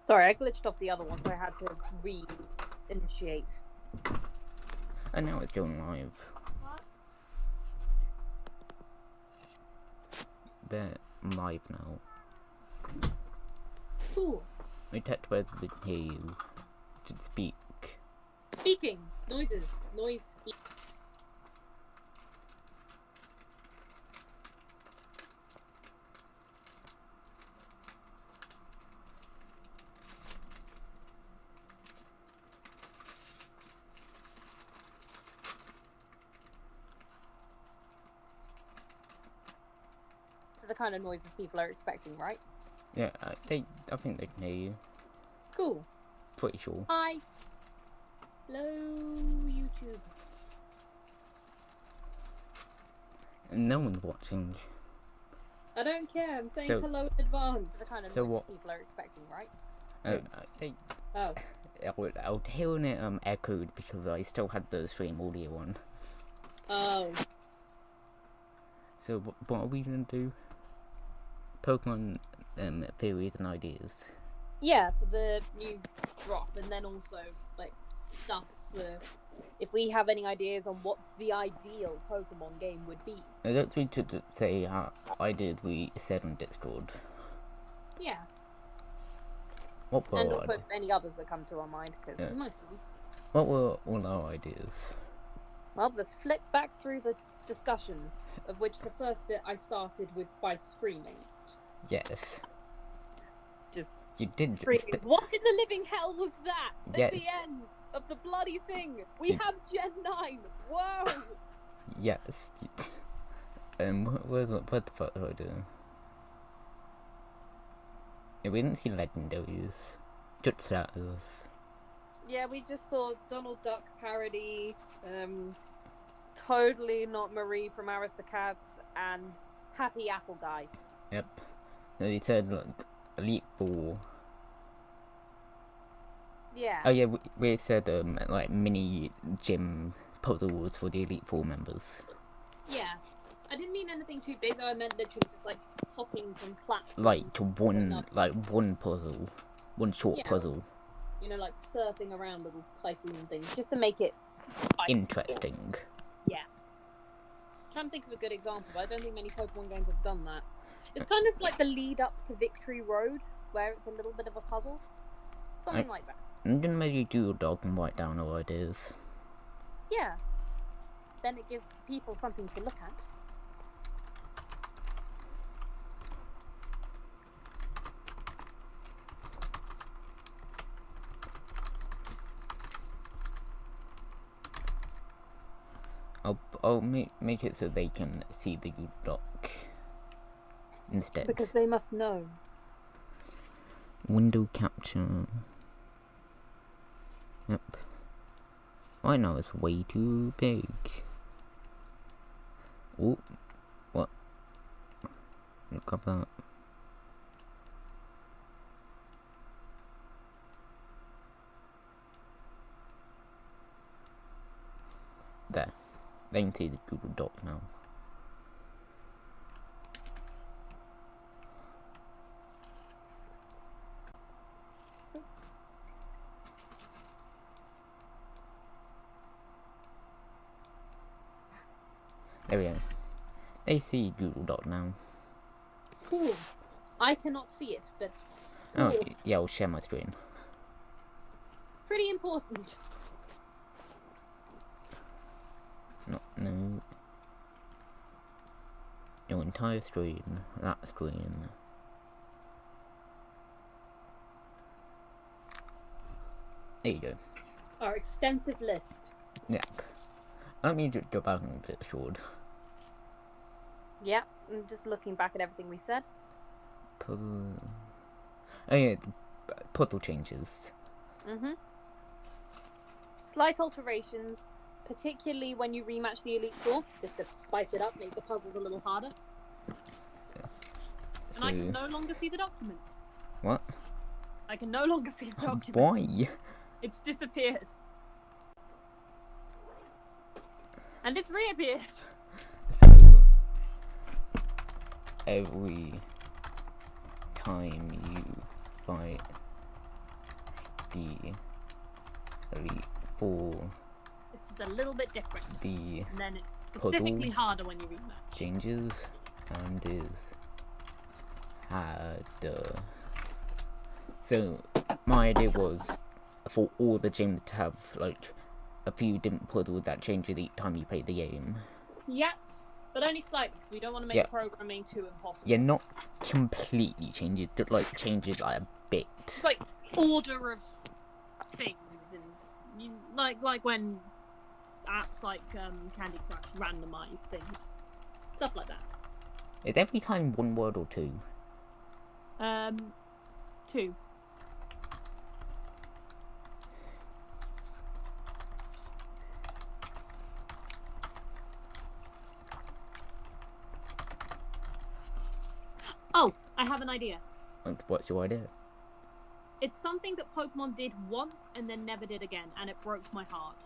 Sorry, I glitched off the other one, so I had to re-initiate. And now it's going live. What? They're live now. Cool. We touch whether they hear you. Should speak. Speaking. Noises. Noise speak. The kind of noises people are expecting, right? Yeah, I think they can hear you. Cool. Pretty sure. Hi. Hello, YouTube. No one's watching. I don't care. I'm saying So- hello in advance. The kind of So noises what- people are expecting, right? I think Oh. I was hearing it echoed because I still had the stream audio on. Oh. So what are we gonna do? Pokemon theories and ideas. Yeah, for the new drop, and then also like stuff for if we have any ideas on what the ideal Pokemon game would be. I don't think we should say how ideas we said on Discord. Yeah, What were and also any others that come to our mind, because Yeah. most of them. what were all our ideas? Well, let's flip back through the discussion, of which the first bit I started with by screaming. Yes. Just You did. screaming. What in the living hell was that? Yes. At the end of the bloody thing, we You- have Gen 9. Whoa! Yes. What the fuck do I do? Yeah, we didn't see legendaries. Just starters. Yeah, we just saw Donald Duck parody, totally not Marie from Aristocats, and Happy Apple Guy. Yep. They said like Elite Four. Yeah. Oh yeah, we said like mini gym puzzles for the Elite Four members. Yeah. I didn't mean anything too big, though. I meant literally just like hopping from platforms. One puzzle, one short Yeah. puzzle. You know, like surfing around little typhoon things, just to make it spicy. Interesting. Yeah. I'm trying to think of a good example, but I don't think many Pokemon games have done that. It's kind of like the lead up to Victory Road, where it's a little bit of a puzzle. Something like that. I'm gonna maybe do a dog and write down our ideas. Yeah. Then it gives people something to look at. I'll make it so they can see the good doc instead. Because they must know. Window capture. Yep. Right now it's way too big. Oh, what? Look up that. There. They can see the Google Doc now. There we go. They see Google Doc now. Cool. I cannot see it, but Oh, cool. yeah, I'll share my screen. Pretty important. No. Your entire screen. That screen. There you go. Our extensive list. Yep. Let me just go back and get short. Yeah, I'm just looking back at everything we said. Puzzle. Oh yeah, the puzzle changes. Mm-hmm. Slight alterations, particularly when you rematch the Elite Four, just to spice it up, make the puzzles a little harder. So, And I can no longer see the document. what? I can no longer see the document. Why? It's disappeared. And it's reappeared. So, every time you fight the Elite Four. It's just a little bit different. The And then it's specifically harder when you rematch. changes and is harder. So my idea was for all the gyms to have like a few different puzzles that change each time you play the game. Yeah, but only slightly because we don't want to make programming too impossible. Yeah, not completely change it, but like change it like a bit. It's like order of things, and you, like when apps like Candy Crush randomize things, stuff like that. Is every time one word or two? 2. Oh, I have an idea. What's your idea? It's something that Pokemon did once and then never did again, and it broke my heart.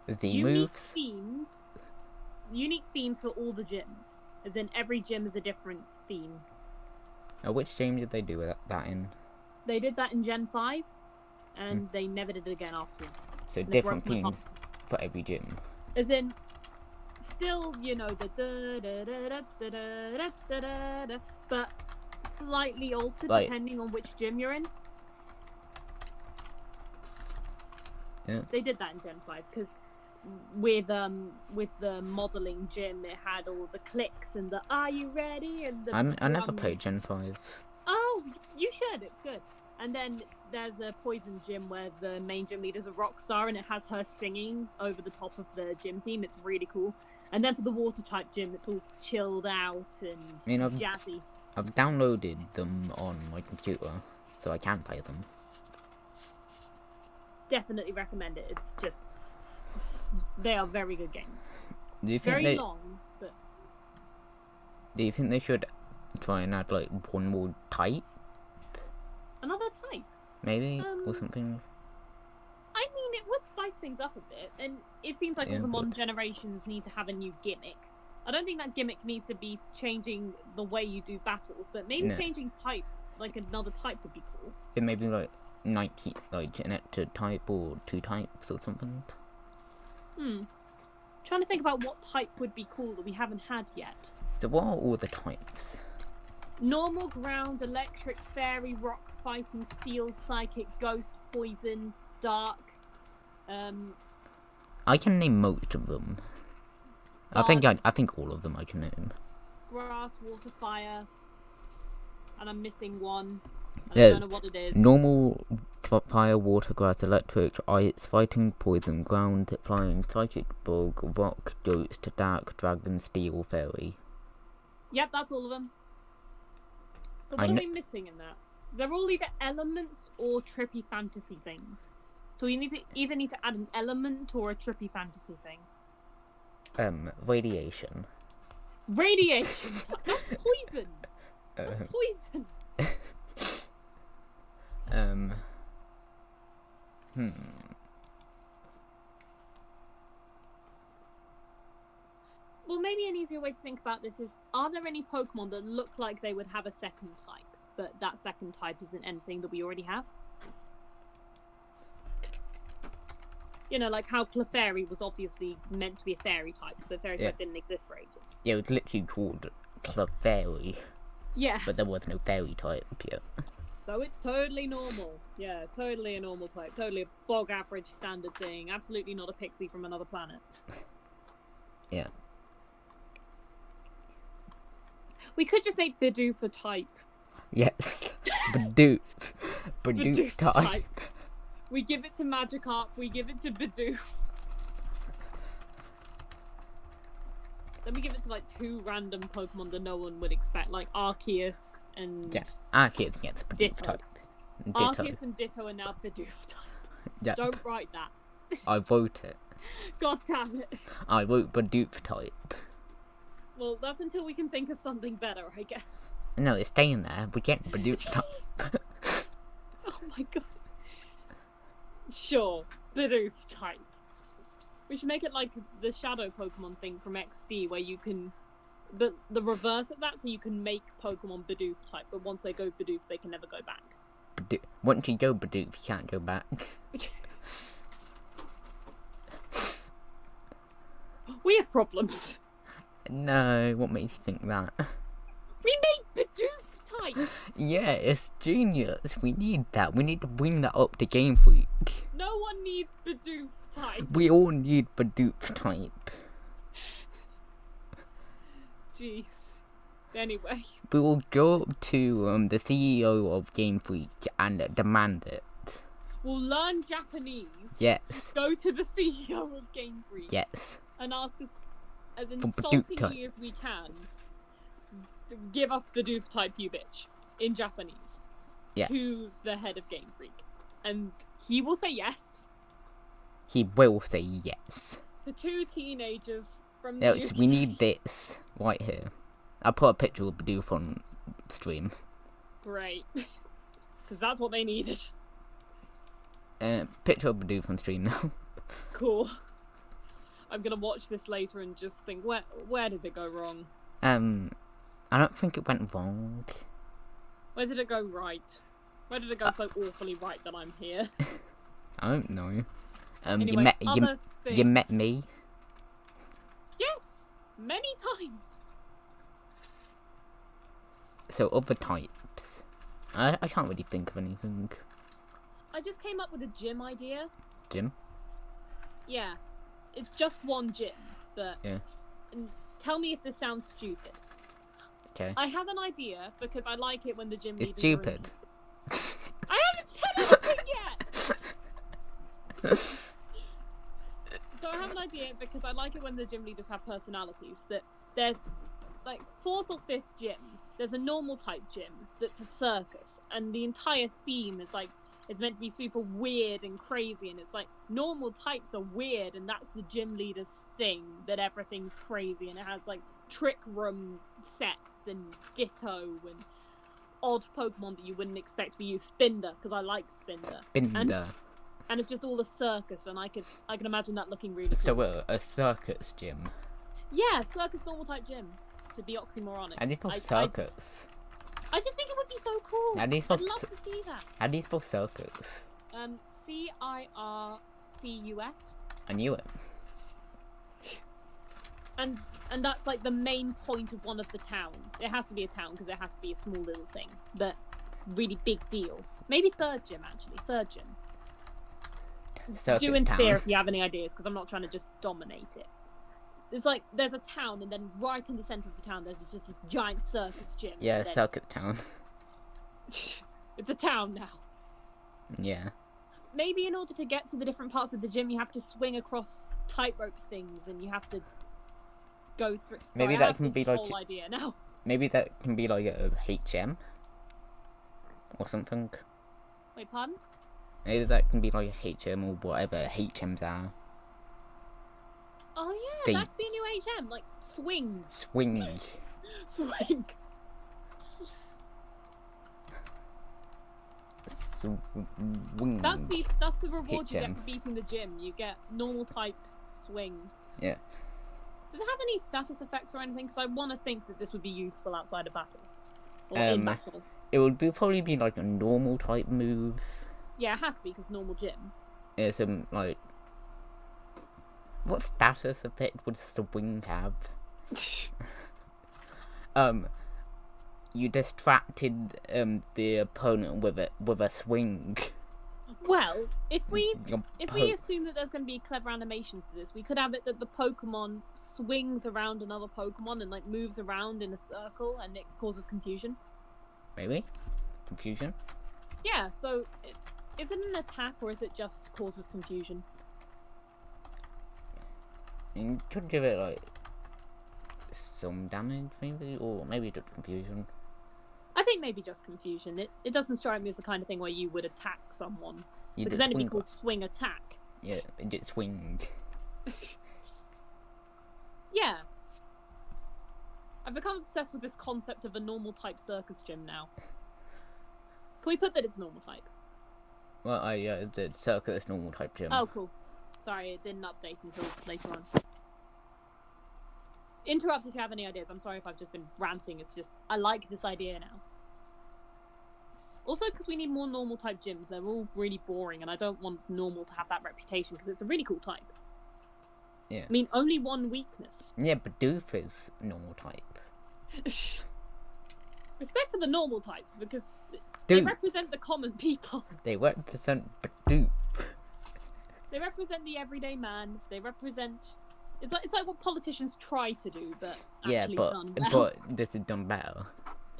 The moves? Unique themes for all the gyms. As in, every gym is a different theme. Which game did they do that in? They did that in Gen 5, and they never did it again afterwards. So different themes for every gym. As in, still, you know, the da-da-da-da-da-da-da-da-da, but slightly altered depending on which gym you're in. Yeah. They did that in Gen 5 because with the modelling gym, it had all the clicks and the "Are you ready?" and the. I never played Gen 5. Oh, you should. It's good. And then there's a poison gym where the main gym leader's a rock star, and it has her singing over the top of the gym theme. It's really cool. And then for the water type gym, it's all chilled out and jazzy. I've downloaded them on my computer, so I can play them. Definitely recommend it. It's just, they are very good games. Do you think very long, but. Do you think they should try and add like one more type? Another type? Maybe, or something. I mean, it would spice things up a bit, and it seems like all the modern generations need to have a new gimmick. I don't think that gimmick needs to be changing the way you do battles, but maybe changing type, like another type would be cool. It maybe like 90, like an extra type or 2 types or something. Trying to think about what type would be cool that we haven't had yet. So what are all the types? Normal, ground, electric, fairy, rock, fighting, steel, psychic, ghost, poison, dark. I can name most of them. I think all of them I can name. Grass, water, fire, and I'm missing one. I don't know what it is. Normal, fire, water, grass, electric, ice, fighting, poison, ground, flying, psychic, bug, rock, ghost, dark, dragon, steel, fairy. Yep, that's all of them. So what are we missing in that? They're all either elements or trippy fantasy things. So you either need to add an element or a trippy fantasy thing. Radiation. Radiation! That's poison! That's poison! Well, maybe an easier way to think about this is, are there any Pokemon that look like they would have a second type, but that second type isn't anything that we already have? You know, like how Clefairy was obviously meant to be a fairy type, but fairy type didn't exist for ages. Yeah, it was literally called Clefairy. Yeah. But there was no fairy type yet. So it's totally normal. Yeah, totally a normal type. Totally a bog average standard thing. Absolutely not a pixie from another planet. Yeah. We could just make Bidoof a type. Yes. Bidoof. Bidoof type. We give it to Magikarp, we give it to Bidoof. Then we give it to like 2 random Pokemon that no one would expect, like Arceus and... Yeah, Arceus gets Bidoof type. Arceus and Ditto are now Bidoof type. Yep. Don't write that. I wrote it. God damn it. I wrote Bidoof type. Well, that's until we can think of something better, I guess. No, it's staying there. We get Bidoof type. Oh my god. Sure, Bidoof type. We should make it like the Shadow Pokemon thing from XD, where you can... the reverse of that, so you can make Pokemon Bidoof type, but once they go Bidoof, they can never go back. once you go Bidoof, you can't go back. We have problems. No, what makes you think that? We made Bidoof type. Yeah, it's genius. We need that. We need to bring that up to Game Freak. No one needs Bidoof type. We all need Bidoof type. Jeez. Anyway. We will go up to the CEO of Game Freak and demand it. We'll learn Japanese. Yes. Go to the CEO of Game Freak. Yes. And ask us as Bidoof insultingly as we can. Give us Bidoof type, you bitch. In Japanese. Yeah. To the head of Game Freak. And he will say yes. He will say yes. The two teenagers from No, the so we need this right here. I'll put a picture of Bidoof on the stream. Great. Because that's what they needed. Picture of Bidoof on stream now. Cool. I'm gonna watch this later and just think, where did it go wrong? I don't think it went wrong. Where did it go right? Where did it go so awfully right that I'm here? I don't know. Anyway, you met me. Yes! Many times! So other types. I can't really think of anything. I just came up with a gym idea. Gym? Yeah. It's just one gym, but... Yeah. And tell me if this sounds stupid. Okay. I have an idea because I like it when the gym leaders It's stupid. I haven't said anything yet! So I have an idea because I like it when the gym leaders have personalities. That there's like 4th or 5th gym, there's a normal type gym that's a circus, and the entire theme is like it's meant to be super weird and crazy, and it's like normal types are weird, and that's the gym leader's thing, that everything's crazy, and it has like trick room sets and Ditto and odd Pokemon that you wouldn't expect to use. Spinder, because I like Spinder. Spinder. And it's just all a circus, and I can imagine that looking really cool. So a circus gym. Yeah, circus normal type gym. To be oxymoronic. How do you spell circus? I just think it would be so cool. How do you spell I'd love to see that. How do you spell circus? C-I-R-C-U-S. I knew it. And that's like the main point of one of the towns. It has to be a town because it has to be a small little thing, but really big deal. Maybe 3rd gym actually. 3rd gym. Circus Do interfere town. if you have any ideas, because I'm not trying to just dominate it. There's a town, and then right in the centre of the town, there's just this giant circus gym. Yeah, circus town. It's a town now. Yeah. Maybe in order to get to the different parts of the gym, you have to swing across tightrope things, and you have to go through. Maybe that can be like whole idea now. Maybe that can be like a HM or something. Wait, pardon? Maybe that can be like a HM or whatever HMs are. Oh yeah, that could be a new HM, like swing. Swing. Swing. Swing. That's the reward you HM. get for beating the gym. You get normal type swing. Yeah. Does it have any status effects or anything? Because I want to think that this would be useful outside of battle. Or in battle. It would probably be like a normal type move. Yeah, it has to be because normal gym. Yeah, some like. What status effect would swing have? You distracted the opponent with a swing. Well, if we assume that there's going to be clever animations to this, we could have it that the Pokemon swings around another Pokemon and like moves around in a circle, and it causes confusion. Maybe confusion. Yeah. So, is it an attack or is it just causes confusion? You could give it like some damage, maybe, or maybe just confusion. I think maybe just confusion. It doesn't strike me as the kind of thing where you would attack someone. You because then it'd be called swing attack. Yeah, it did swing. Yeah. I've become obsessed with this concept of a normal type circus gym now. Can we put that it's normal type? Well, yeah, it's a circus normal type gym. Oh, cool. Sorry, it didn't update until later on. Interrupt if you have any ideas. I'm sorry if I've just been ranting. It's just, I like this idea now. Also, because we need more normal type gyms. They're all really boring, and I don't want normal to have that reputation because it's a really cool type. Yeah. I mean, only one weakness. Yeah, but Doof is normal type. Respect for the normal types because they Doof. represent the common people. They represent Doof. They represent the everyday man. They represent. It's like what politicians try to do, but actually done well. But this is done better.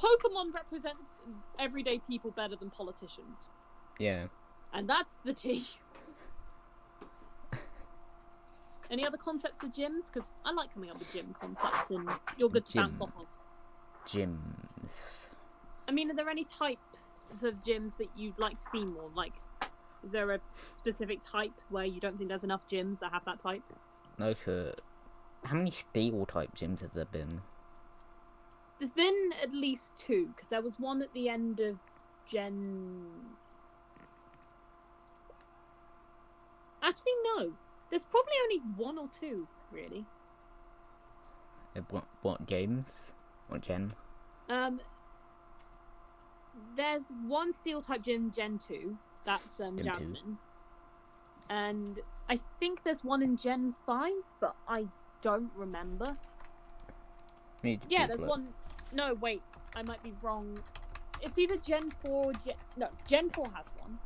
Pokemon represents everyday people better than politicians. Yeah. And that's the tea. Any other concepts for gyms? Because I like coming up with gym concepts, and you're good to bounce off of. Gyms. I mean, are there any types of gyms that you'd like to see more? Like, is there a specific type where you don't think there's enough gyms that have that type? Like, how many steel type gyms have there been? There's been at least 2, because there was one at the end of Gen... Actually, no. There's probably only 1 or 2, really. What games? What gen? There's one steel type gym, Gen 2. That's Jasmine. 2. And I think there's one in Gen 5, but I don't remember. Yeah, there's one... No, wait. I might be wrong. It's either Gen 4 or No, Gen 4 has one.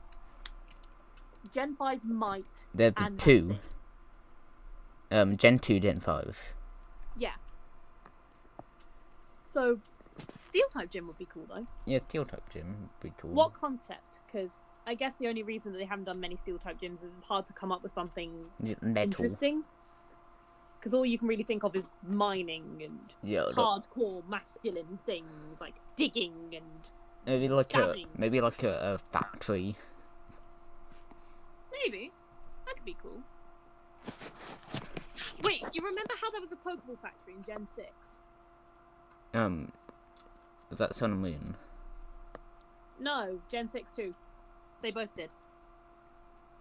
Gen 5 might. There's the 2. Gen 2, Gen 5. Yeah. So, steel type gym would be cool, though. Yeah, steel type gym would be cool. What concept? Because I guess the only reason that they haven't done many steel type gyms is it's hard to come up with something interesting. Because all you can really think of is mining and hardcore masculine things like digging and maybe like a factory. Maybe that could be cool. Wait, you remember how there was a Pokeball factory in Gen 6? Was that Sun and Moon? No, Gen 6 too. They both did.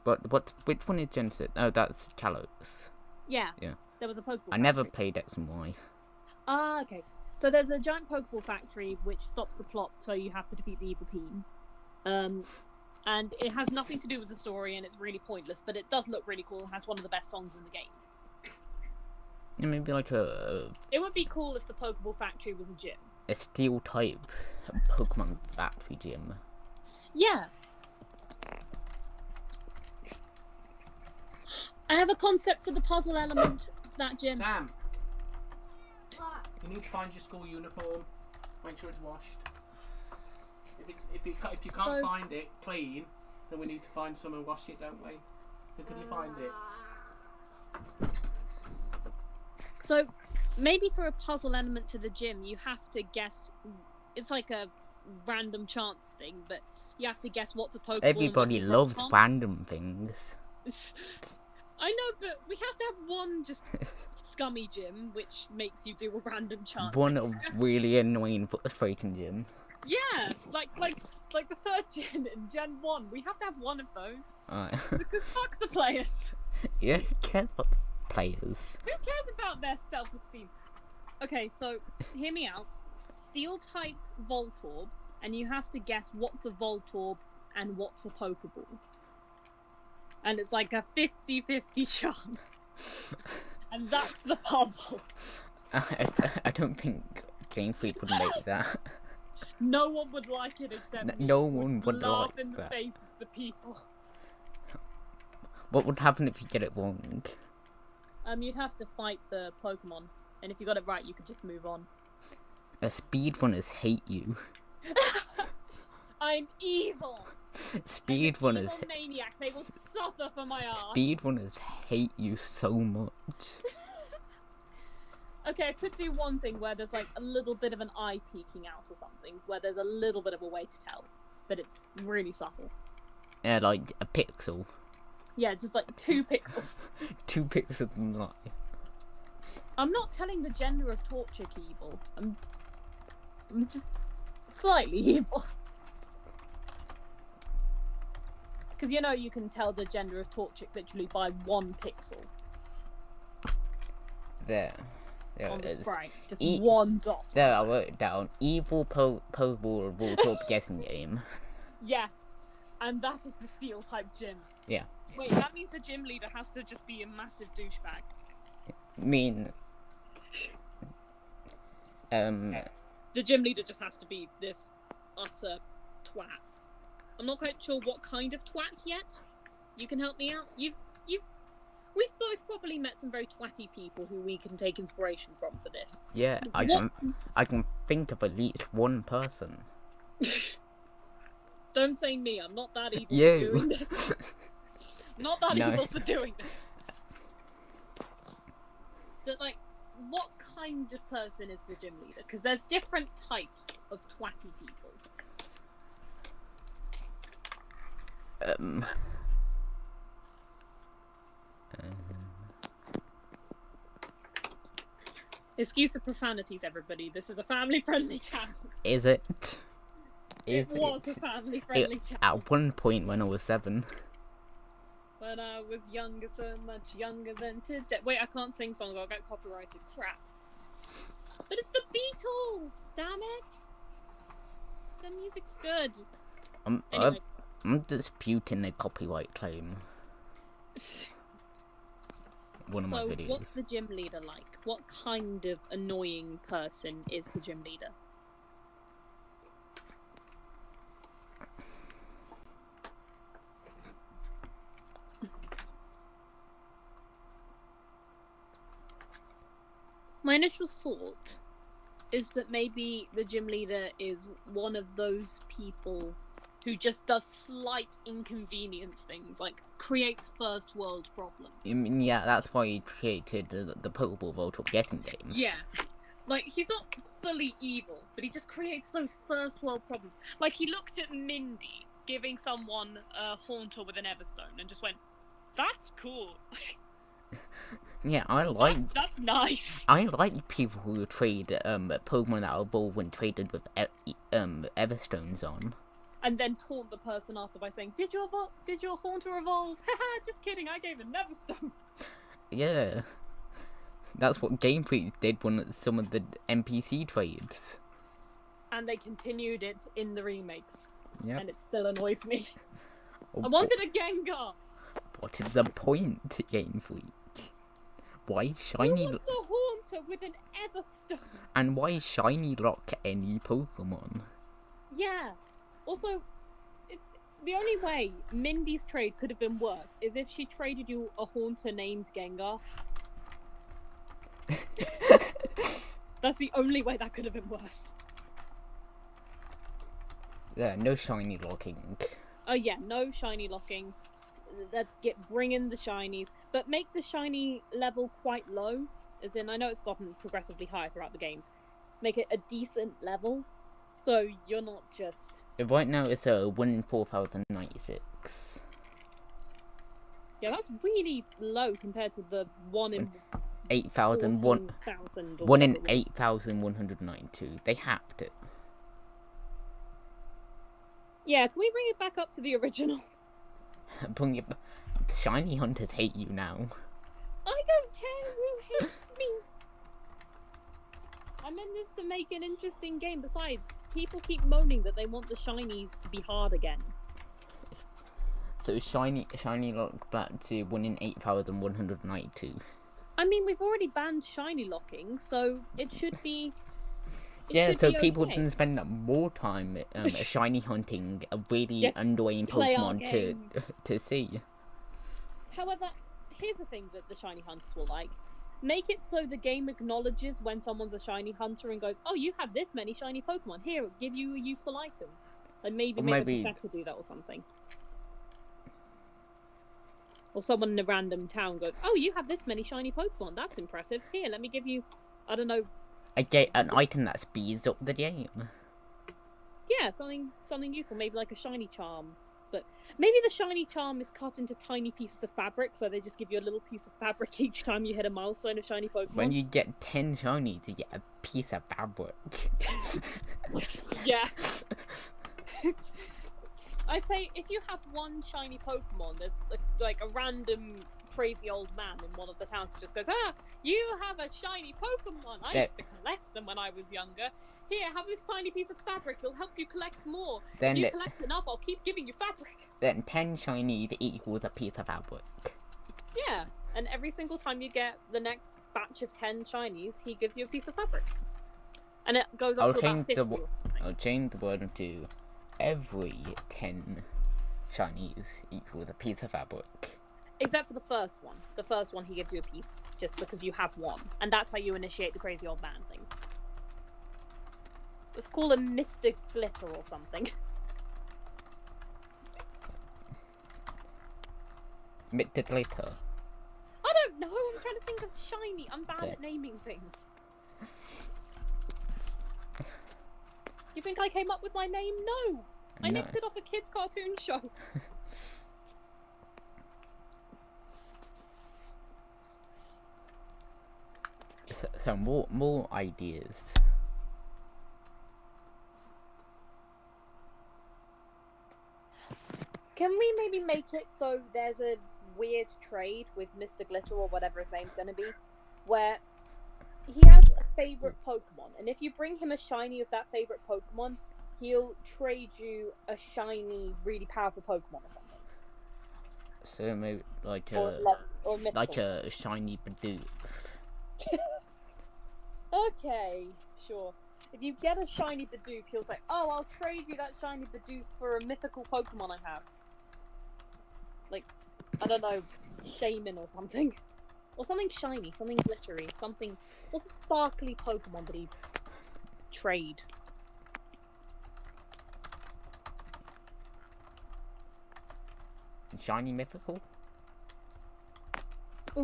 But which one is Gen 6? Oh, that's Kalos. Yeah. Yeah. There was a Pokeball I never played X and Y. Ah, okay. So there's a giant Pokeball factory which stops the plot, so you have to defeat the evil team. And it has nothing to do with the story, and it's really pointless, but it does look really cool and has one of the best songs in the game. Yeah, maybe like It would be cool if the Pokeball factory was a gym. A steel type Pokemon factory gym. Yeah. I have a concept for the puzzle element of that gym. Sam! What? You need to find your school uniform. Make sure it's washed. If you can't find it clean, then we need to find some and wash it, don't we? So can you find it? So maybe for a puzzle element to the gym, you have to guess. It's like a random chance thing, but you have to guess what's a Pokeball. Everybody loves random things. I know, but we have to have one just scummy gym, which makes you do a random chance. One really annoying, frustrating gym. Yeah, like the third gen in Gen 1. We have to have one of those. Because fuck the players. Yeah, who cares about the players? Who cares about their self-esteem? Okay, so hear me out. Steel type Voltorb, and you have to guess what's a Voltorb and what's a Pokeball. And it's like a 50-50 chance. And that's the puzzle. I don't think Game Freak would make that. No one would like it except me. No one would laugh like in the that. face of the people. What would happen if you get it wrong? You'd have to fight the Pokemon, and if you got it right, you could just move on. Speedrunners hate you. I'm evil. Speedrunners. Evil maniac. They will suffer for my art. Speedrunners hate you so much. Okay, I could do one thing where there's like a little bit of an eye peeking out or something, where there's a little bit of a way to tell, but it's really subtle. Yeah, like a pixel. Yeah, just like 2 pixels. 2 pixels in life. I'm not telling the gender of Torchic evil. I'm just slightly evil. Because you know you can tell the gender of Torchic literally by 1 pixel. There on the it is. sprite. Just 1 dot. There, I wrote it down. Evil Pokeball Voltorb guessing game. Yes, and that is the steel type gym. Yeah. Wait, that means the gym leader has to just be a massive douchebag. I mean, The gym leader just has to be this utter twat. I'm not quite sure what kind of twat yet. You can help me out. We've both probably met some very twatty people who we can take inspiration from for this. yeah, I can think of at least one person. Don't say me. I'm not that evil You. for doing this. Not that No. evil for doing this. But like, what kind of person is the gym leader? Because there's different types of twatty people. Excuse the profanities, everybody. This is a family-friendly channel. Is it? It was a family-friendly channel. At one point when I was 7. When I was younger, so much younger than today. Wait, I can't sing songs. I'll get copyrighted. Crap. But it's the Beatles. Damn it. The music's good. Anyway. I'm disputing a copyright claim. One of my videos. So, what's the gym leader like? What kind of annoying person is the gym leader? My initial thought is that maybe the gym leader is one of those people who just does slight inconvenience things, like creates first world problems. I mean, yeah, that's why he created the Pokeball Voltorb getting game. Yeah. Like, he's not fully evil, but he just creates those first world problems. Like, he looked at Mindy giving someone a Haunter with an Everstone and just went, that's cool. Yeah, I like. That's nice. I like people who trade Pokemon that evolve when traded with Everstones on. And then taunt the person after by saying, Did your Haunter evolve? Haha, just kidding, I gave a Neverstone. Yeah. That's what Game Freak did when some of the NPC trades. And they continued it in the remakes. Yep. And it still annoys me. Oh, I wanted a Gengar! What is the point, Game Freak? Why shiny? Who wants a Haunter with an Everstone? And why shiny lock any Pokemon? Yeah. Also, the only way Mindy's trade could have been worse is if she traded you a Haunter named Gengar. That's the only way that could have been worse. Yeah, no shiny locking. Oh yeah, no shiny locking. Bring in the shinies, but make the shiny level quite low. As in, I know it's gotten progressively higher throughout the games. Make it a decent level, so you're not just. Right now it's a 1 in 4,096. Yeah, that's really low compared to the 1 in 8,000. 14,000 or 1 in whatever it was. 8,192. They hacked it. Yeah, can we bring it back up to the original? Bring it. The shiny hunters hate you now. I don't care who hates me. I'm in this to make an interesting game. Besides, people keep moaning that they want the shinies to be hard again. So shiny lock back to 1 in 8,192. I mean, we've already banned shiny locking, so it should be. Yeah, so people okay. didn't spend more time shiny hunting a really Yes, annoying play our Pokemon game. to see. However, here's the thing that the shiny hunters will like. Make it so the game acknowledges when someone's a shiny hunter and goes, oh, you have this many shiny Pokemon. Here, it'll give you a useful item. And maybe Or make maybe- a professor do that or something. Or someone in a random town goes, oh, you have this many shiny Pokemon. That's impressive. Here, let me give you, I don't know. An item that speeds up the game. Yeah, something useful. Maybe like a shiny charm. But maybe the shiny charm is cut into tiny pieces of fabric, so they just give you a little piece of fabric each time you hit a milestone of shiny Pokemon. When you get 10 shinies, you get a piece of fabric. Yes. I'd say if you have one shiny Pokemon, there's like a random crazy old man in one of the towns who just goes, you have a shiny Pokemon. I used to collect them when I was younger. Here, have this tiny piece of fabric. It'll help you collect more. If you collect enough, I'll keep giving you fabric. Then 10 shinies equals a piece of fabric. Yeah, and every single time you get the next batch of 10 shinies, he gives you a piece of fabric. And it goes up to about 50 or something. I'll change the word to every 10 shinies equals a piece of fabric. Except for the first one. The first one he gives you a piece, just because you have one. And that's how you initiate the crazy old man thing. Let's call him Mr. Glitter or something. Mr. Glitter. I don't know, I'm trying to think of shiny. I'm bad at naming things. You think I came up with my name? No! I nicked it off a kid's cartoon show. So more ideas. Can we maybe make it so there's a weird trade with Mr. Glitter or whatever his name's gonna be, where he has a favourite Pokemon, and if you bring him a shiny of that favourite Pokemon, he'll trade you a shiny, really powerful Pokemon or something. So maybe like a shiny Bidoof. Okay, sure. If you get a shiny Bidoof, he'll say, "Oh, I'll trade you that shiny Bidoof for a mythical Pokemon I have." Like, I don't know, Shaman or something. Or something shiny, something glittery, something... What's a sparkly Pokemon that he'd trade? Shiny mythical?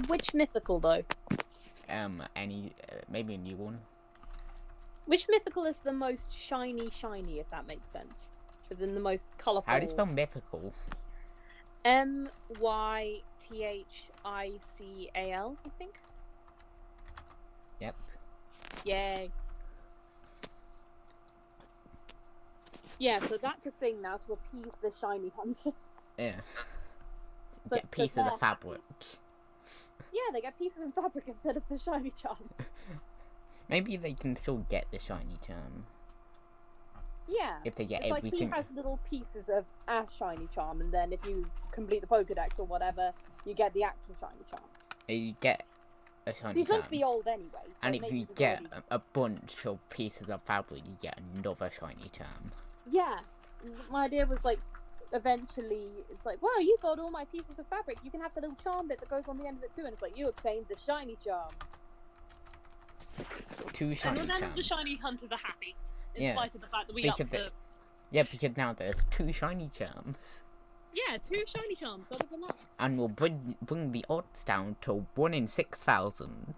Which mythical, though? Maybe a new one. Which mythical is the most shiny, if that makes sense? As in the most colourful... How do you spell mythical? Mythical, I think? Yep. Yay. Yeah, so that's a thing now, to appease the shiny hunters. Yeah. So, Get pieces of fabric. Yeah, they get pieces of fabric instead of the shiny charm. Maybe they can still get the shiny charm. Yeah. If they get it's every like he has little pieces of a shiny charm, and then if you complete the Pokedex or whatever, you get the actual shiny charm. You get a shiny charm. He's meant to be old anyway. So and if you get a bunch of pieces of fabric, you get another shiny charm. Yeah. My idea was like, eventually, it's like, well, you got all my pieces of fabric. You can have the little charm bit that goes on the end of it too, and it's like, you obtained the shiny charm. 2 shiny charms. And then the shiny hunters are happy. In spite of the fact that we Yeah, because now there's 2 shiny charms. Yeah, 2 shiny charms, other than that. And we'll bring the odds down to 1 in 6,000.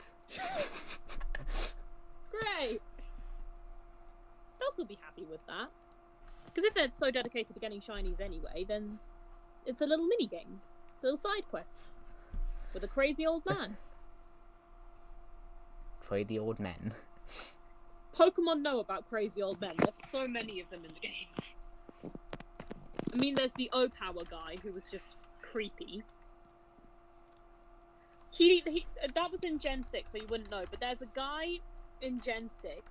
Great! They'll still be happy with that. Because if they're so dedicated to getting shinies anyway, then it's a little mini-game. It's a little side quest. With a crazy old man. Crazy old men. Pokemon know about crazy old men. There's so many of them in the game. I mean, there's the O-Power guy who was just creepy. That was in Gen 6, so you wouldn't know. But there's a guy in Gen 6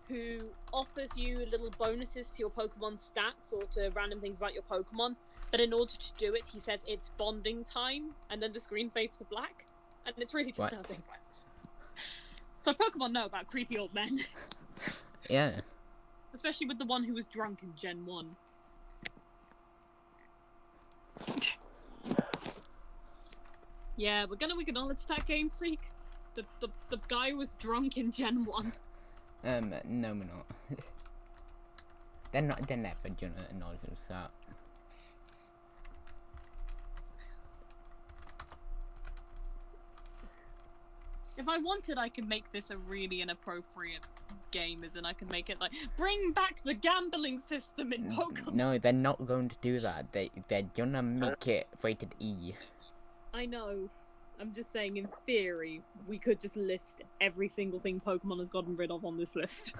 who offers you little bonuses to your Pokemon stats or to random things about your Pokemon. But in order to do it, he says it's bonding time, and then the screen fades to black. And it's really disturbing. What? So Pokemon know about creepy old men. Yeah. Especially with the one who was drunk in Gen 1. Yeah, we're gonna acknowledge that, Game Freak. The guy was drunk in Gen 1. No, we're not. They're never gonna acknowledge that. If I wanted, I could make this a really inappropriate game, as in I could make it like, bring back the gambling system in Pokemon. No, they're not going to do that. They're gonna make it rated E. I know. I'm just saying, in theory, we could just list every single thing Pokemon has gotten rid of on this list.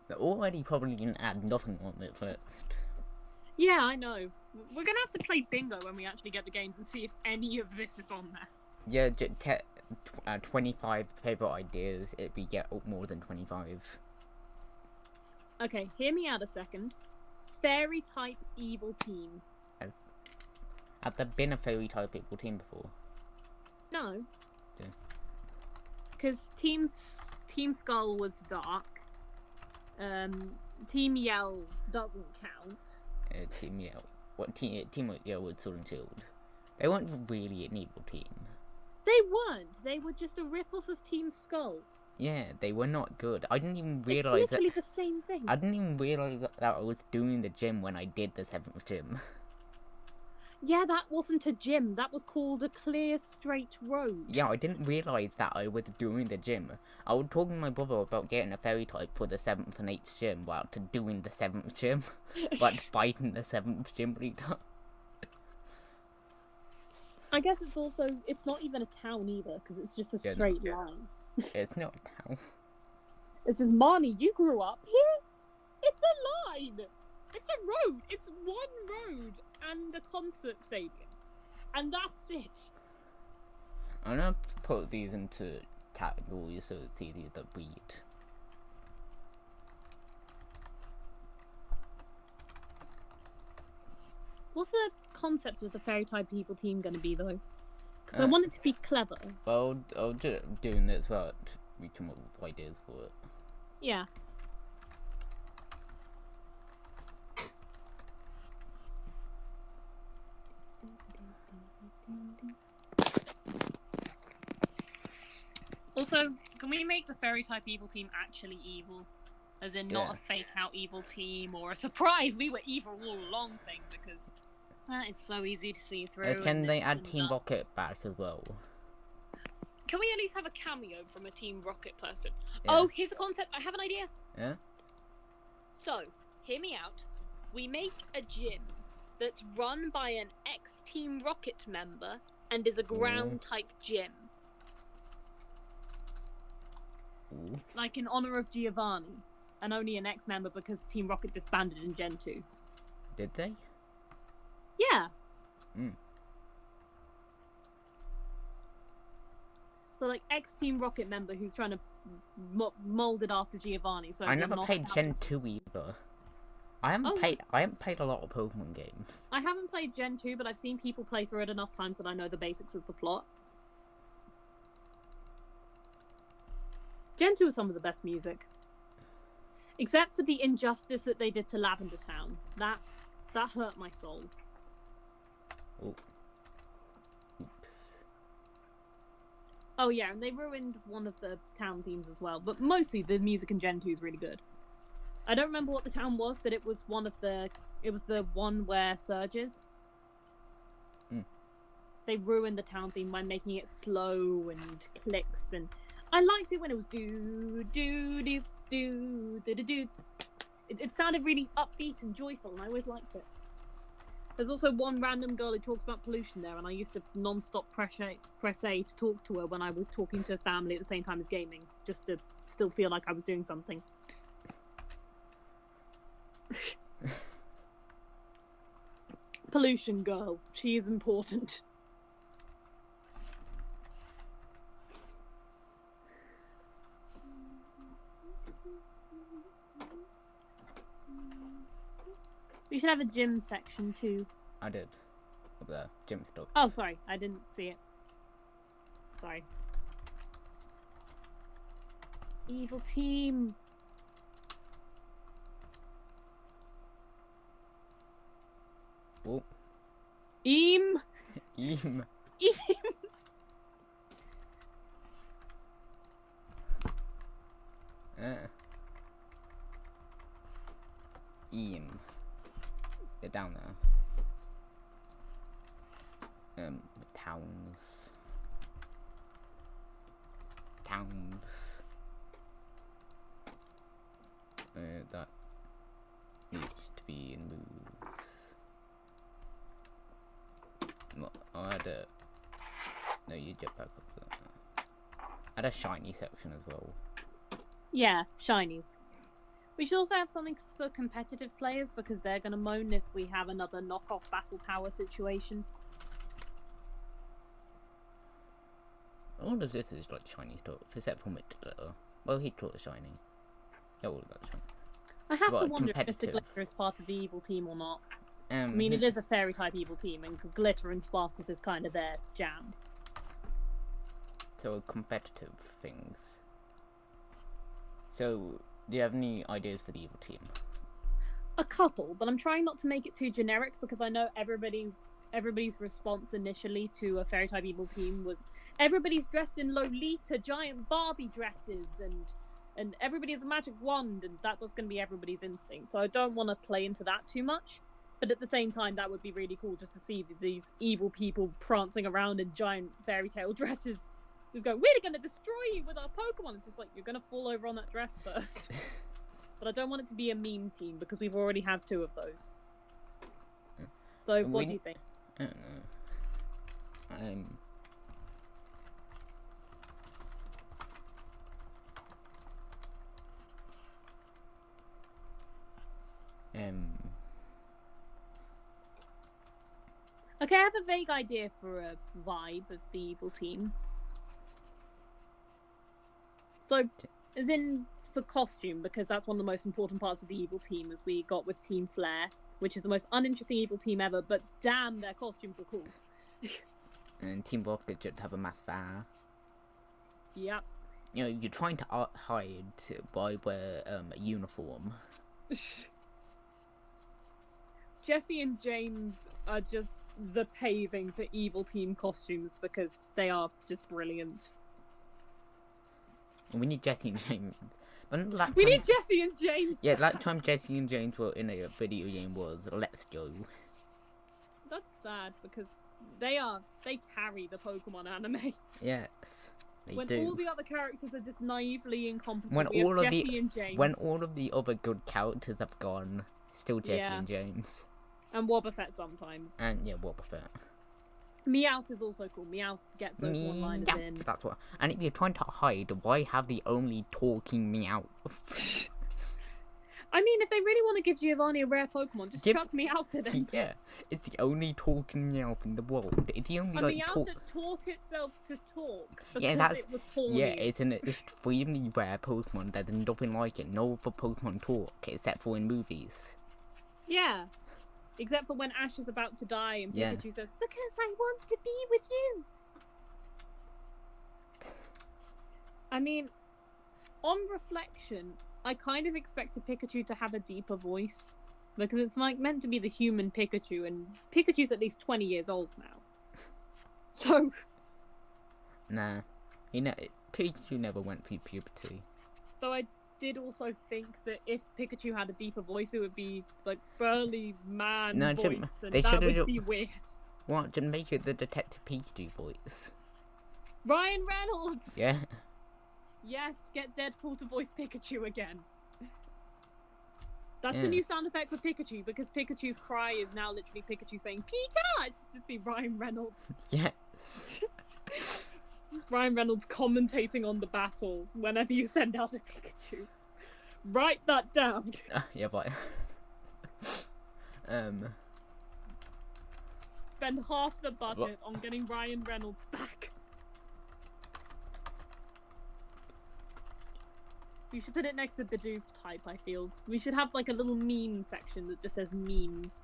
They're already probably gonna add nothing on this list. Yeah, I know. We're gonna have to play bingo when we actually get the games and see if any of this is on there. Yeah, 25 favourite ideas, if we get more than 25. Okay, hear me out a second. Fairy type evil team. Have there been a fairy type evil team before? No. Yeah. Because Team Skull was dark. Team Yell doesn't count. Team Yell. What Team Yell was Sword and Shield? They weren't really an evil team. They weren't. They were just a rip-off of Team Skull. Yeah, they were not good. I didn't even realise it's literally the same thing. I didn't even realise that I was doing the gym when I did the 7th gym. Yeah, that wasn't a gym. That was called a clear, straight road. Yeah, I didn't realise that I was doing the gym. I was talking to my brother about getting a fairy type for the 7th and 8th gym, while to doing the 7th gym, but fighting the 7th gym leader. I guess it's not even a town either, because it's just a straight line. It's not a town. It's just, Marnie, you grew up here? It's a line! It's a road! It's one road and a concert stadium. And that's it. I'm gonna put these into categories so it's easier to read. What's the concept of the fairy type evil team going to be, though? Because I want it to be clever. Well, I'll doing this, but we come up with ideas for it. Yeah. Also, can we make the fairy type evil team actually evil? As in, not a fake out evil team or a surprise we were evil all along thing, because that is so easy to see through. Can they add Team Rocket back as well? Can we at least have a cameo from a Team Rocket person? Yeah. Oh, here's a concept. I have an idea. Yeah? So, hear me out. We make a gym that's run by an ex-Team Rocket member and is a ground type gym. Ooh. Like in honor of Giovanni, and only an ex-member because Team Rocket disbanded in Gen 2. Did they? Yeah. Mm. So like ex-Team Rocket member who's trying to mold it after Giovanni. So I never played Gen 2 either. I haven't played a lot of Pokemon games. I haven't played Gen 2, but I've seen people play through it enough times that I know the basics of the plot. Gen 2 is some of the best music. Except for the injustice that they did to Lavender Town. That hurt my soul. Oh. Oops. Oh yeah, and they ruined one of the town themes as well. But mostly the music in Gen 2 is really good. I don't remember what the town was, but it was the one where Surge is. Mm. They ruined the town theme by making it slow and clicks, and I liked it when it was do do do do do do do. It sounded really upbeat and joyful, and I always liked it. There's also one random girl who talks about pollution there, and I used to non-stop press A to talk to her when I was talking to family at the same time as gaming, just to still feel like I was doing something. Pollution girl, she is important. We should have a gym section too. I did. Up there. Gym stuff. Oh, sorry. I didn't see it. Sorry. Evil team. Oh. Eam. Eam. Eam. Eam. Get down there. Towns. That needs to be in moves. No, I'll add a... No, you get back up there. Add a shiny section as well. Yeah, shinies. We should also have something for competitive players because they're going to moan if we have another knockoff Battle Tower situation. All of this is like shiny stuff, except for Glitter. Well, he taught shiny. Yeah, all of that shiny. I have to wonder if Mr. Glitter is part of the evil team or not. I mean, it is a fairy type evil team, and Glitter and Sparkles is kind of their jam. So, competitive things. So, do you have any ideas for the evil team? A couple, but I'm trying not to make it too generic because I know everybody's response initially to a fairy type evil team was everybody's dressed in Lolita giant Barbie dresses and everybody has a magic wand, and that's going to be everybody's instinct. So I don't want to play into that too much, but at the same time that would be really cool just to see these evil people prancing around in giant fairy tale dresses just going, we're going to destroy you with our Pokemon. It's just like, you're going to fall over on that dress first. But I don't want it to be a meme team because we've already had 2 of those. So what do you think? I don't know. Okay, I have a vague idea for a vibe of the evil team. So, as in for costume, because that's one of the most important parts of the evil team, as we got with Team Flare, which is the most uninteresting evil team ever, but damn, their costumes are cool. And Team Rocket should have a mass fire. Yep. You know, you're trying to hide by wear a uniform. Jesse and James are just the paving for evil team costumes because they are just brilliant. We need Jesse and James. We need Jesse and James! Yeah, that time Jesse and James were in a video game was Let's Go. That's sad because they carry the Pokemon anime. Yes, they when do. All the other characters are just naively incompetent, When we all have of Jesse and James. When all of the other good characters have gone, still Jesse and James. And Wobbuffet sometimes. And yeah, Wobbuffet. Meowth is also cool. Meowth gets those one-liners in. That's what. And if you're trying to hide, why have the only talking Meowth? I mean, if they really want to give Giovanni a rare Pokemon, just chuck Meowth in it. Yeah, it's the only talking Meowth in the world. It's the only Meowth that taught itself to talk because it was horny. Yeah, it's an extremely rare Pokemon. There's nothing like it. No other Pokemon talk except for in movies. Yeah. Except for when Ash is about to die and Pikachu says, because I want to be with you. I mean, on reflection, I kind of expect a Pikachu to have a deeper voice. Because it's like meant to be the human Pikachu, and Pikachu's at least 20 years old now. So... Nah. Pikachu never went through puberty. Though I did also think that if Pikachu had a deeper voice, it would be like burly man voice, and that would be weird. What? To make it the Detective Pikachu voice? Ryan Reynolds! Yeah. Yes, get Deadpool to voice Pikachu again. That's a new sound effect for Pikachu, because Pikachu's cry is now literally Pikachu saying, Pika! It should just be Ryan Reynolds. Yes. Ryan Reynolds commentating on the battle whenever you send out a Pikachu. Write that down. Yeah, but spend half the budget on getting Ryan Reynolds back. You should put it next to Bidoof type, I feel. We should have like a little meme section that just says memes.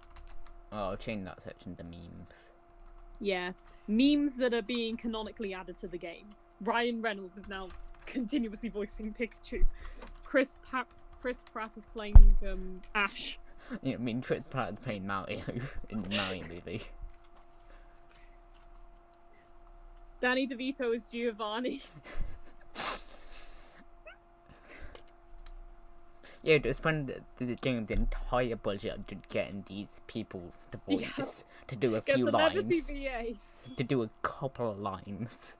Oh, I'll change that section to memes. Yeah. Memes that are being canonically added to the game. Ryan Reynolds is now continuously voicing Pikachu. Chris Pratt is playing Ash. Yeah, I mean, Chris Pratt is playing Mario in the Mario movie. Danny DeVito is Giovanni. Yeah, to spend the entire budget on getting these people to voice, to do a few lines, to do a couple of lines.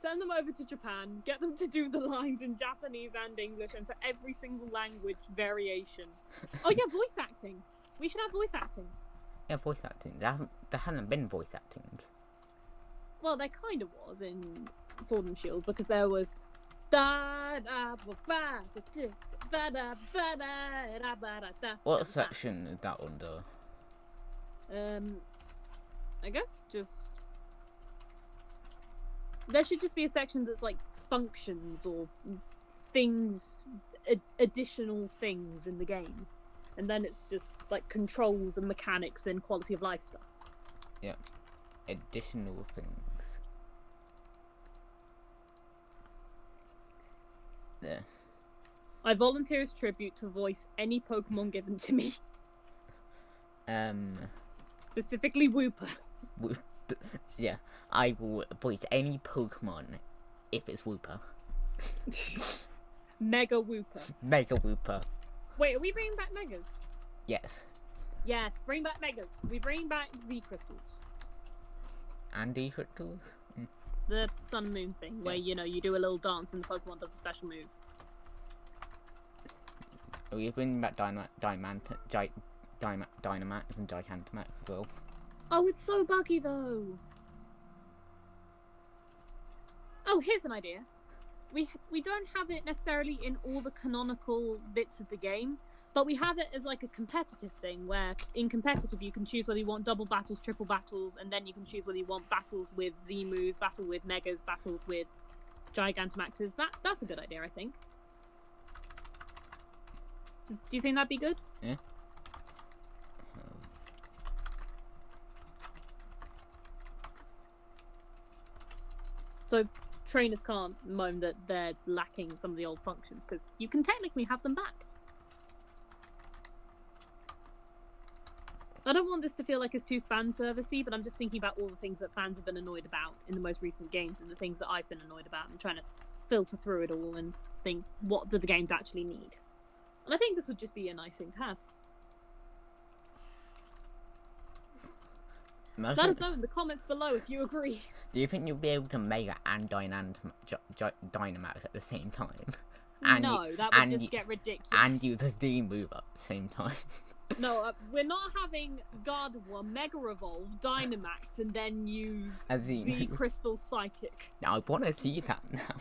Send them over to Japan, get them to do the lines in Japanese and English, and for every single language variation. Oh yeah, voice acting. We should have voice acting. Yeah, voice acting. There hasn't been voice acting. Well, there kind of was in Sword and Shield, because there was What section is that under? I guess just there should just be a section that's like functions or things, additional things in the game, and then it's just like controls and mechanics and quality of life stuff. Yeah, additional things. There. I volunteer as tribute to voice any Pokemon given to me. Specifically Wooper. Yeah, I will voice any Pokemon if it's Wooper. Mega Wooper. Mega Wooper. Wait, are we bringing back Megas? Yes. Yes, bring back Megas. We bring back Z Crystals. And the crystals? The Sun and Moon thing, where, you know, you do a little dance and the Pokemon does a special move. Are we bringing back Dynamax and Gigantamax as well? Oh, it's so buggy, though. Oh, here's an idea. We don't have it necessarily in all the canonical bits of the game, but we have it as like a competitive thing, where in competitive you can choose whether you want double battles, triple battles, and then you can choose whether you want battles with Z-moves, battle with Megas, battles with Gigantamaxes. That's a good idea, I think. Do you think that'd be good? Yeah. So trainers can't moan that they're lacking some of the old functions, because you can technically have them back. I don't want this to feel like it's too fan servicey, but I'm just thinking about all the things that fans have been annoyed about in the most recent games and the things that I've been annoyed about, and trying to filter through it all and think, what do the games actually need? And I think this would just be a nice thing to have. Let us know in the comments below if you agree. Do you think you'll be able to Mega and Dynamax at the same time? And no, that would just get ridiculous. And use the D move at the same time. No, we're not having Gardevoir Mega Evolve, Dynamax, and then use Z Crystal Psychic. I want to see that now.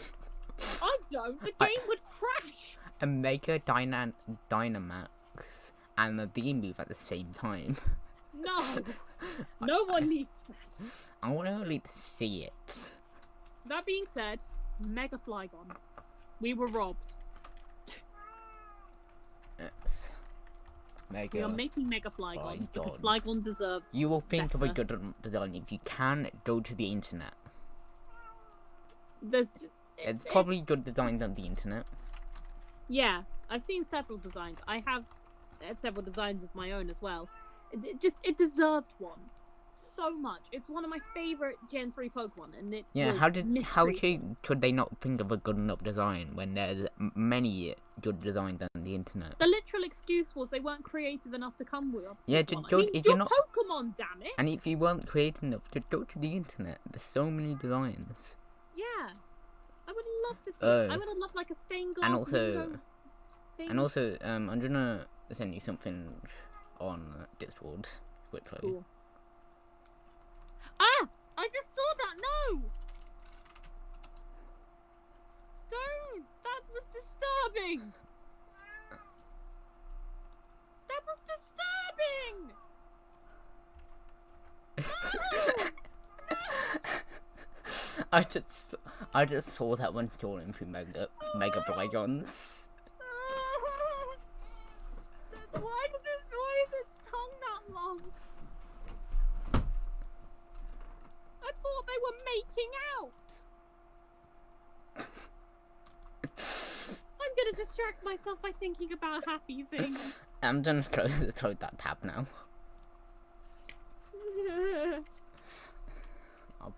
I don't. The game would crash. A Mega Dynamax and the D move at the same time. No. No one needs that. I want to only see it. That being said, Mega Flygon. We were robbed. Yes. Mega. We are making Mega Flygon because Flygon deserves. You will think better. of a good design if you can go to the internet. It's probably good designs on the internet. Yeah, I've seen several designs. I have several designs of my own as well. It deserved one so much. It's one of my favorite Gen 3 Pokemon, and it. Yeah, how could they not think of a good enough design when there's many good designs on the internet? The literal excuse was they weren't creative enough to come with. Yeah, if you're not Pokemon, damn it. And if you weren't creative enough, to go to the internet. There's so many designs. Yeah, I would love to see. I would have loved like a stained glass window thing. And also, I'm gonna send you something on Discord quickly. Cool. Ah! I just saw that! No! Don't! That was disturbing! That was disturbing! No! I just saw that one scrolling through Mega Flygons. Why is its tongue that long? I thought they were making out. I'm gonna distract myself by thinking about happy things. I'm gonna close that tab now.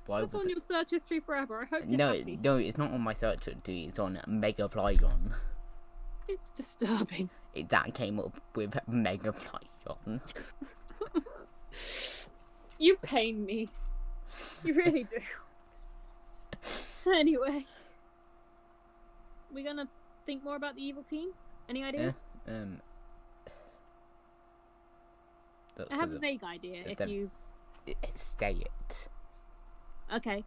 That's on your search history forever. I hope you're happy. No, it's not on my search history. It's on Mega Flygon. It's disturbing. That came up with Mega Flygon. You pain me. You really do. Anyway. We're gonna think more about the evil team? Any ideas? I have a vague idea. Stay it. Okay.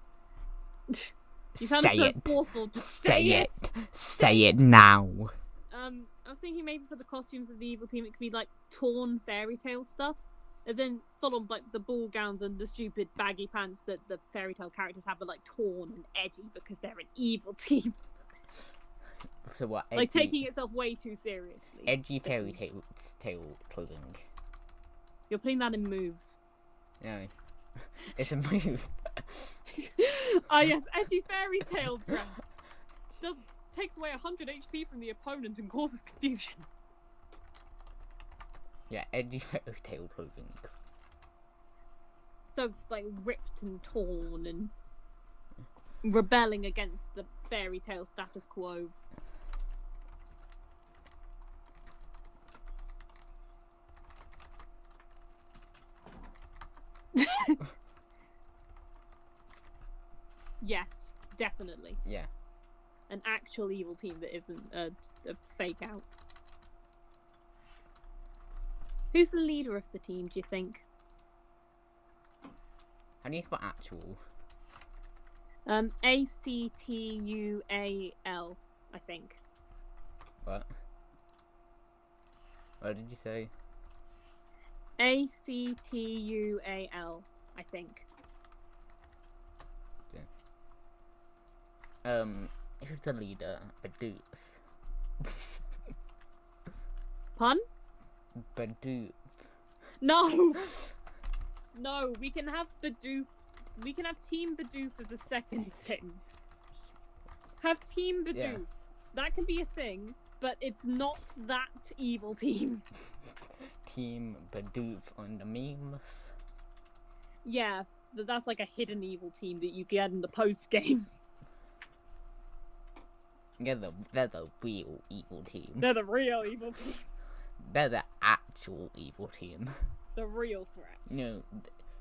You sounded Say so it. forceful. Just Say it. Say it now. I was thinking maybe for the costumes of the evil team, it could be like torn fairy tale stuff, as in full on like the ball gowns and the stupid baggy pants that the fairy tale characters have, but like torn and edgy because they're an evil team. So what? Edgy, Like taking itself way too seriously. edgy fairy tale clothing. You're putting that in moves. No, it's a move. Ah yes, edgy fairy tale dress takes away 100 HP from the opponent and causes confusion. Yeah, edgy fairy tale clothing. So it's like ripped and torn and rebelling against the fairy tale status quo. Yes, definitely. Yeah. An actual evil team that isn't a fake out. Who's the leader of the team, do you think? How do you spell actual? Actual, I think. What? What did you say? Actual, I think. Who's the leader? Badoof. Pun? Badoof. No! No, we can have Bidoof. We can have Team Bidoof as a second thing. Have Team Bidoof. Yeah. That can be a thing, but it's not that evil team. Team Badoof on the memes. Yeah, that's like a hidden evil team that you get in the post game. Yeah, they're the real evil team. They're the real evil team. They're the actual evil team. The real threat. No,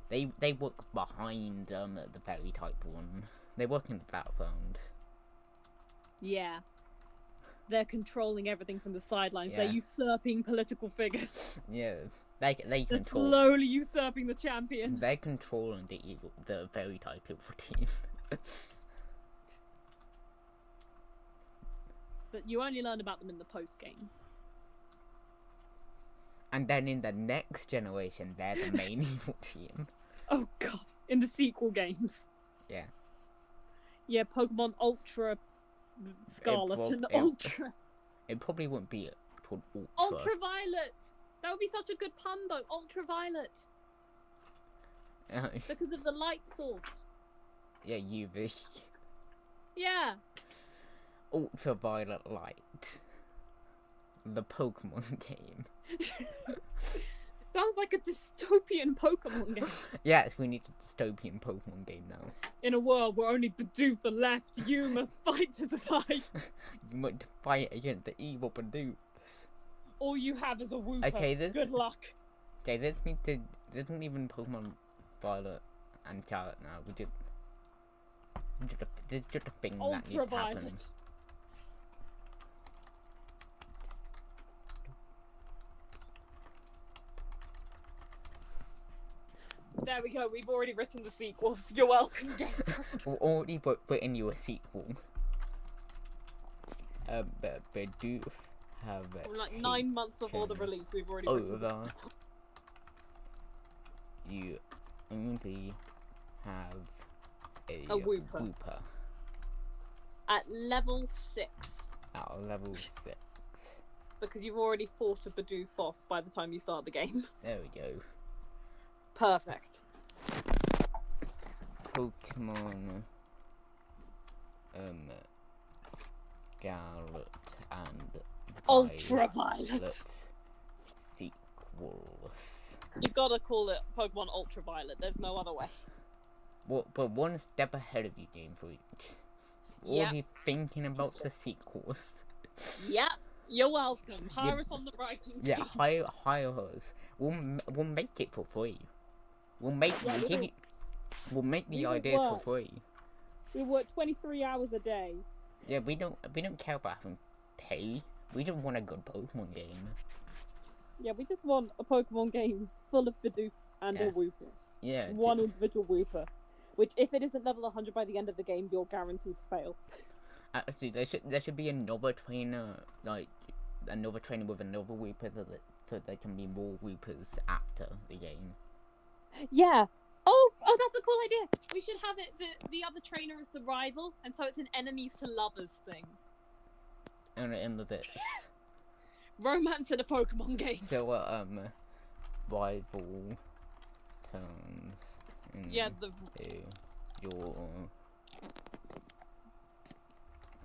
they work behind the fairy type one. They work in the background. Yeah. They're controlling everything from the sidelines. Yeah. They're usurping political figures. Yeah, they They're control. slowly usurping the champion. They're controlling the fairy type evil team. But you only learn about them in the post game. And then in the next generation, they're the main evil team. Oh god, in the sequel games. Yeah. Yeah, Pokemon Ultra Scarlet and Ultra. It probably wouldn't be called Ultra. Ultraviolet! That would be such a good pun though, Ultraviolet. Because of the light source. Yeah, UV. Yeah. Ultraviolet light. The Pokemon game. Sounds like a dystopian Pokemon game. Yes, we need a dystopian Pokemon game now. In a world where only Bidoof are left, you must fight to survive. You must fight against the evil Badoofs. All you have is a Wooper. Okay, Good luck. Okay, there's not even Pokemon Violet and Scarlet now. There's just a thing that needs to happen. Ultraviolet. There we go, we've already written the sequels. You're welcome, James. We've already written you a sequel. But Bidoof have We're like 9 months before the release, we've already written the sequel. You only have a Wooper. At level 6. At level 6. Because you've already fought a Bidoof off by the time you start the game. There we go. Perfect. Pokemon Scarlet and Ultraviolet sequels. You've got to call it Pokemon Ultraviolet. There's no other way. Well, but one step ahead of you, Game Freak. Already thinking about the sequels. Yep. You're welcome. Hire us on the writing team. Yeah, hire us. We'll make it for free. We'll make the ideas for free. We work 23 hours a day. Yeah, we don't care about having pay. We just want a good Pokemon game. Yeah, we just want a Pokemon game full of Bidoof and a Wooper. Yeah. One individual Wooper. which if it isn't level 100 by the end of the game, you're guaranteed to fail. Actually, there should be another trainer, like another trainer with another Wooper, so there can be more Woopers after the game. Yeah. Oh, that's a cool idea. We should have it the other trainer is the rival, and so it's an enemies to lovers thing. And at the end of this. Romance in a Pokemon game. So rival turns into your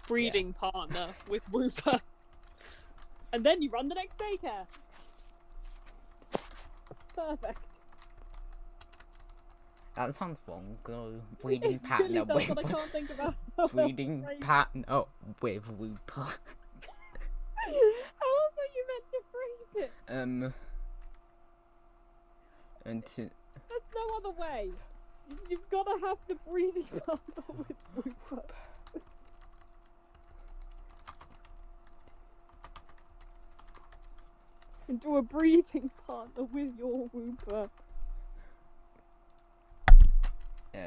breeding partner with Wooper. And then you run the next daycare. Perfect. That sounds wrong, though. Breeding partner really does, with but I can't think about breeding partner with Wooper. How else are you meant to phrase it? There's no other way. You've got to have the breeding partner with Wooper. Into a breeding partner with your Wooper.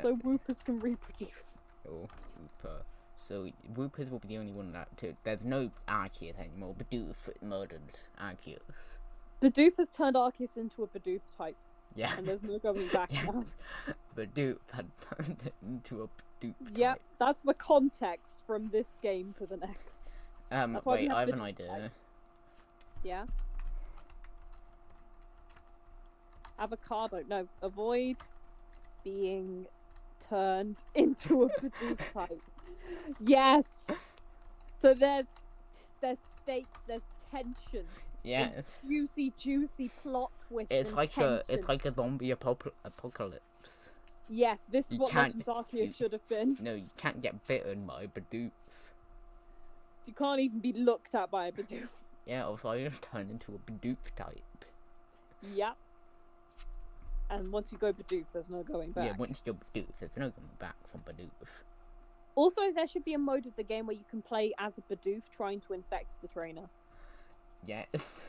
So Woopers can reproduce. Oh, Wooper. So Woopers will be the only one that there's no Arceus anymore. Bidoof murdered Arceus. Bidoof has turned Arceus into a Bidoof type. Yeah. And there's no going back now. Bidoof had turned it into a Bidoof type. Yep, that's the context from this game to the next. Wait, I have an idea. Type. Yeah? Avocado. No, avoid being turned into a Bidoof type. Yes. So there's stakes, there's tension. Yes. Juicy plot twist. It's like a zombie apocalypse. Yes, this is what Legends Arceus should have been. No, you can't get bitten by a Bidoof. You can't even be looked at by a Bidoof. Yeah, or you turn into a Bidoof type. Yep. And once you go Bidoof, there's no going back. Yeah, once you're Bidoof, there's no going back from Bidoof. Also, there should be a mode of the game where you can play as a Bidoof trying to infect the trainer. Yes.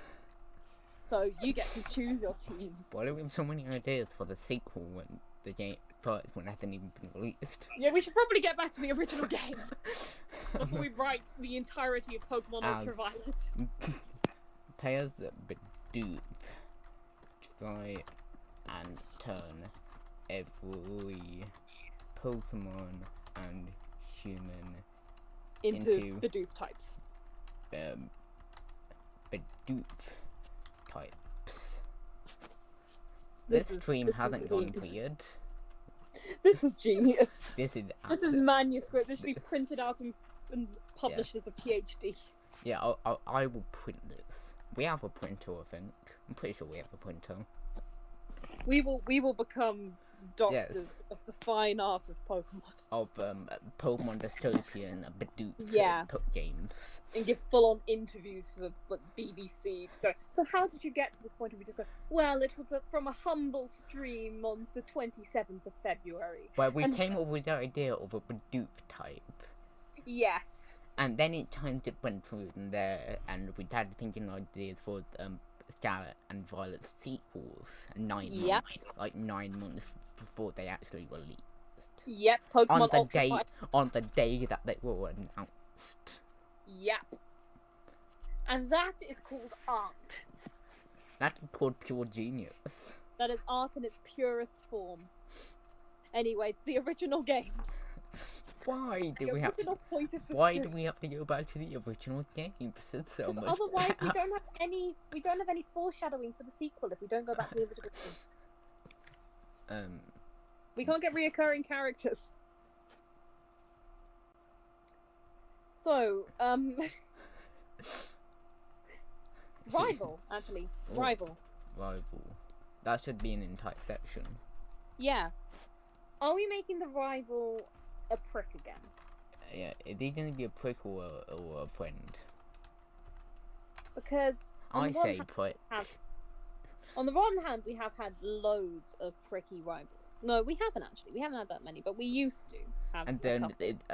So you get to choose your team. Why do we have so many ideas for the sequel when the game first one hasn't even been released? Yeah, we should probably get back to the original game before we write the entirety of Pokemon Ultraviolet. Players Bidoof try and turn every Pokemon and human into Bidoof types. Bidoof types. This stream hasn't gone weird. This is genius. This is manuscript. This should be printed out and published as a PhD. Yeah, I will print this. We have a printer, I think. I'm pretty sure we have a printer. We will become doctors of the fine art of Pokemon. Of Pokemon dystopian Bidoof games. And give full-on interviews for like BBC. So how did you get to this point? And we just go, well, it was from a humble stream on the 27th of February. Well, we came up with the idea of a Bidoof type. Yes. And then it went through in there, and we started thinking ideas for Scarlet and Violet sequels. 9 months before they actually released. Yep, Pokemon on the day that they were announced. Yep. And that is called art. That is called pure genius. That is art in its purest form. Anyway, the original games. Why do we have to go back to the original games? It's so much. Otherwise, we don't have any foreshadowing for the sequel if we don't go back to the original games. We can't get reoccurring characters. So, rival, actually. Oh, rival. That should be an entire section. Yeah. Are we making the rival a prick again? Yeah, is he going to be a prick or a friend? Because I say prick. On the one hand, we have had loads of pricky rivals. No, we haven't actually. We haven't had that many, but we used to have. And then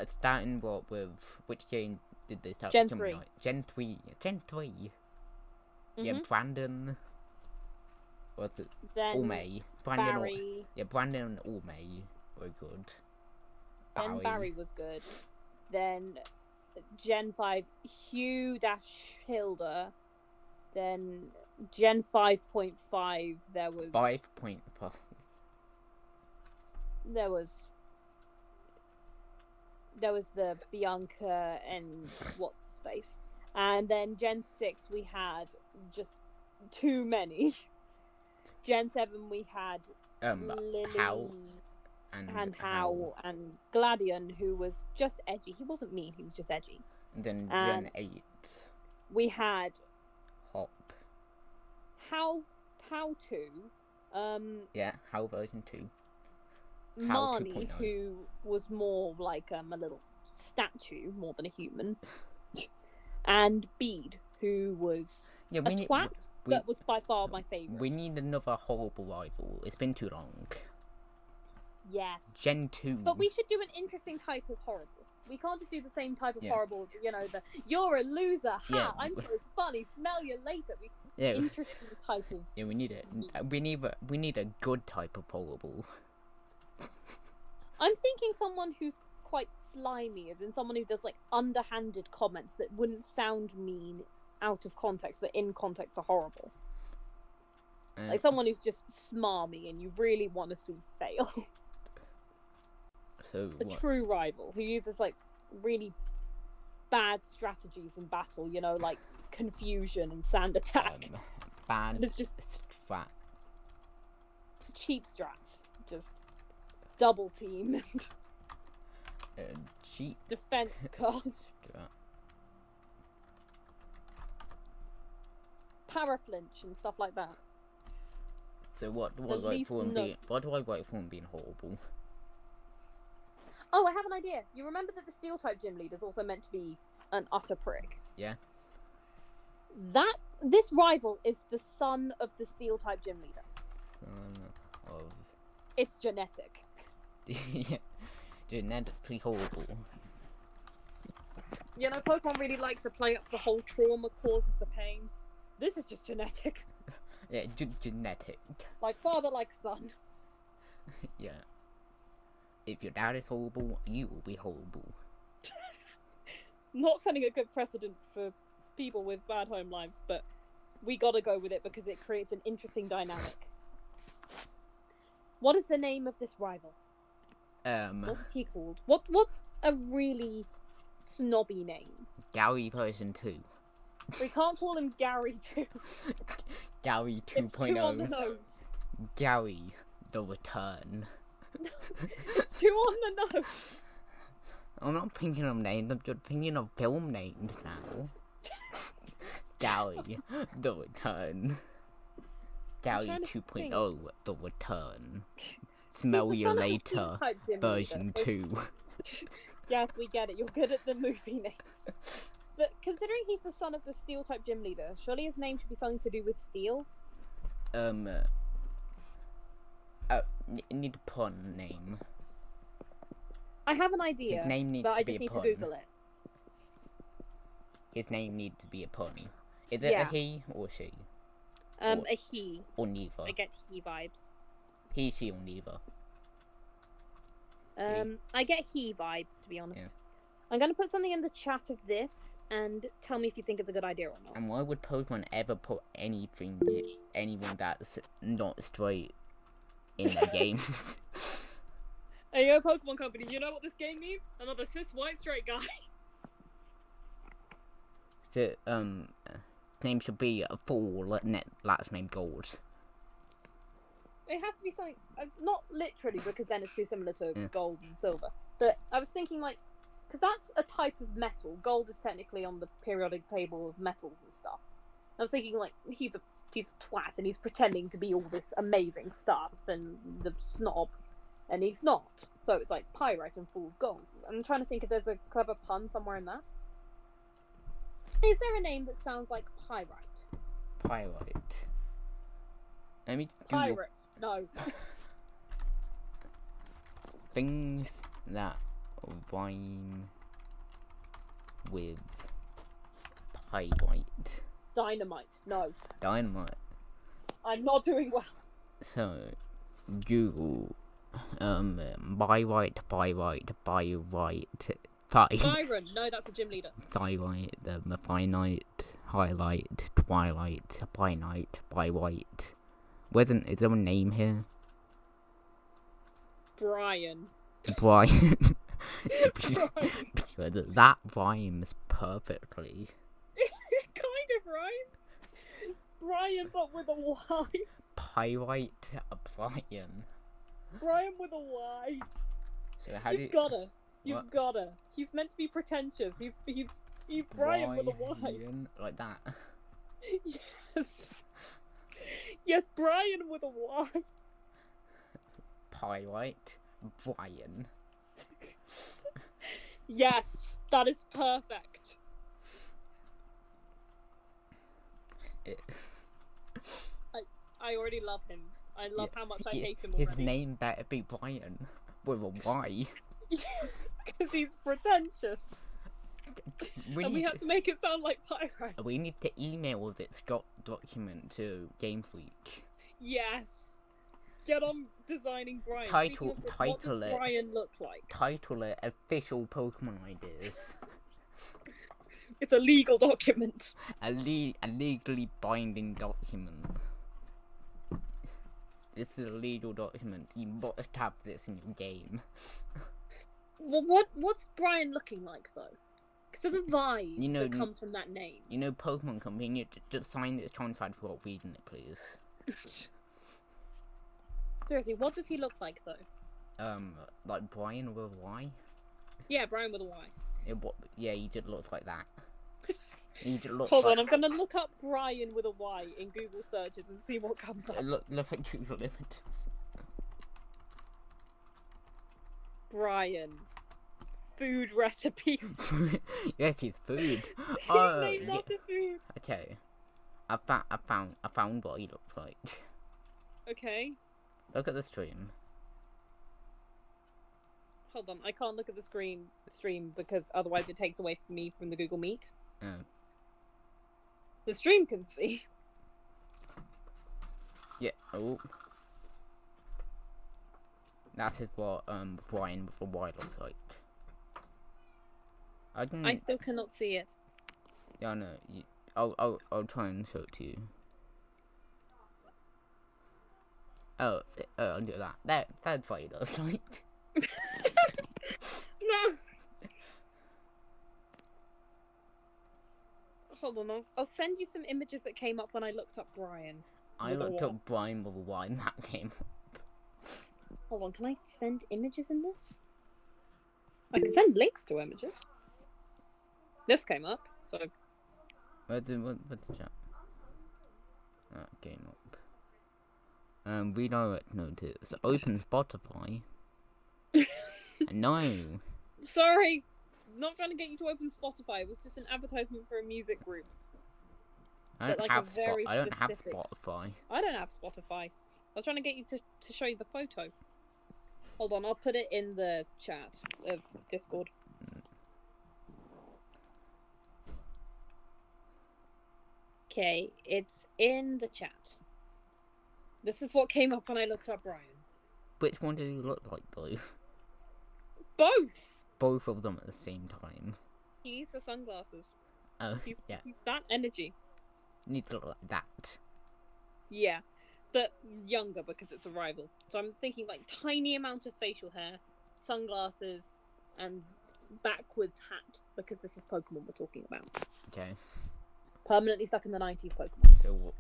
starting with which game did they start? Gen 3. Gen 3. Mm-hmm. Yeah, Brandon. What's it? Then Brandon and Orme. were good. Then Barry was good. Then Gen 5, Hugh - Hilda. Then Gen 5.5, there was 5.5. There was the Bianca and what's face. And then Gen 6 we had just too many. Gen 7 we had Lily Hal and Hal and Gladion, who was just edgy. He wasn't mean, he was just edgy. And then And Gen 8. we had Hop. How 2. Yeah, Hal version 2. Marnie, 2.0. who was more like a little statue more than a human. And Bede, who was a twat, that was by far my favourite. We need another horrible rival. It's been too long. Yes. Gen 2. But we should do an interesting type of horrible. We can't just do the same type of horrible, the you're a loser, ha, Yeah. I'm so funny, smell you later. Interesting type of... Yeah, we need it. We need a good type of horrible. I'm thinking someone who's quite slimy, as in someone who does like underhanded comments that wouldn't sound mean out of context, but in context are horrible. Like someone who's just smarmy and you really want to see fail. So a true rival who uses like really bad strategies in battle, like confusion and sand attack. Bad. And it's just strat. Cheap strats, just double team. Cheap defense card. Paraflinch and stuff like that. So what do I write for him being horrible? Oh, I have an idea. You remember that the Steel type gym leader is also meant to be an utter prick? Yeah. This rival is the son of the Steel type gym leader. Son of... It's genetic. Yeah. Genetically horrible. Pokemon really likes to play up the whole trauma causes the pain. This is just genetic. Yeah, genetic. Like father, like son. Yeah. If your dad is horrible, you will be horrible. Not setting a good precedent for people with bad home lives, but we gotta go with it because it creates an interesting dynamic. What is the name of this rival? What's he called? What's a really snobby name? Gary version 2. We can't call him Gary 2. Gary 2.0. It's too on the nose. Gary, the return. It's too on the nose. I'm not thinking of names, I'm just thinking of film names now. Gary, the return. Gary 2.0, the return. Smell you later, version 2. Yes, we get it. You're good at the movie names. But considering he's the son of the Steel type gym leader, surely his name should be something to do with steel? Need a pun name. I have an idea, His name needs but to I be just a need pun. to Google it. His name needs to be a pun. Is it a he or she? A he. Or neither. I get he vibes. He, she, or neither. I get he vibes, to be honest. Yeah. I'm going to put something in the chat of this, and tell me if you think it's a good idea or not. And why would Pokemon ever put anyone that's not straight in their game? Hey, yo, Pokemon Company, you know what this game needs? Another cis white straight guy. So, name should be a full last name Gold. It has to be something, not literally, because then it's too similar to gold and silver. But I was thinking, because that's a type of metal. Gold is technically on the periodic table of metals and stuff. I was thinking, he's a twat and he's pretending to be all this amazing stuff and the snob, and he's not. So it's like pyrite and fool's gold. I'm trying to think if there's a clever pun somewhere in that. Is there a name that sounds like pyrite? Pyrite. Let me Pirate. No. Things that rhyme with pyrite. Dynamite. No. Dynamite. I'm not doing well. So, Google By right. Byron. No, that's a gym leader. Thyroid, finite, highlight, twilight, by night, by white. Is there a name here? Brian. Brian. Brian. Because that rhymes perfectly. It kind of rhymes. Brian, but with a Y. Pyrite, Brian. Brian with a Y. So how do you... Gotta. You've What? gotta. He's meant to be pretentious. He's Brian with a Y. Brian, like that. Yes. Yes, Brian with a Y. Pyrite, Brian. Yes, that is perfect. I already love him. I love how much I hate him already. His name better be Brian with a Y. Because he's pretentious. We have to make it sound like Pyrite. We need to email this document to Game Freak. Yes. Get on designing Brian. Title what does it. Brian look like? Title it Official Pokemon Ideas. It's a legal document. A legally binding document. This is a legal document. You must have this in your game. Well, what's Brian looking like though? Because there's a vibe that comes from that name. You know, Pokemon Company, you just sign this contract without reading it, please. Seriously, what does he look like though? Like Brian with a Y? Yeah, Brian with a Y. Yeah, he just looks like that. He just looks Hold on, I'm gonna look up Brian with a Y in Google searches and see what comes up. Look at Google Images. Brian. Food recipes. Yes, it's food. Oh, named after food. Okay. I found what he looks like. Okay. Look at the stream. Hold on, I can't look at the stream because otherwise it takes away from me from the Google Meet. Oh. The stream can see. Yeah. Oh. That is what Brian with a Y looks like. I still cannot see it. Yeah, no. I'll try and show it to you. Oh, I'll do that. That's what he looks like. No. Hold on, I'll send you some images that came up when I looked up Brian. I looked up Brian with a Y and that came up. Hold on, can I send images in this? I can send links to images. This came up, so... What's the chat? Came up. Redirect notice. Open Spotify. No. Sorry. Not trying to get you to open Spotify. It was just an advertisement for a music group. I don't have Spotify. I don't have Spotify. I was trying to get you to show you the photo. Hold on, I'll put it in the chat of Discord. Okay, it's in the chat. This is what came up when I looked up Brian. Which one did he look like, though? Both! Both of them at the same time. He needs the sunglasses. Oh, He's yeah. that energy. Needs to look like that. Yeah. But younger because it's a rival. So I'm thinking like tiny amount of facial hair, sunglasses, and backwards hat because this is Pokemon we're talking about. Okay. Permanently stuck in the 90s Pokemon. So what?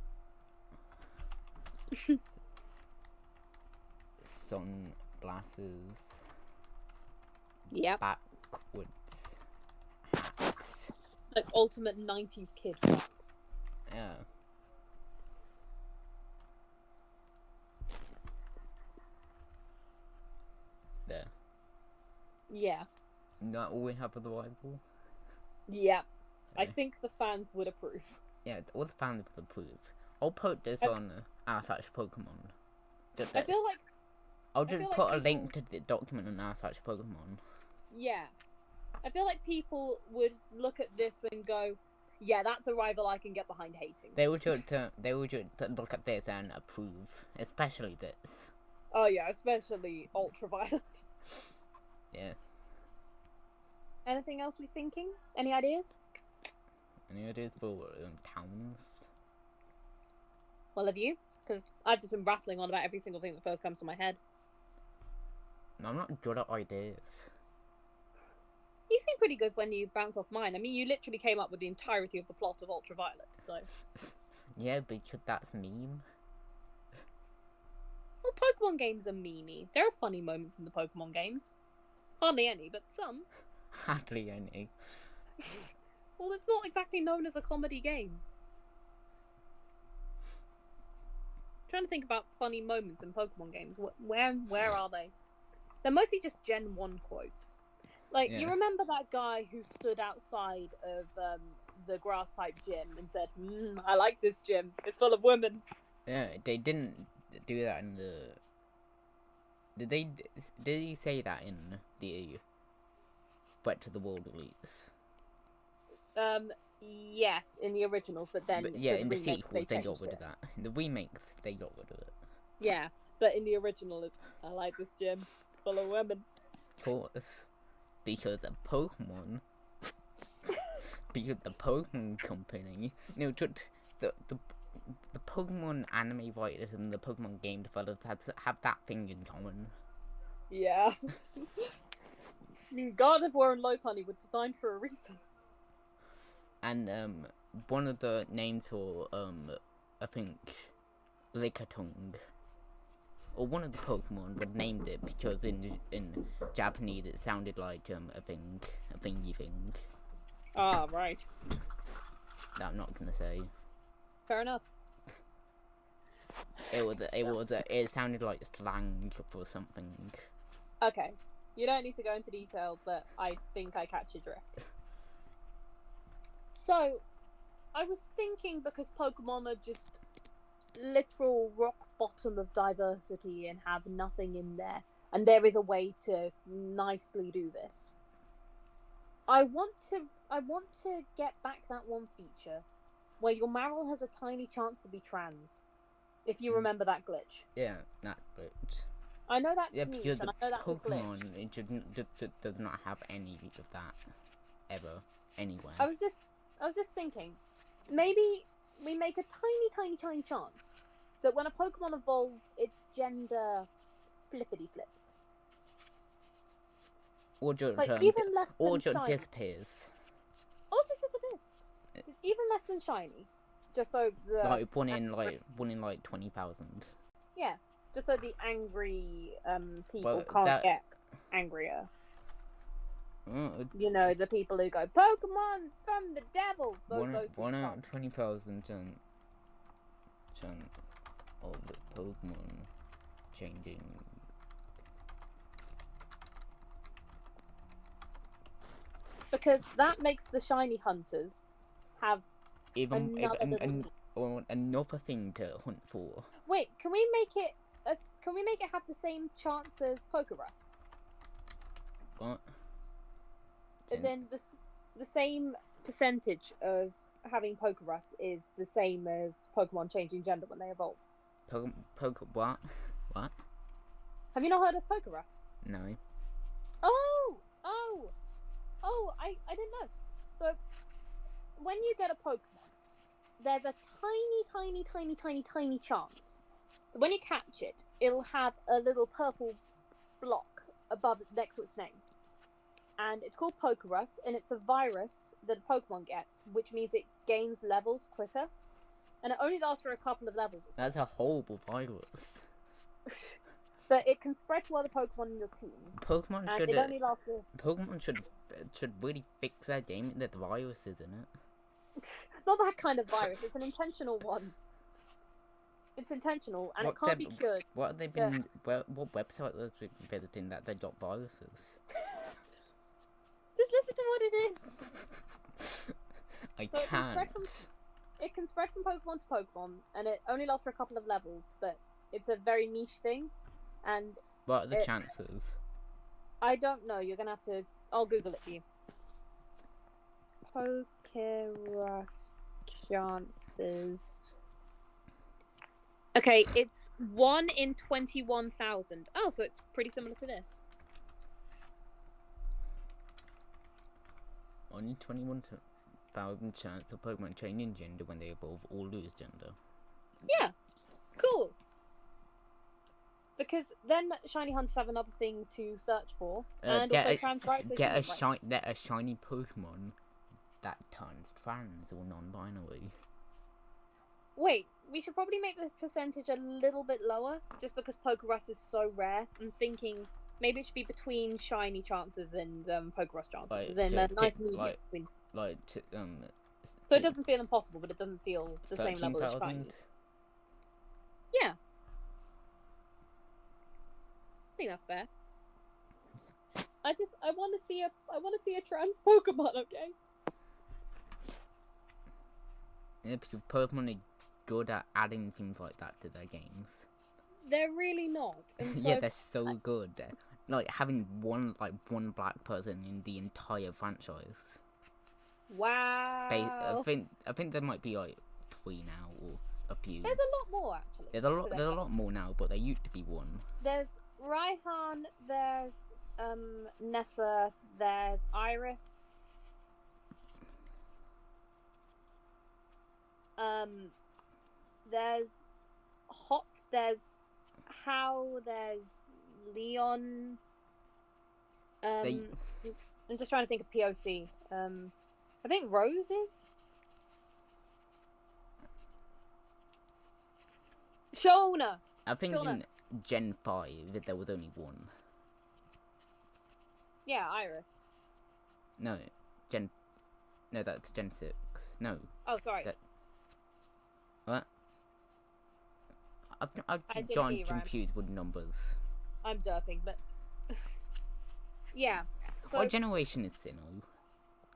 Sunglasses. Yep. Backwards. Hats. Like ultimate 90s kid. Yeah. There. Yeah. That all we have for the rival? Yeah. Okay. I think the fans would approve. Yeah, all the fans would approve. I'll put this on our Such Pokemon. I feel like... I'll just put a link to the document on our Such Pokemon. Yeah. I feel like people would look at this and go, yeah, that's a rival I can get behind hating. They would just look at this and approve. Especially this. Oh yeah, especially ultraviolet. Yeah. Anything else we thinking? Any ideas? Any ideas for towns? Well, have you? Because I've just been rattling on about every single thing that first comes to my head. No, I'm not good at ideas. You seem pretty good when you bounce off mine. I mean, you literally came up with the entirety of the plot of Ultraviolet, so... Yeah, because that's meme. Well, Pokemon games are memey. There are funny moments in the Pokemon games. Hardly any, but some. Hardly any. Well, it's not exactly known as a comedy game. I'm trying to think about funny moments in Pokemon games. Where are they? They're mostly just Gen 1 quotes. Like, Yeah. you remember that guy who stood outside of the grass-type gym and said, I like this gym. It's full of women. Yeah, they didn't do that in the... Did he say that in the Threat to the World release? Yes, in the originals, but then... But yeah, in the remake, sequels, they got changed rid it. of that. In the remakes, they got rid of it. Yeah, but in the original, it's, I like this gym. It's full of women. Of course. Because the Pokemon... because the Pokemon company... No, the Pokemon anime writers and the Pokemon game developers have that thing in common. Yeah. God of War and Lopunny were designed for a reason. And one of the names for I think Lickitung, or one of the Pokemon would named it because in Japanese it sounded like a thingy thing. Ah, right. That I'm not gonna say. Fair enough. It sounded like slang for something. Okay. You don't need to go into detail, but I think I catch your drift. So, I was thinking because Pokemon are just literal rock bottom of diversity and have nothing in there, and there is a way to nicely do this. I want to get back that one feature where your Marill has a tiny chance to be trans. If you remember that glitch. Yeah, that glitch. I know that's Yeah, niche, because and I know that's a glitch. Pokemon it does not have any of that ever anywhere. I was just thinking, maybe we make a tiny chance that when a Pokemon evolves, its gender flippity flips. Or just Like even less than or just shiny. disappears. Or just disappears. Just even less than shiny. Just so the Like one in 20,000. Yeah. Just so the angry people Well, can't get angrier. Uh, You know, the people who go, Pokemon's from the devil. one out of 20,000 chance of the Pokemon changing. Because that makes the shiny hunters have Even another little or another thing to hunt for. Wait, can we make it have the same chance as Pokerus? What? As in the same percentage of having Pokerus is the same as Pokemon changing gender when they evolve. What? What? Have you not heard of Pokerus? No. Oh, I didn't know. So when you get a Pokemon, there's a tiny chance that when you catch it, it'll have a little purple block above next to its name. And it's called Pokerus, and it's a virus that a Pokemon gets, which means it gains levels quicker. And it only lasts for a couple of levels or so. That's a horrible virus. But it can spread to other Pokemon in your team. Pokemon and should it only lasts for... Pokemon should really fix their game with the viruses in it. Not that kind of virus, it's an intentional one. It's intentional, and it can't be cured. What have they been... What website have they been visiting that they got viruses? Just listen to what it is! I So can't. It can spread from Pokemon to Pokemon, and it only lasts for a couple of levels, but it's a very niche thing, and... What are the chances? I don't know, you're gonna have to... I'll Google it for you. Pokerus chances Okay, it's 1 in 21,000. Oh, so it's pretty similar to this. Only 21,000 chance of Pokemon changing gender when they evolve or lose gender. Yeah, cool. Because then shiny hunters have another thing to search for, and also trans rights. Get a shiny Pokemon that turns trans or non-binary. Wait, we should probably make this percentage a little bit lower, just because Pokerus is so rare. I'm thinking maybe it should be between shiny chances and Pokerus chances. Like, Then nice medium between. So it doesn't feel impossible, but it doesn't feel the same level as shiny. Yeah. I think that's fair. I want to see a trans Pokemon, okay? Yeah, because Pokemon are good at adding things like that to their games. They're really not. And so, yeah, they're so good. Like having one black person in the entire franchise. Wow. I think there might be like 3 now or a few. There's a lot more actually. There's a lot more now, but there used to be 1. There's Raihan, there's Nessa, there's Iris. There's Hop, there's How, there's Leon. I'm just trying to think of POC. I think Rose is. Shona! I think in Gen 5 there was only 1. Yeah, Iris. No, that's Gen 6. No. Oh, sorry. What? I've gotten confused with numbers. I'm derping, but yeah. So, what generation is Sinnoh?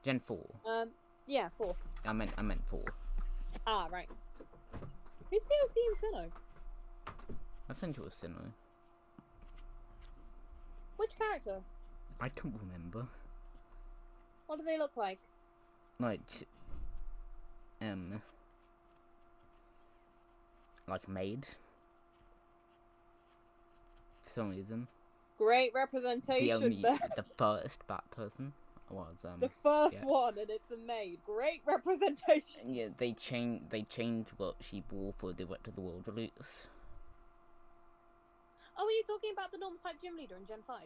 Gen 4. Yeah, 4. I meant 4. Ah, right. Who's POC in Sinnoh? I think it was Sinnoh. Which character? I don't remember. What do they look like? Like a maid. For some reason. Great representation. The first bat person was the first one, and it's a maid. Great representation. Yeah, they changed what she wore for the rest of the world release. Oh, are you talking about the normal type gym leader in Gen 5?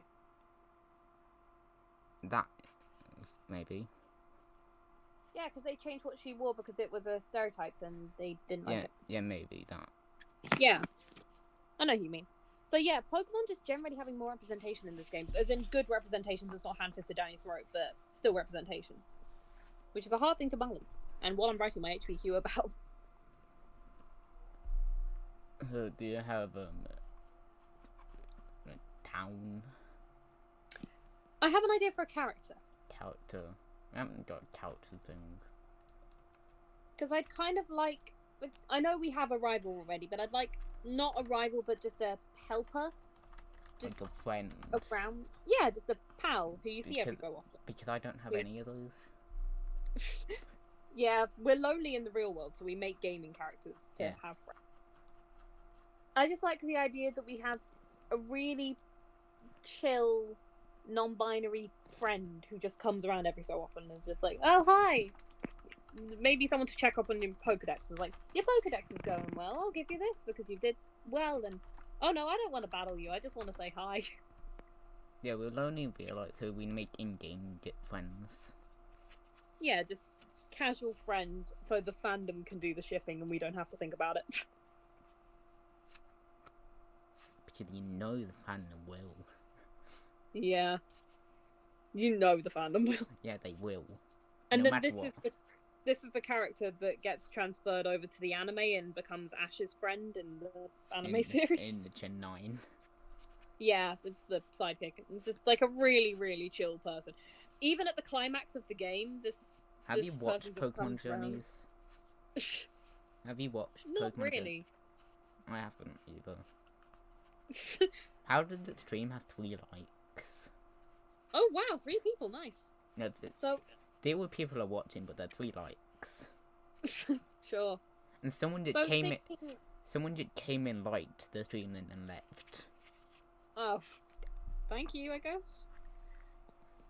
That maybe. Yeah, because they changed what she wore because it was a stereotype and they didn't like it. Yeah, maybe that. Yeah. I know who you mean. So yeah, Pokemon just generally having more representation in this game. As in good representation that's not hand-fisted down your throat, but still representation. Which is a hard thing to balance. And what I'm writing my HPQ about. Do you have a town? I have an idea for a character. I haven't got a character thing. Because I'd kind of like... I know we have a rival already, but I'd like not a rival, but just a helper. Just like a friend. Around. Yeah, just a pal who you see every so often. Because I don't have any of those. Yeah, we're lonely in the real world, so we make gaming characters to have friends. I just like the idea that we have a really chill, non-binary friend who just comes around every so often and is just like, oh, hi! Maybe someone to check up on your Pokedex is like, your Pokedex is going well, I'll give you this because you did well, and oh no, I don't want to battle you, I just want to say hi. Yeah, we'll only be like, so we make in-game get friends. Yeah, just casual friend, so the fandom can do the shipping and we don't have to think about it. Because you know the fandom will. Yeah. You know the fandom will. Yeah, they will. And no then this is the character that gets transferred over to the anime and becomes Ash's friend in the anime series. In the Gen 9. Yeah, it's the sidekick. It's just like a really, really chill person. Even at the climax of the game, Have you watched Pokemon Journeys? Have you watched Not Pokemon really. I haven't either. How did the stream have 3 likes? Oh wow, 3 people, nice. No, so there were people are watching, but they're 3 likes. Sure. And someone that came in, Someone just came in, liked the stream, and then left. Oh, thank you, I guess.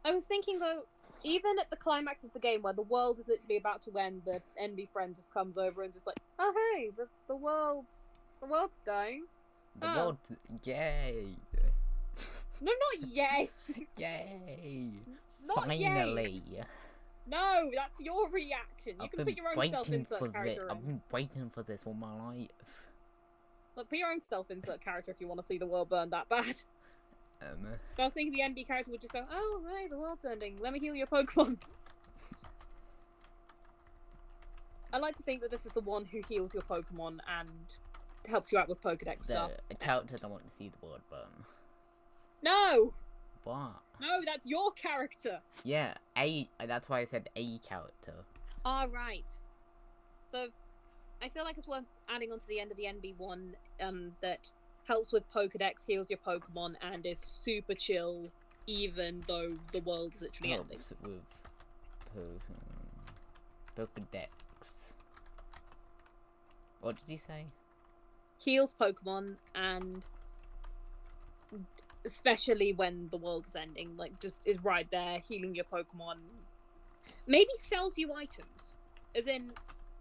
I was thinking though, even at the climax of the game where the world is literally about to end, the NB friend just comes over and just like, oh hey, the world's dying. The world, yay! No, not yay. Yay! Not Finally! Yay. No, that's your reaction. You can put your own self-insert character I've been waiting for this all my life. Look, put your own self-insert character if you want to see the world burn that bad. I was thinking the NB character would just go, oh, right, the world's ending. Let me heal your Pokemon. I like to think that this is the one who heals your Pokemon and helps you out with Pokedex stuff. A character that want to see the world burn. No! What? No, that's your character! Yeah, that's why I said a character. Ah, right. So, I feel like it's worth adding on to the end of the NB one, that helps with Pokedex, heals your Pokemon, and is super chill, even though the world is literally ending. With Pokedex. What did you say? Heals Pokemon, and especially when the world is ending, like, just is right there, healing your Pokemon. Maybe sells you items. As in,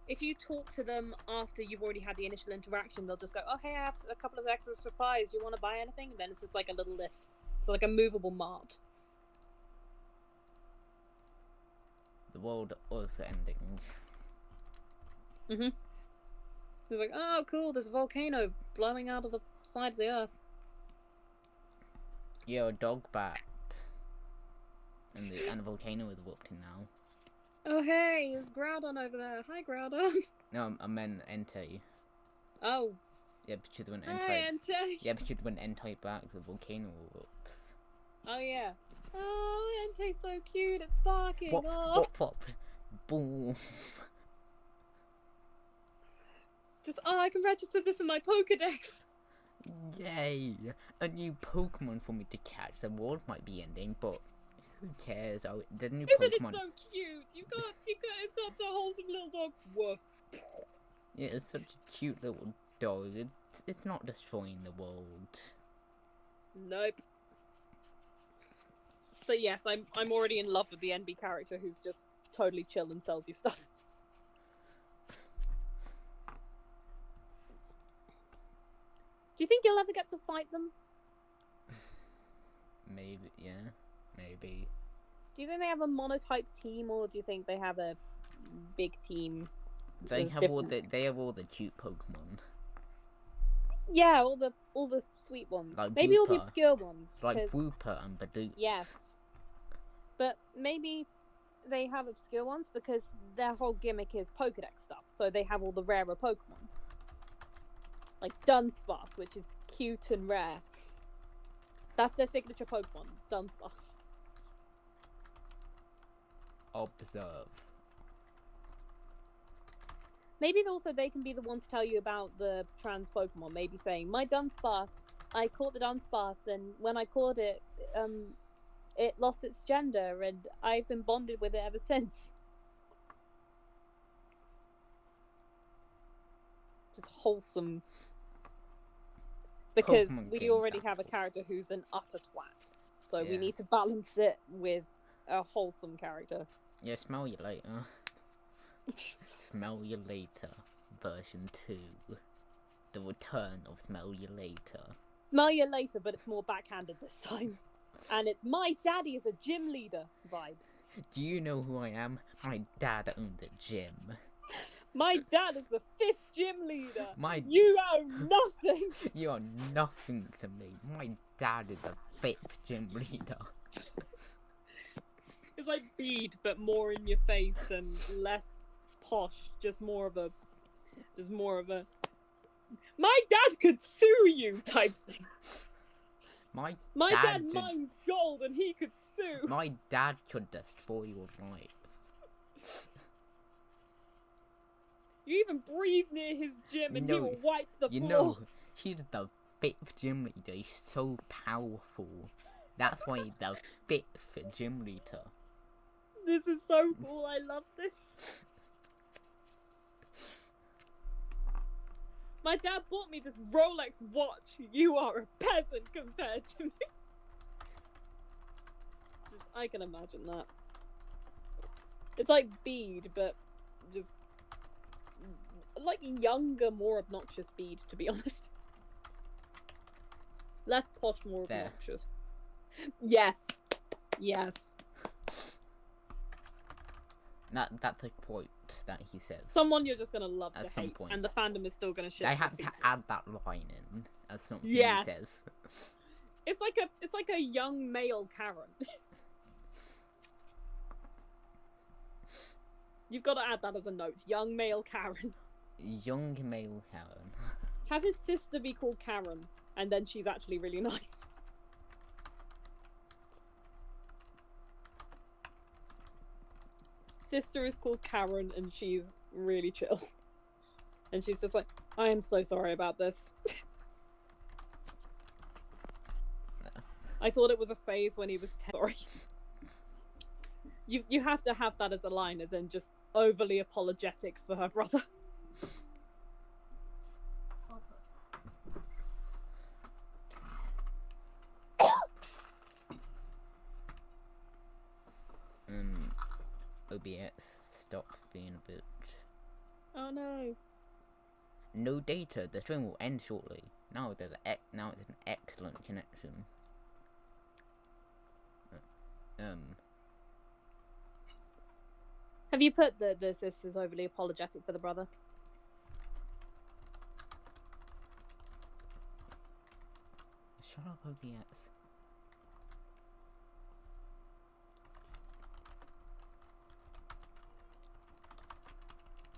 if you talk to them after you've already had the initial interaction, they'll just go, oh, hey, I have a couple of extra supplies. You want to buy anything? And then it's just like a little list. It's like a movable mart. The world was ending. Mm-hmm. It's like, oh, cool, there's a volcano blowing out of the side of the earth. You're a dog bat. And the volcano is erupting now. Oh, hey, there's Groudon over there. Hi, Groudon. No, I meant Entei. Oh. Yeah, because when Hi, Entei. Yeah, because when Entei back, the volcano erupts. Oh, yeah. Oh, Entei's so cute. It's barking. What? Boom. Just, oh, I can register this in my Pokedex. Yay! A new Pokemon for me to catch. The world might be ending, but who cares? The new Isn't Pokemon. it so cute? You got it's such a wholesome little dog. Woof. Yeah, it's such a cute little dog. It's not destroying the world. Nope. So yes, I'm already in love with the NB character who's just totally chill and sells you stuff. Do you think you'll ever get to fight them? Maybe, yeah. Maybe. Do you think they have a monotype team, or do you think they have a big team? They have all the cute Pokemon. Yeah, all the sweet ones. Like maybe all the Wooper. obscure ones. Like Wooper and Badoo. Yes. But maybe they have obscure ones because their whole gimmick is Pokedex stuff, so they have all the rarer Pokemon. Like Dunsparce, which is cute and rare. That's their signature Pokemon, Dunsparce. Observe. Maybe also they can be the one to tell you about the trans Pokemon. Maybe saying, my Dunsparce, I caught the Dunsparce, and when I caught it, it lost its gender, and I've been bonded with it ever since. Just wholesome. Because Pokemon we Game already Battle. have a character who's an utter twat. So Yeah. we need to balance it with a wholesome character. Yeah, smell you later. Smell you later. Version 2. The return of Smell You Later. Smell you later, but it's more backhanded this time. And it's my daddy is a gym leader vibes. Do you know who I am? My dad owned a gym. My dad is the 5th gym leader. My You owe nothing. You are nothing to me. My dad is the 5th gym leader. It's like Bede, but more in your face and less posh. Just more of a. My dad could sue you type thing. My dad mines gold and he could sue. My dad could destroy your life. You even breathe near his gym and he will wipe the floor. You know, he's the 5th gym leader. He's so powerful. That's why he's the 5th gym leader. This is so cool. I love this. My dad bought me this Rolex watch. You are a peasant compared to me. I can imagine that. It's like Bede, but just like younger, more obnoxious Bede, to be honest. Less posh, more There. obnoxious. Yes. Yes. That's a quote that he says. Someone you're just gonna love At to some hate, point. and the fandom is still gonna shit. I on had the to beast. add that line in as something Yes. he says. It's like a young male Karen. You've got to add that as a note. Young male Karen. Young male Karen. Have his sister be called Karen, and then she's actually really nice. Sister is called Karen, and she's really chill. And she's just like, I am so sorry about this. I thought it was a phase when he was 10. Sorry. You have to have that as a line, as in just overly apologetic for her brother. OBS, stop being a bitch. Oh no. No data. The stream will end shortly. Now it's an excellent connection. Have you put the sister's overly apologetic for the brother? Shut up, OBS.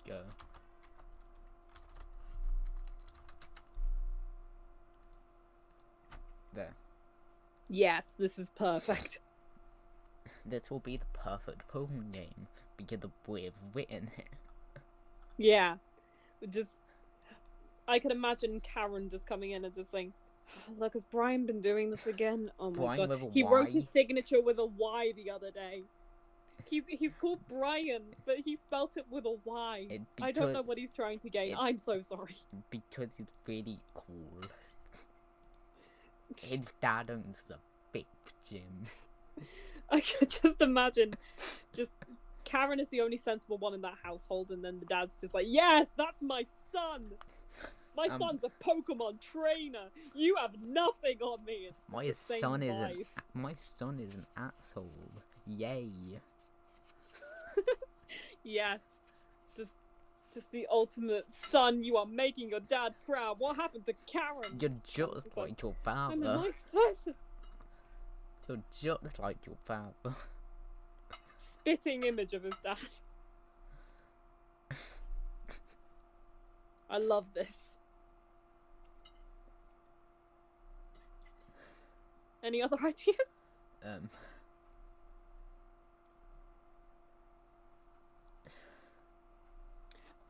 Go. There. Yes, this is perfect. This will be the perfect Pokemon game because we've written it. Yeah. Just, I can imagine Karen just coming in and just saying, look, has Brian been doing this again? Oh my Brian god. with a He wrote Y? his signature with a Y the other day. He's called Brian, but he spelt it with a Y. I don't know what he's trying to gain. I'm so sorry. Because he's really cool. His dad owns the big gym. I could just imagine, just Karen is the only sensible one in that household, and then the dad's just like, yes, that's my son! My son's a Pokemon trainer! You have nothing on me! It's My the same son vibe. my son is an asshole. Yay. Yes. Just the ultimate son, you are making your dad proud. What happened to Karen? You're just It's like your I'm a father. nice person. You're just like your father. Spitting image of his dad. I love this. Any other ideas?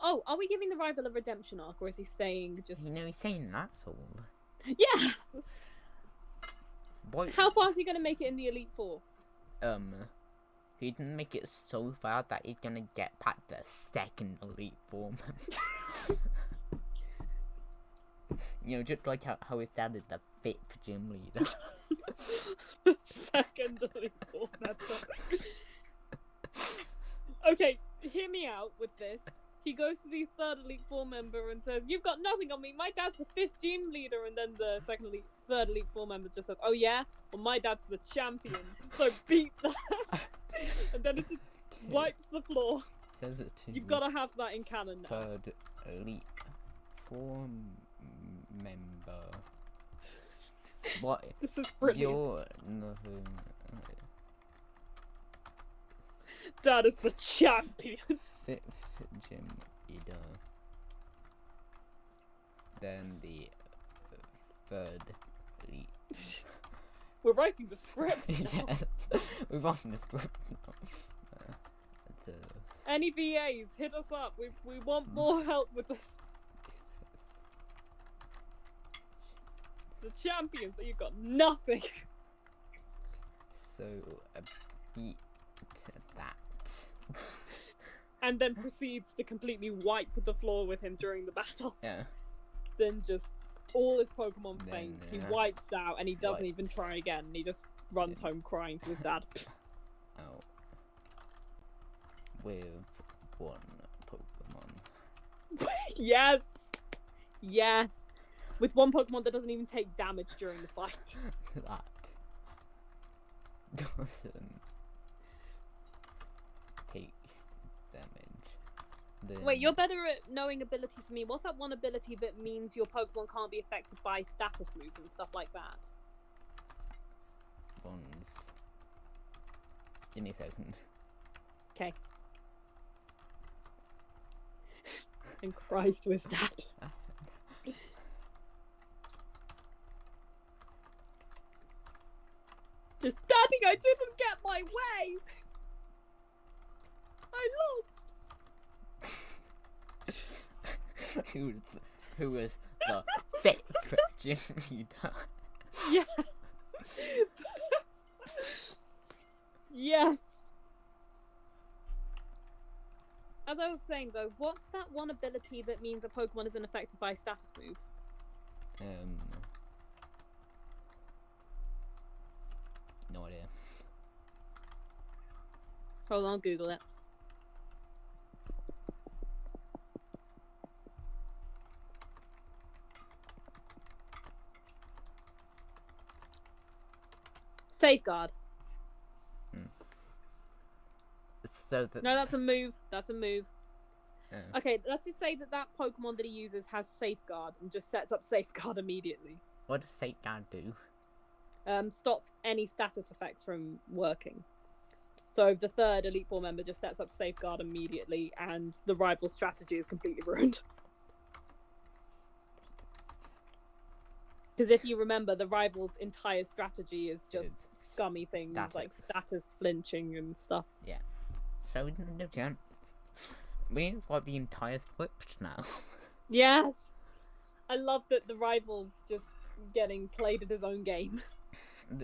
Oh, are we giving the rival a redemption arc, or is he staying just... You know, he's saying an asshole. Yeah! Boy, How far is he going to make it in the Elite Four? he didn't make it so far that he's gonna get past the second Elite Form. You know, just like how his dad is the 5th gym leader. The second Elite Four member. Okay, hear me out with this. He goes to the 3rd Elite Four member and says, you've got nothing on me, my dad's the 5th gym leader, and then the 3rd Elite Four member just says, oh yeah? Well, my dad's the champion, so beat that! And then it just wipes the floor. Says it to You've got to have that in canon now. 3rd Elite Form member. What? This is brilliant. You're nothing. Dad is the champion. 5th gym leader. Then the 3rd Elite. We're writing the script now. Yes, we've on the script now. Any VAs, hit us up. We want more help with this. It's a champion, so you've got nothing. So, beat that. And then proceeds to completely wipe the floor with him during the battle. Yeah. then just all his Pokemon faint. He yeah. wipes out and he doesn't Right. even try again. He just runs home crying to his dad. Out with one Pokemon. Yes! Yes! With one Pokemon that doesn't even take damage during the fight. That doesn't take damage. Then Wait, you're better at knowing abilities than me. What's that one ability that means your Pokemon can't be affected by status moves and stuff like that? ones. Give me a second. Okay. And cries to his dad. Just, Daddy, I didn't get my way! I lost! who was the favorite gym leader? Yeah. Yes. As I was saying though, what's that one ability that means a Pokemon isn't affected by status moves? No idea. Hold on, I'll Google it. Safeguard. So that No, that's a move. That's a move. uh, Okay, let's just say that that Pokemon that he uses has Safeguard and just sets up Safeguard immediately. what does Safeguard do? Stops any status effects from working. So the third Elite Four member just sets up Safeguard immediately, and the rival strategy is completely ruined. Because if you remember, the rival's entire strategy is just It's scummy things like status. status flinching and stuff. So we didn't have a chance. We need to write the entire script now. Yes! I love that the rival's just getting played at his own game.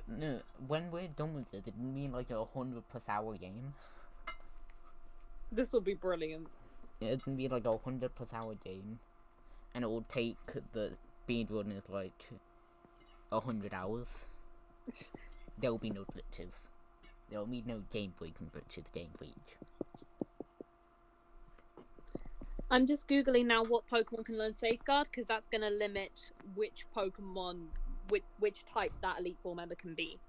No, when we're done with it, it mean like 100+ hour game. This will be brilliant. It's gonna be like 100+ hour game, and it will take the speedrun is like 100 hours. There will be no glitches. There will be no game breaking glitches. Game break. I'm just googling now what Pokemon can learn Safeguard, because that's going to limit which Pokemon, which type that Elite Four member can be.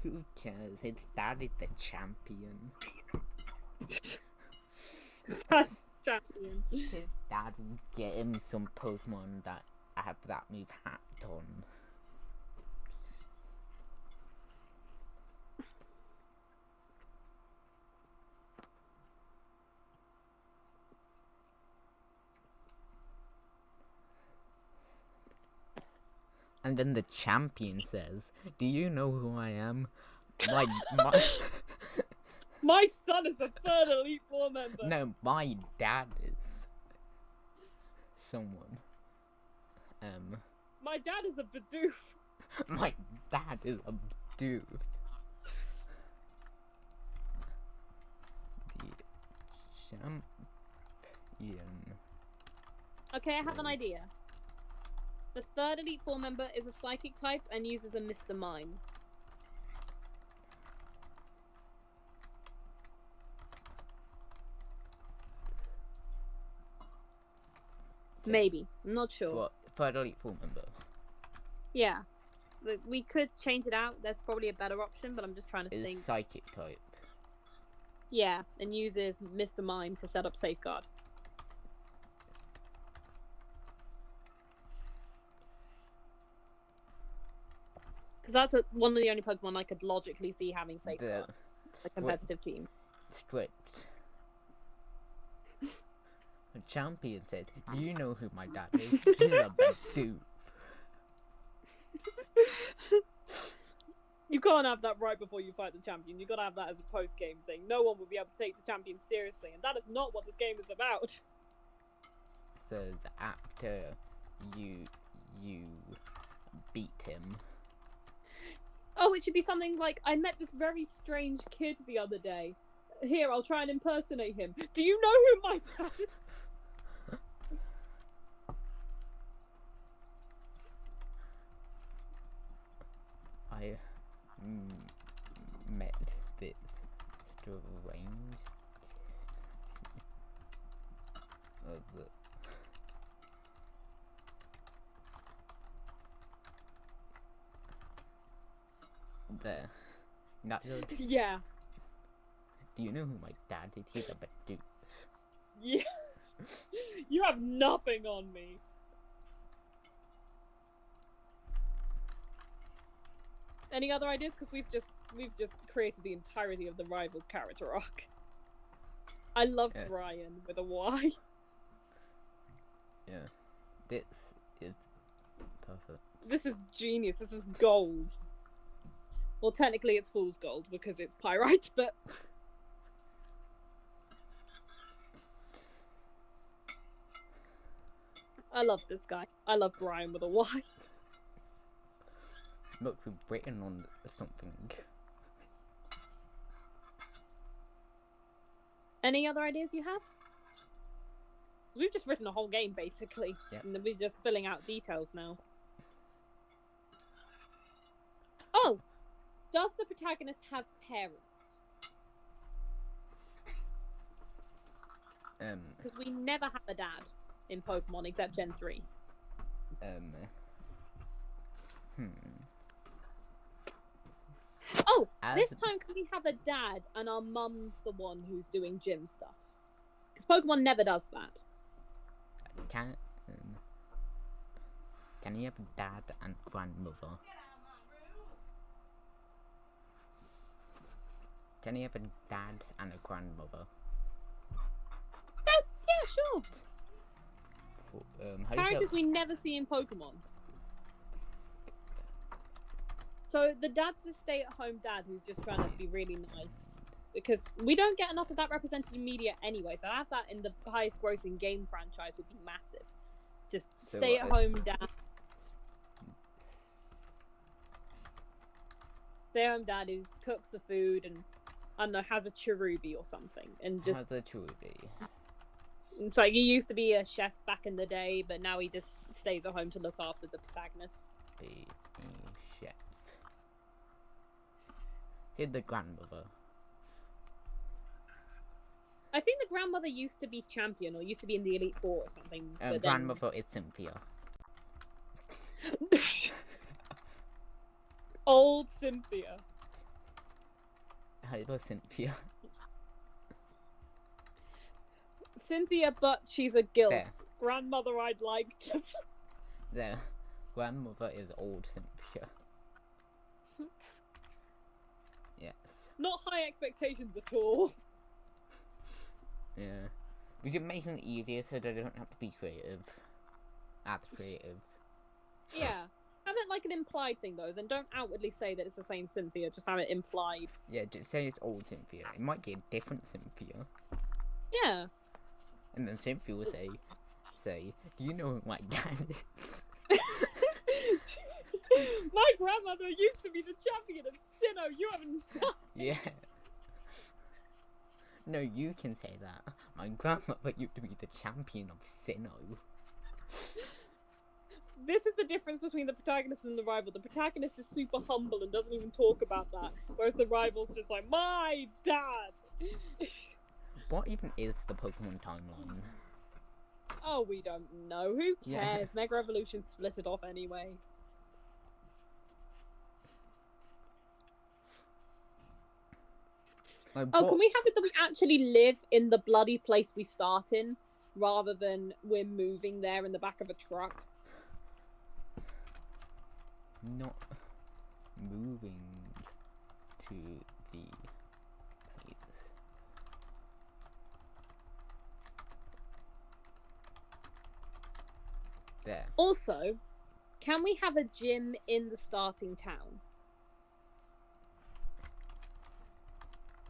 Who cares? His dad is the champion. Champion. His dad will get him some Pokemon that have that move hacked on. And then the champion says, "Do you know who I am? My My son is the third Elite Four member. no, my dad is someone. My dad is a Bidoof. My dad is a dude. The champion. Okay, I have an says- idea. The third Elite Four member is a Psychic type and uses a Mr. Mime. Maybe. I'm not sure. What? Third Elite Four member. Yeah. But we could change it out. That's probably a better option, but I'm just trying to Is think. psychic type. Yeah, and uses Mr. Mime to set up Safeguard. Because that's one of the only Pokemon I could logically see having Safeguard. The A competitive team. script. The champion said, "Do you know who my dad is? He's a dude." You can't have that right before you fight the champion. You gotta have that as a post-game thing. No one will be able to take the champion seriously, and that is not what this game is about. So after you beat him. Oh, it should be something like, I met this very strange kid the other day. Here, I'll try and impersonate him. Do you know who my dad is? I met this strange other there. Not good. Yeah. Do you know who my dad is? He's a bit dude. Yeah. You have nothing on me. Any other ideas? Because we've just created the entirety of the Rivals character arc. I love Yeah. Brian with a Y. Yeah. This is perfect. This is genius. This is gold. Well, technically it's fool's gold because it's pyrite, but I love this guy. I love Brian with a Y. Look, we've written on something. Any other ideas you have? 'Cause we've just written a whole game basically, Yep. and then we're just filling out details now. Oh, does the protagonist have parents? Because we never have a dad in Pokemon except Gen 3. Oh, this time can we have a dad and our mum's the one who's doing gym stuff? Because Pokemon never does that. Can you have a dad and grandmother? Can you have a dad and a grandmother? Oh, yeah, sure. How Characters we never see in Pokemon. So the dad's a stay-at-home dad who's just trying to be really nice. Because we don't get enough of that represented in media anyway, so to have that in the highest grossing game franchise would be massive. Just So, stay-at-home dad. Stay-at-home dad who cooks the food and, I don't know, has a cherubi or something. And just, has a Cherubi. it's like he used to be a chef back in the day, but now he just stays at home to look after the protagonist. Be a chef. Here's the grandmother. I think the grandmother used to be champion or used to be in the Elite Four or something. But Grandmother is Cynthia. Old Cynthia. How about Cynthia? Cynthia, but she's a gilf. There. Grandmother I'd like to. The grandmother is old Cynthia. Yes. Not high expectations at all. Yeah. We should make it easier so they don't have to be creative. As creative. Yeah. Have it like an implied thing though, then don't outwardly say that it's the same Cynthia, just have it implied. Yeah, just say it's old Cynthia. It might be a different Cynthia. Yeah. And then Cynthia will say, do you know who my dad is? My grandmother used to be the champion of Sinnoh, you haven't. Yeah. No, you can say that. My grandmother used to be the champion of Sinnoh. This is the difference between the protagonist and the rival. The protagonist is super humble and doesn't even talk about that, whereas the rival's just like, my dad! What even is the Pokemon timeline? Oh, we don't know. Who Yeah. cares? Mega Evolution split it off anyway. Like, Oh, what- can we have it that we actually live in the bloody place we start in, rather than we're moving there in the back of a truck? Not moving to the place. There. Also, can we have a gym in the starting town?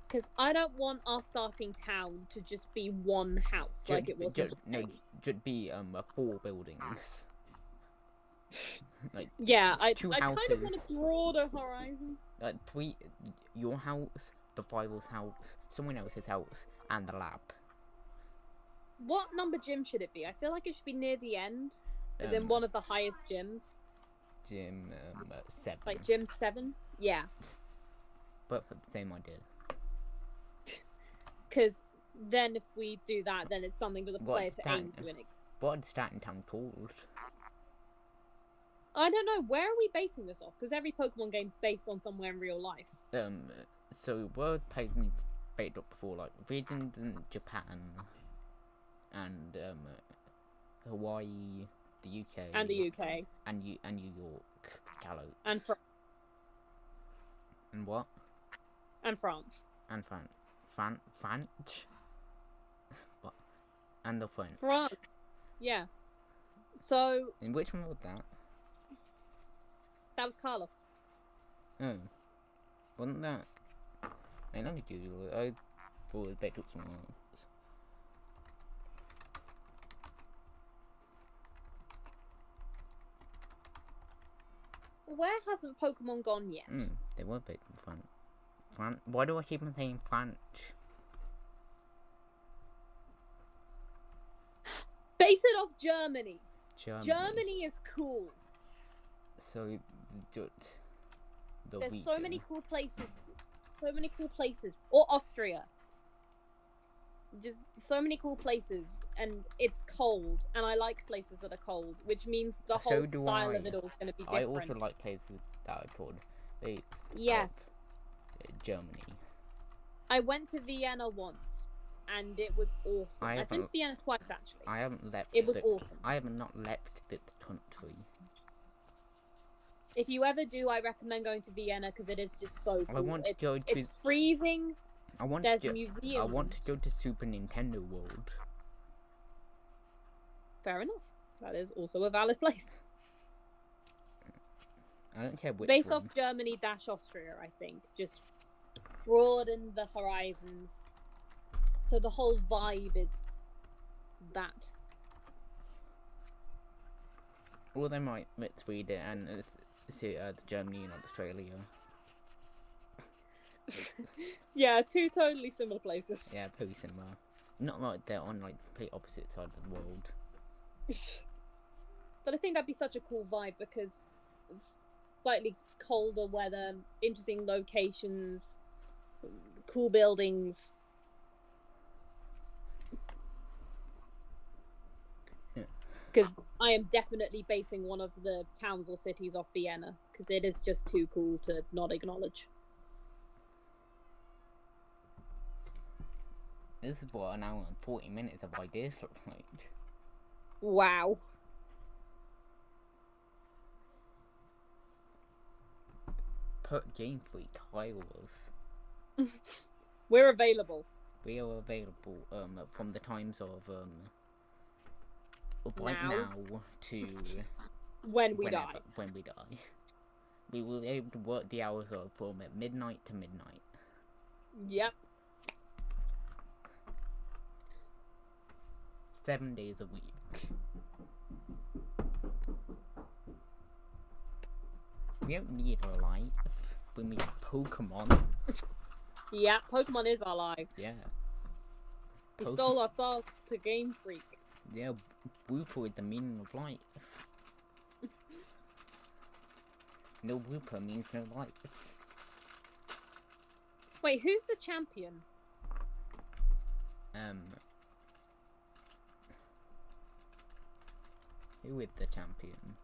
Because I don't want our starting town to just be one house like it was. Should be 4 buildings. Like Yeah, I two kind of houses. want a broader horizon. 3, your house, the rival's house, someone else's house, and the lab. What number gym should it be? I feel like it should be near the end, as in one of the highest gyms. Gym 7. Like Gym 7? Yeah. But for the same idea. Because then if we do that, then it's something for the player to aim to. What is starting town called? I don't know. Where are we basing this off? Because every Pokemon game's based on somewhere in real life. So we're based up before, like regions in Japan and Hawaii, the UK, And the UK. and New York, Gallows, And and what? And France. And French. What? And the French. France. Yeah. So In which one was that? that was Carlos. Oh, wasn't that? Wait, let me Google it. I thought it was based up somewhere else. Where hasn't Pokemon gone yet? They were based in France. Why do I keep on saying French? Base it off Germany. Germany. Germany is cool. So, There's so many cool places. So many cool places. Or Austria. Just so many cool places. And it's cold. And I like places that are cold. Which means the whole style of it all is going to be different. I also like places that are cold. Yes. Germany. I went to Vienna once. And it was awesome. I've been to Vienna twice, actually. I haven't left. It was awesome. I have not left this country. If you ever do, I recommend going to Vienna because it is just so cool. I want to go to. It's freezing. There's museums. I want to go to Super Nintendo World. Fair enough. That is also a valid place. I don't care which Based one. off Germany - Austria, I think. Just broaden the horizons. So the whole vibe is that. Or they might mix read it and see Germany and Australia. Yeah, two totally similar places. Yeah, pretty similar. Not like they're on like complete opposite sides of the world. But I think that'd be such a cool vibe because it's slightly colder weather, interesting locations, cool buildings. Because I am definitely basing one of the towns or cities off Vienna, because it is just too cool to not acknowledge. This is what an hour and 40 minutes of ideas look like. Wow. Put Game Freak Highways. We're available. We are available from the times of right Now. now to When we whenever, die. when we die. We will be able to work the hours of from midnight to midnight. Yep. 7 days a week. We don't need a life. We need Pokemon. Yeah, Pokemon is our life. Yeah. We sold our soul to Game Freak. Yeah, Wooper is the meaning of life. No Wooper means no life. Wait, who's the champion? Who is the champion?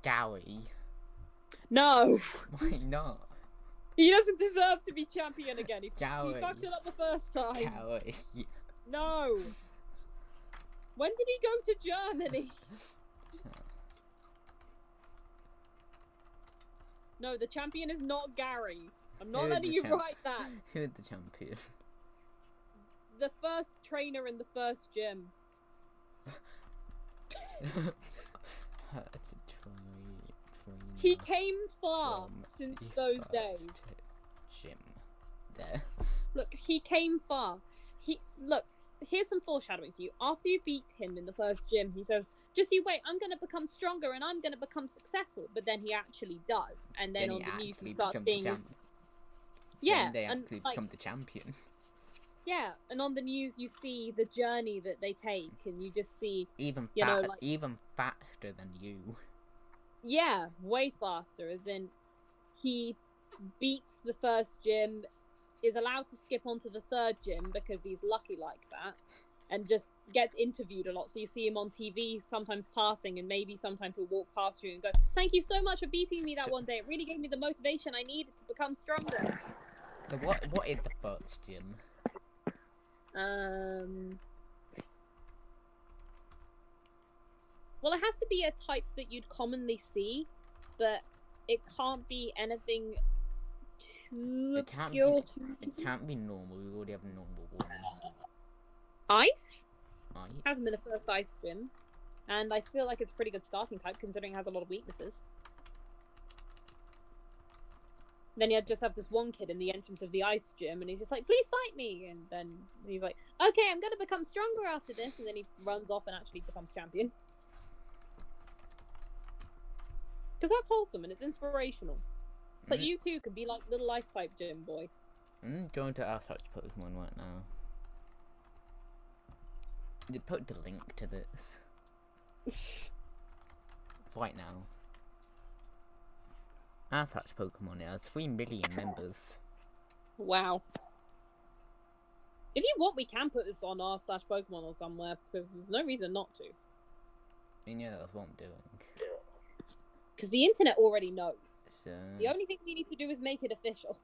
Gary. No! Why not? He doesn't deserve to be champion again. He Gary. fucked it up the first time. Gary. No! When did he go to Germany? No, the champion is not Gary. I'm not Who is letting the you champ- write that. Who is the champion? The first trainer in the first gym. That's a trainer. He came far from since the those first days. Gym. There. Look, he came far. Look, here's some foreshadowing for you. After you beat him in the first gym, he says, just you wait, I'm going to become stronger and I'm going to become successful. But then he actually does. And then on the news he starts being Yeah, Then they and actually like, become the champion. yeah, and on the news you see the journey that they take, and you just see, Even like, even faster than you. yeah, way faster. As in, he beats the first gym, is allowed to skip onto the third gym because he's lucky like that, and just gets interviewed a lot. So you see him on TV sometimes passing, and maybe sometimes he'll walk past you and go, "Thank you so much for beating me that one day. It really gave me the motivation I needed to become stronger." So what is the first gym? Well, it has to be a type that you'd commonly see, but it can't be anything too obscure. It can't be normal. We already have a normal one. Ice? Right. Hasn't been a first ice gym. And I feel like it's a pretty good starting type, considering it has a lot of weaknesses. Then you just have this one kid in the entrance of the ice gym, and he's just like, "Please fight me!" And then he's like, "Okay, I'm gonna become stronger after this," and then he runs off and actually becomes champion. Because that's wholesome and it's inspirational. It's like you too can be like little ice type gym boy. I'm going to ask such Pokemon right now. You put the link to this. Right now. Our such Pokemon, it has 3 million members. Wow. If you want, we can put this on r/Pokemon or somewhere, because there's no reason not to. I mean, yeah, that's what I'm doing. Because the internet already knows. So... The only thing we need to do is make it official.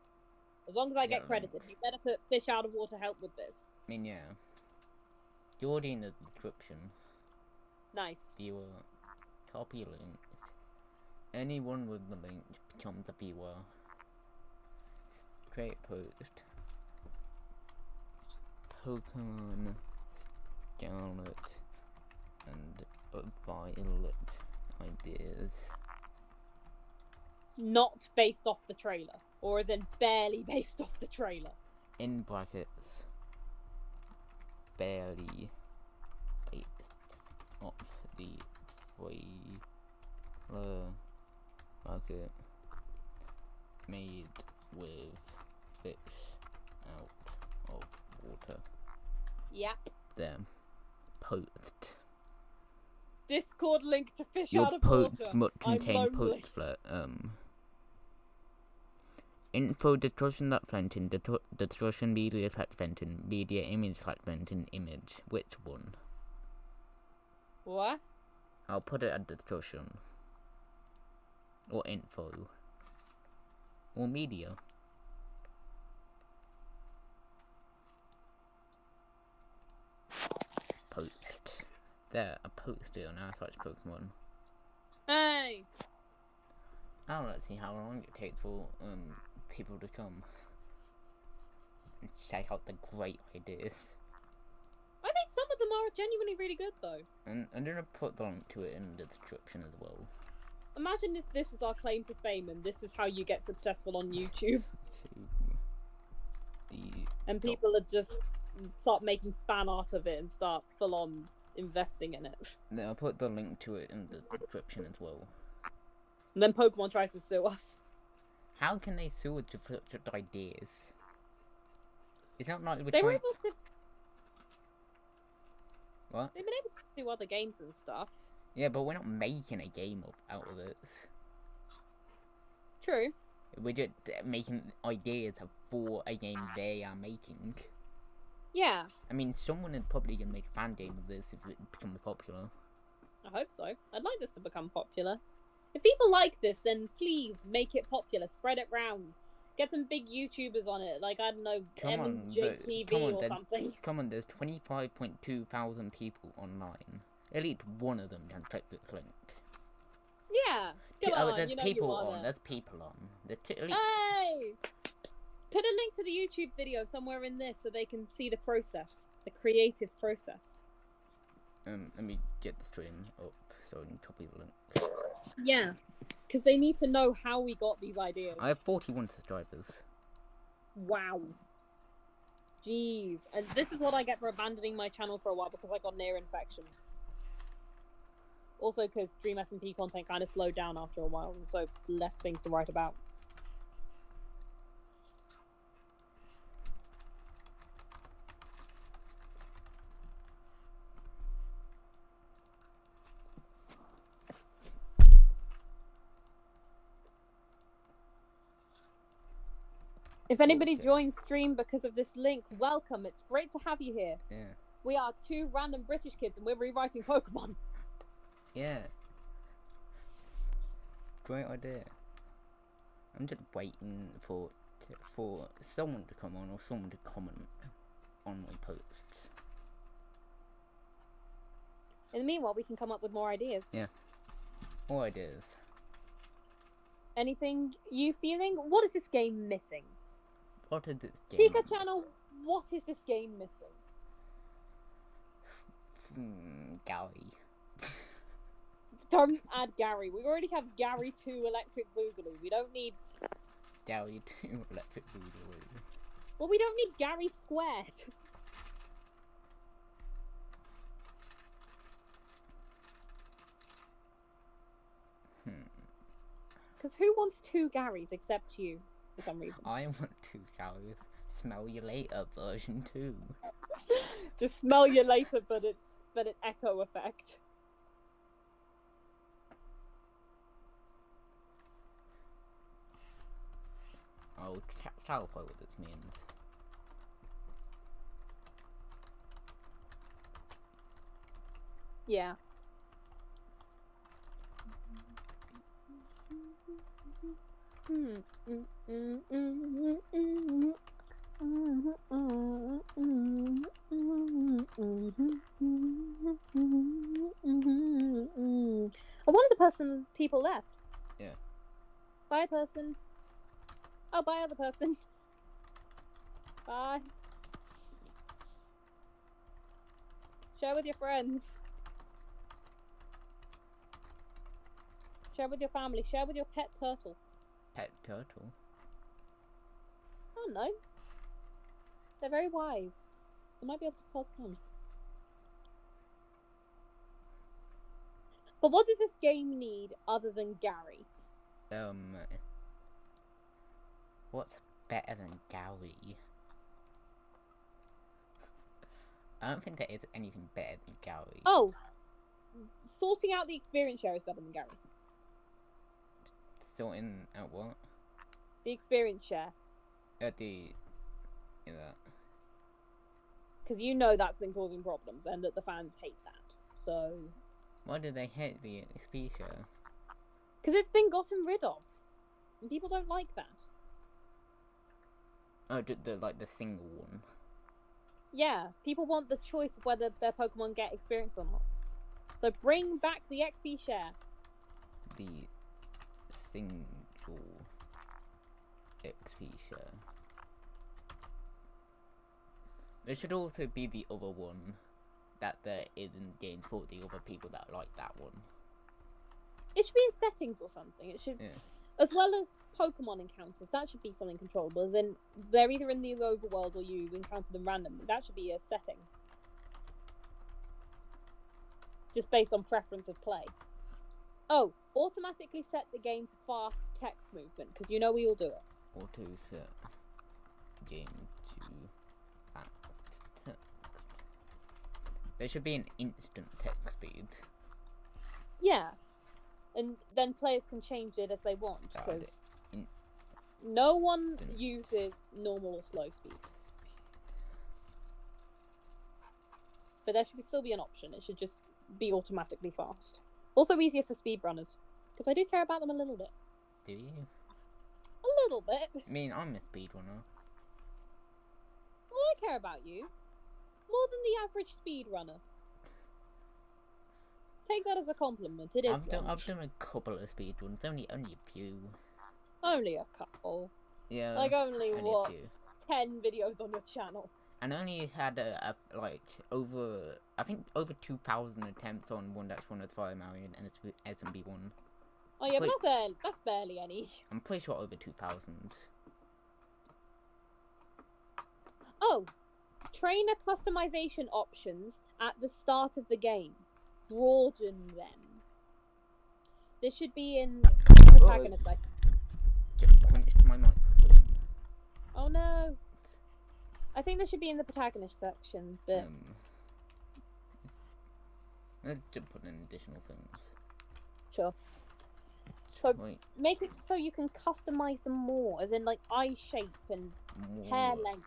As long as I get credited. You better put Fish Out of Water help with this. I mean, yeah. You're already in the description. Nice. Viewer. Copy link. Anyone with the link becomes a viewer. Straight post. Pokemon Scarlet and Violet ideas. Not based off the trailer. Or as in barely based off the trailer. In brackets. Barely based off the trailer. Bracket. Made with fish out of water. Yep. Them. Post. Discord link to Fish Your Out of post Water. must I'm contain lonely. post flat. Info destruction that Fenton, destruction media slash Fenton, media image slash Fenton image. Which one? What? I'll put it at destruction. Or info. Or media. Post. There, I posted on our such Pokemon. Hey! Now let's see how long it takes for people to come and check out the great ideas. I think some of them are genuinely really good though. And I'm gonna put the link to it in the description as well. Imagine if this is our claim to fame and this is how you get successful on YouTube. And people are just start making fan art of it and start full on investing in it. Then I'll put the link to it in the description as well. And then Pokemon tries to sue us. How can they sue us for such ideas? It's not like we're They were trying... able to. What? They've been able to do other games and stuff. Yeah, but we're not making a game out of it. True. We're just making ideas for a game they are making. Yeah. I mean, someone is probably going to make a fan game of this if it becomes popular. I hope so. I'd like this to become popular. If people like this, then please make it popular. Spread it round. Get some big YouTubers on it. Like, I don't know, MJTV or something. Come on, there's 25.2 thousand people online. At least one of them can click this link. Yeah. Come on, there's you know people you are on. there. There's people on. Hey! Put a link to the YouTube video somewhere in this so they can see the process. The creative process. Let me get the stream up so I can copy the link. Yeah. Because they need to know how we got these ideas. I have 41 subscribers. Wow. Jeez. And this is what I get for abandoning my channel for a while because I got an ear infection. Also because Dream SMP content kind of slowed down after a while, and so less things to write about. If anybody Okay. joins stream because of this link, welcome. It's great to have you here. Yeah. We are two random British kids and we're rewriting Pokemon. Yeah. Great idea. I'm just waiting for someone to come on or someone to comment on my posts. In the meanwhile, we can come up with more ideas. Yeah. More ideas. Anything you feeling? What is this game missing? What is this game? Pika channel, what is this game missing? Gary. Don't add Gary. We already have Gary 2 Electric Boogaloo. We don't need... Gary 2 Electric Boogaloo. Well, we don't need Gary squared. Because who wants 2 Garys except you, for some reason? I want 2 Garys. Smell you later version 2. Just smell you later, but an echo effect. I'll clarify what this means. Yeah. Oh, one of the people left. Yeah. Bye, person. Oh, bye, other person. Bye. Share with your friends. Share with your family. Share with your pet turtle. Pet turtle? I don't know. They're very wise. They might be able to pass on. But what does this game need other than Gary? What's better than Gary? I don't think there is anything better than Gary. Oh! Sorting out the experience share is better than Gary. Sorting out what? The experience share. That. Because you know that's been causing problems and that the fans hate that. So... Why do they hate the XP share? Because it's been gotten rid of. And people don't like that. Oh, the single one. Yeah, people want the choice of whether their Pokemon get experience or not. So bring back the XP share. The single XP share. There should also be the other one that there is in the game for the other people that like that one. It should be in settings or something. It should, Yeah. as well as Pokemon encounters, that should be something controllable. As in, they're either in the overworld or you encounter them randomly. That should be a setting. Just based on preference of play. Oh, automatically set the game to fast text movement, because you know we all do it. Auto set game to fast text. There should be an instant text speed. Yeah. And then players can change it as they want, Oh, because no one uses normal or slow speed. But there should still be an option. It should just be automatically fast. Also easier for speedrunners, because I do care about them a little bit. Do you? A little bit. I mean, I'm a speedrunner. Well, I care about you. More than the average speedrunner. Take that as a compliment. It is I've done one. a couple of speedruns, only a few. Only a couple. Yeah. Like only a what? few. 10 videos on your channel. And I only had over 2,000 attempts on one that's one of Fire Mario and SMB one. Oh yeah, but that's barely any. I'm pretty sure over 2,000. Oh, trainer customization options at the start of the game. Broaden them. This should be in Protagonist. Just punched my microphone. Oh no. I think this should be in the Protagonist section, but... Let's just put in additional things. Sure. So like make it so you can customize them more, as in like eye shape and hair more length.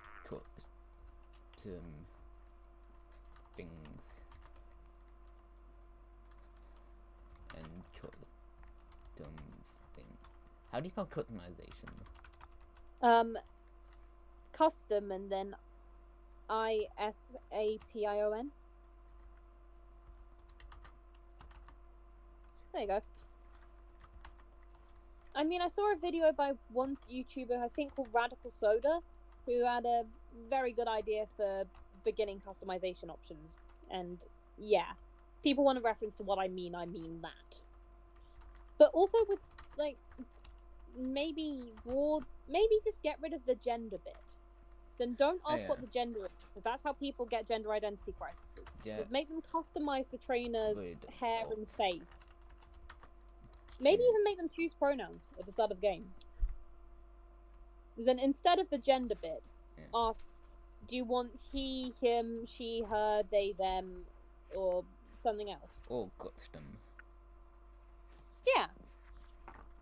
Things and thing. How do you spell customization? Custom and then ISATION. There you go. I mean, I saw a video by one YouTuber, I think called Radical Soda, who had a very good idea for beginning customization options. And yeah, people want a reference to what I mean that. But also with, like, maybe just get rid of the gender bit. Then don't ask what the gender is, because that's how people get gender identity crises. Yeah. Just make them customize the trainer's hair and face. Maybe Maybe even make them choose pronouns at the start of the game. Then instead of the gender bit, ask, do you want he, him, she, her, they, them, or something else? Or custom. Yeah.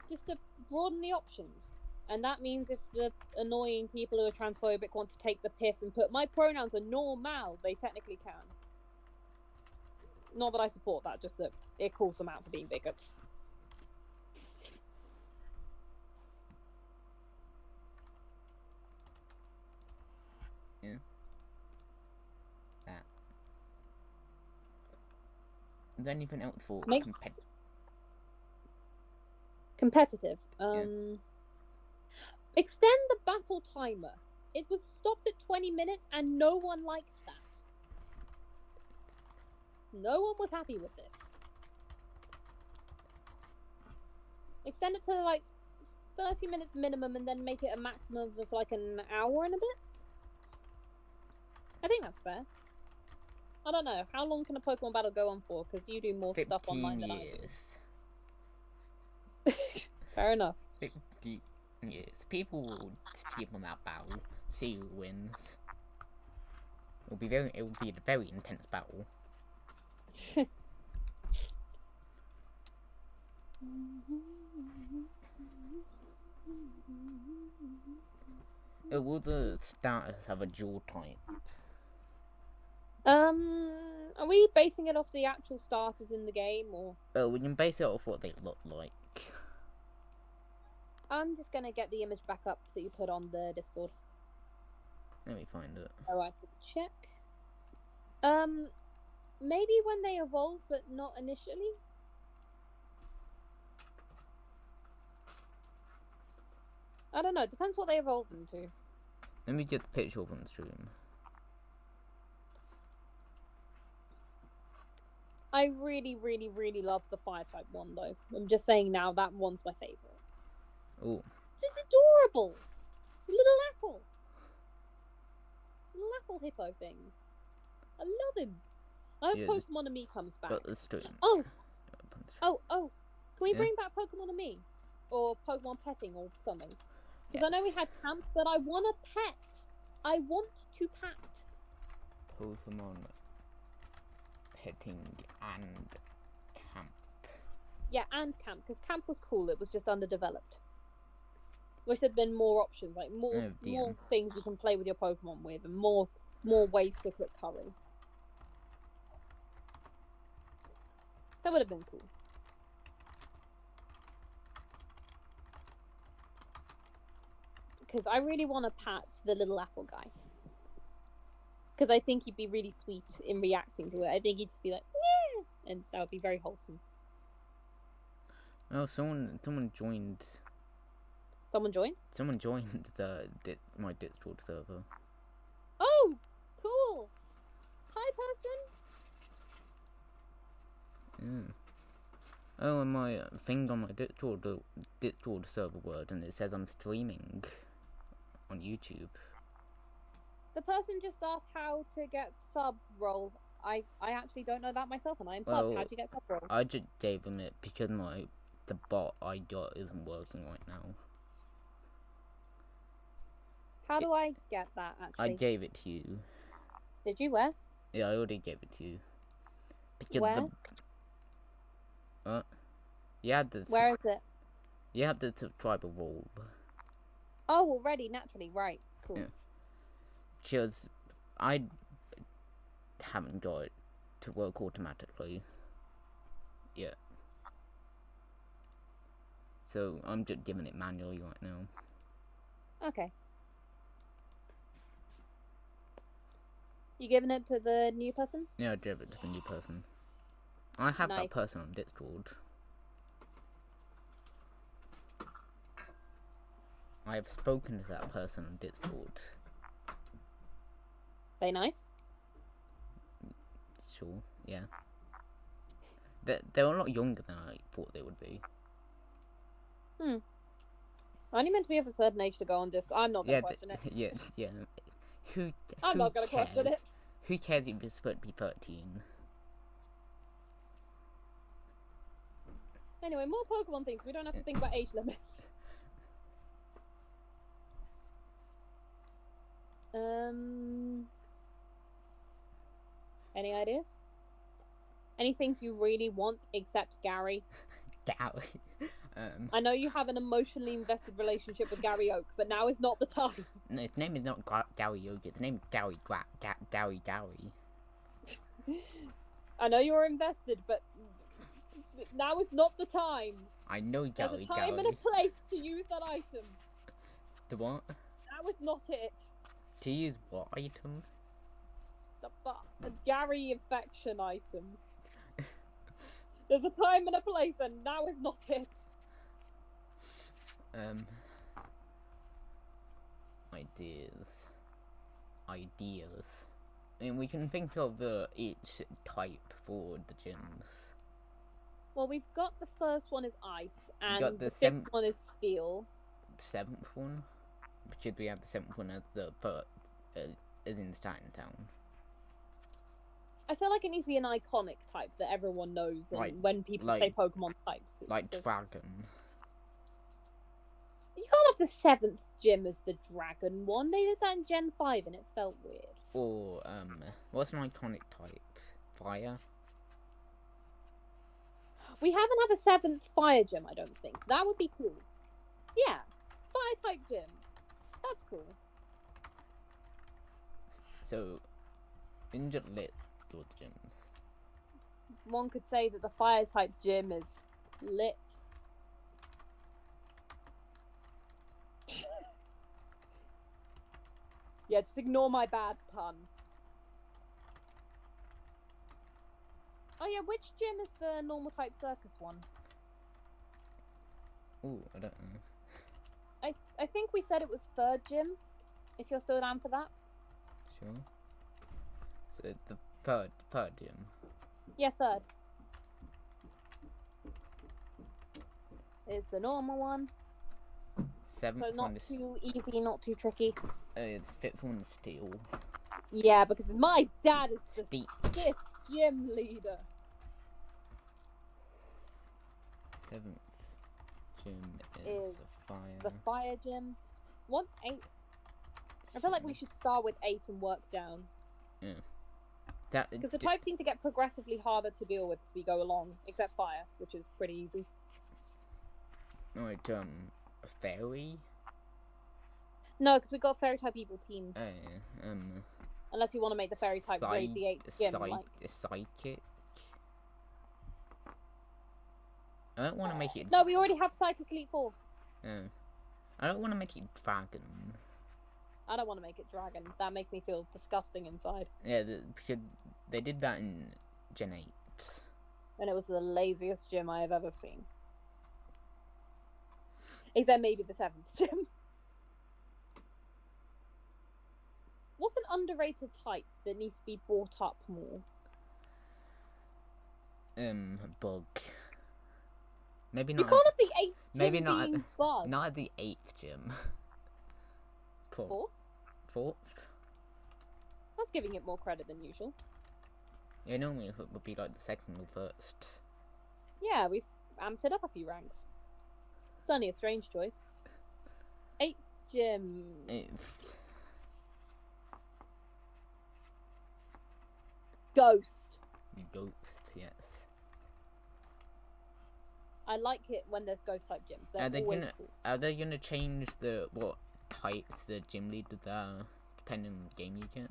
Just to broaden the options. And that means if the annoying people who are transphobic want to take the piss and put my pronouns are normal, they technically can. Not that I support that, just that it calls them out for being bigots. Yeah. That. Is there anything else for competitive? Yeah. Extend the battle timer. It was stopped at 20 minutes and no one liked that. No one was happy with this. Extend it to like 30 minutes minimum and then make it a maximum of like an hour and a bit. I think that's fair. I don't know. How long can a Pokemon battle go on for? Because you do more stuff online than I do. Fair enough. 50 years. People will keep on that battle. See who wins. It will be a very intense battle. Will the starters have a dual type? Are we basing it off the actual starters in the game, or? We can base it off what they look like. I'm just gonna get the image back up that you put on the Discord. Let me find it. Oh, I can check. Maybe when they evolve, but not initially? I don't know, it depends what they evolve into. Let me get the picture up on the stream. I really, really, really love the Fire-type one, though. I'm just saying now, that one's my favourite. Oh. It's adorable! Little apple! Little apple hippo thing. I love him. I hope Pokemon and Me comes back. But the stream. Oh! Can we bring back Pokemon and Me? Or Pokemon petting or something? Because I know we had camp, but I want a pet. I want to pet. Pokemon petting and camp. Yeah, and camp, because camp was cool. It was just underdeveloped. Wish there'd been more options, like more things you can play with your Pokemon with, and more ways to cook curry. That would have been cool. Because I really want to pat the little apple guy. Because I think he'd be really sweet in reacting to it. I think he'd just be like, yeah! And that would be very wholesome. Oh, someone joined. Someone joined? Someone joined my Discord server. Oh, cool! Hi, person! Yeah. Oh, and my thing on my Discord server word, and it says I'm streaming on YouTube. The person just asked how to get sub roll. I actually don't know that myself, and I am subbed. How do you get sub roll? I just gave him it because the bot I got isn't working right now. How do I get that, actually? I gave it to you. Did you? Where? Yeah, I already gave it to you. Because Where? Yeah, Where is it? You have the tribal role. Oh, already, naturally, right. Cool. Yeah. Because I haven't got it to work automatically yet. So I'm just giving it manually right now. Okay. You giving it to the new person? Yeah, I gave it to the new person. I have Nice. that person on Discord. I have spoken to that person on Discord. They nice? Sure, yeah. They're a lot younger than I thought they would be. Only meant to be of a certain age to go on Discord. I'm not gonna question it. Yeah. I'm not gonna question it. Who cares if you're supposed to be 13? Anyway, more Pokemon things. We don't have to think about age limits. Any ideas? Any things you really want except Gary? Gary. I know you have an emotionally invested relationship with Gary Oak, but now is not the time. No, his name is not Gary Yogi. His name is Gary. I know you're invested, but now is not the time. I know There's Gary. a time and a place to use that item. The what? Now is not it. To use what item? The Gary infection item. There's a time and a place, and now is not it. Ideas. I mean, we can think of each type for the gyms. Well, we've got the first one is ice, and got the the fifth one is steel. The seventh one? Should we have the seventh one as the first, as in starting town? I feel like it needs to be an iconic type that everyone knows, and Like- when people like- say Pokemon types, it's Like just... dragon. You can't have the seventh gym as the dragon one. They did that in Gen 5, and it felt weird. Or, what's an iconic type? Fire? We haven't had a seventh fire gym, I don't think. That would be cool. Yeah, fire type gym. That's cool. So, in just lit your gyms. One could say that the fire type gym is lit. Yeah, just ignore my bad pun. Oh yeah, which gym is the normal type circus one? Ooh, I don't know. I think we said it was third gym, if you're still down for that. Sure. So the third gym. Yeah, third. Is the normal one. Seventh So not one is too easy, not too tricky. it's fifth one is steel. Yeah, because my dad is the Steep. fifth gym leader. Seventh gym Is a fire. The fire gym. What's 8? I feel like we should start with 8 and work down. Yeah. That Because the types seem to get progressively harder to deal with as we go along, except fire, which is pretty easy. like a fairy. No, because we got fairy type evil team. Um. Unless you want to make the fairy type raid the 8th gym, like. A psychic. I don't want to make it. No, we already have Psychic Elite 4. I don't want to make it dragon. I don't want to make it dragon. That makes me feel disgusting inside. Yeah, because they did that in Gen 8. And it was the laziest gym I have ever seen. Except maybe the 7th gym. What's an underrated type that needs to be brought up more? Bug. Maybe You not. can't have the 8th gym Maybe not. being bug. Not at the 8th gym. Fourth. That's giving it more credit than usual. Yeah, normally it would be like the second or first. Yeah, we've amped it up a few ranks. It's only a strange choice. 8th gym. Ghost. Ghost, yes. I like it when there's ghost type gyms. They're Are they always gonna cool. Are they gonna change what types the gym leaders are depending on the game you get?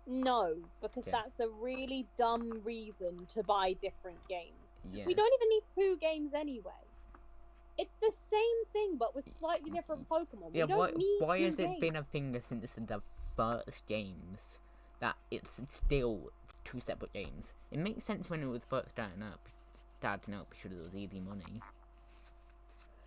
No, because Yeah. that's a really dumb reason to buy different games. Yeah. We don't even need 2 games anyway. It's the same thing, but with slightly different Pokemon. Yeah. We don't need Why 2 has it games. been a thing since the first games that it's still 2 separate games? It makes sense when it was first starting out because it was easy money.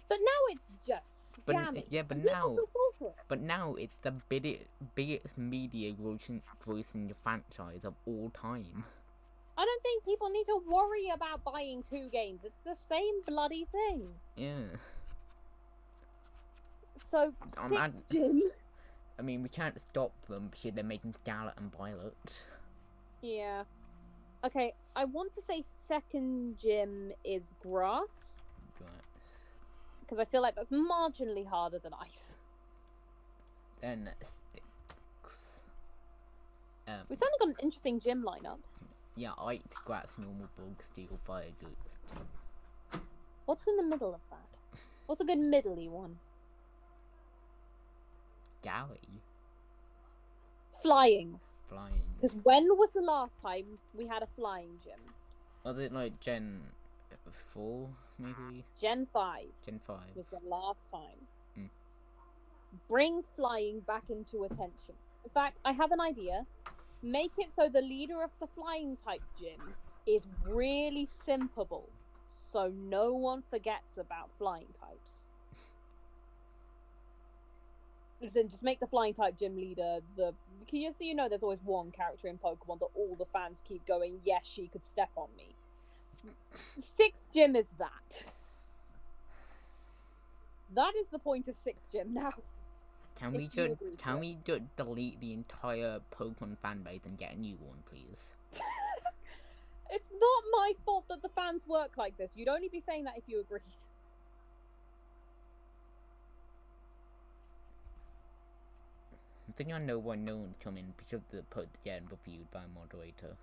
But now it's just But scamming. yeah, but and people now, still fall for it. but now it's the biggest media grossing franchise of all time. I don't think people need to worry about buying 2 games. It's the same bloody thing. Yeah. So, I 6 gyms. I mean, we can't stop them because they're making Scarlet and Violet. Yeah. Okay, I want to say second gym is grass, But because I feel like that's marginally harder than ice. then Sticks. We've certainly got an interesting gym lineup. Yeah, Ice, Grass, Normal, Bug, Steel, Fire, Ghost. What's in the middle of that? What's a good middly one? Gary. Flying. Flying. Because when was the last time we had a flying gym? Was it like Gen 4, maybe? Gen 5 Gen 5. was the last time. Mm. Bring flying back into attention. In fact, I have an idea. Make it so the leader of the flying type gym is really simpable, so no one forgets about flying types. Then just make the flying type gym leader there's always one character in Pokemon that all the fans keep going, yes, she could step on me. 6th gym is that. That is the point of 6th gym now. Can we just delete the entire Pokemon fanbase and get a new one, please? It's not my fault that the fans work like this. You'd only be saying that if you agreed. I think I know why no one's coming because the post getting reviewed by a moderator.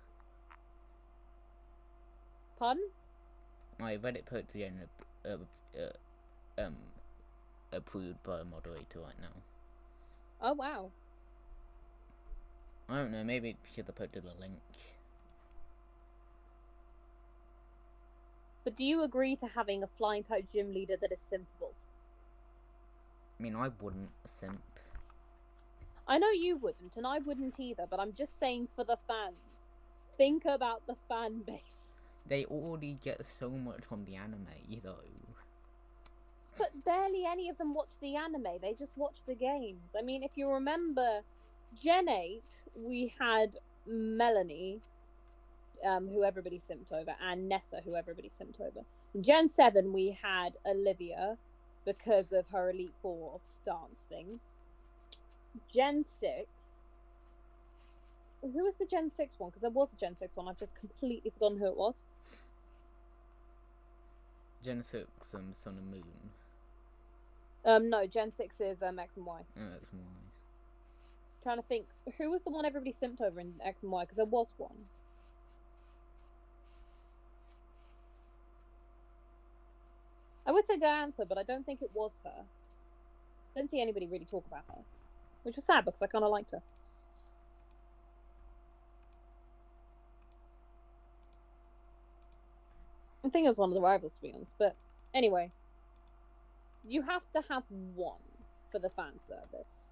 Pardon? My Reddit post getting approved by a moderator right now. Oh, wow. I don't know, maybe it's because I posted a link. But do you agree to having a flying type gym leader that is simpable? I mean, I wouldn't simp. I know you wouldn't, and I wouldn't either, but I'm just saying for the fans. Think about the fan base. They already get so much from the anime, though. But barely any of them watch the anime, they just watch the games. I mean, if you remember, Gen 8, we had Melanie, who everybody simped over, and Netta, who everybody simped over. In Gen 7, we had Olivia, because of her Elite Four dance thing. Gen 6. Who was the Gen 6 one? Because there was a Gen 6 one. I've just completely forgotten who it was. Gen 6, Sun and Moon. No, Gen 6 is X and Y. Oh, that's why. Trying to think. Who was the one everybody simped over in X and Y? Because there was one. I would say Diantha, but I don't think it was her. I didn't see anybody really talk about her. Which was sad because I kind of liked her. I think it was one of the rivals, to be honest. But anyway, you have to have one for the fan service.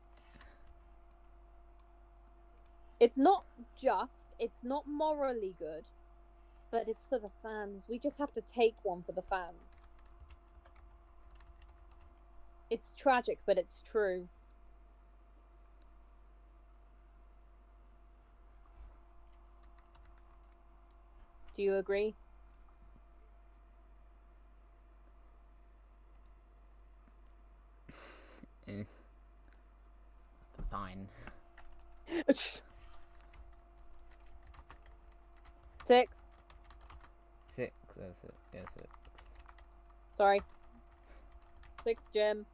It's not just, it's not morally good, but it's for the fans. We just have to take one for the fans. It's tragic, but it's true. Do you agree? Fine. 6. 6, that's it. Yeah, 6. Sorry. 6th gym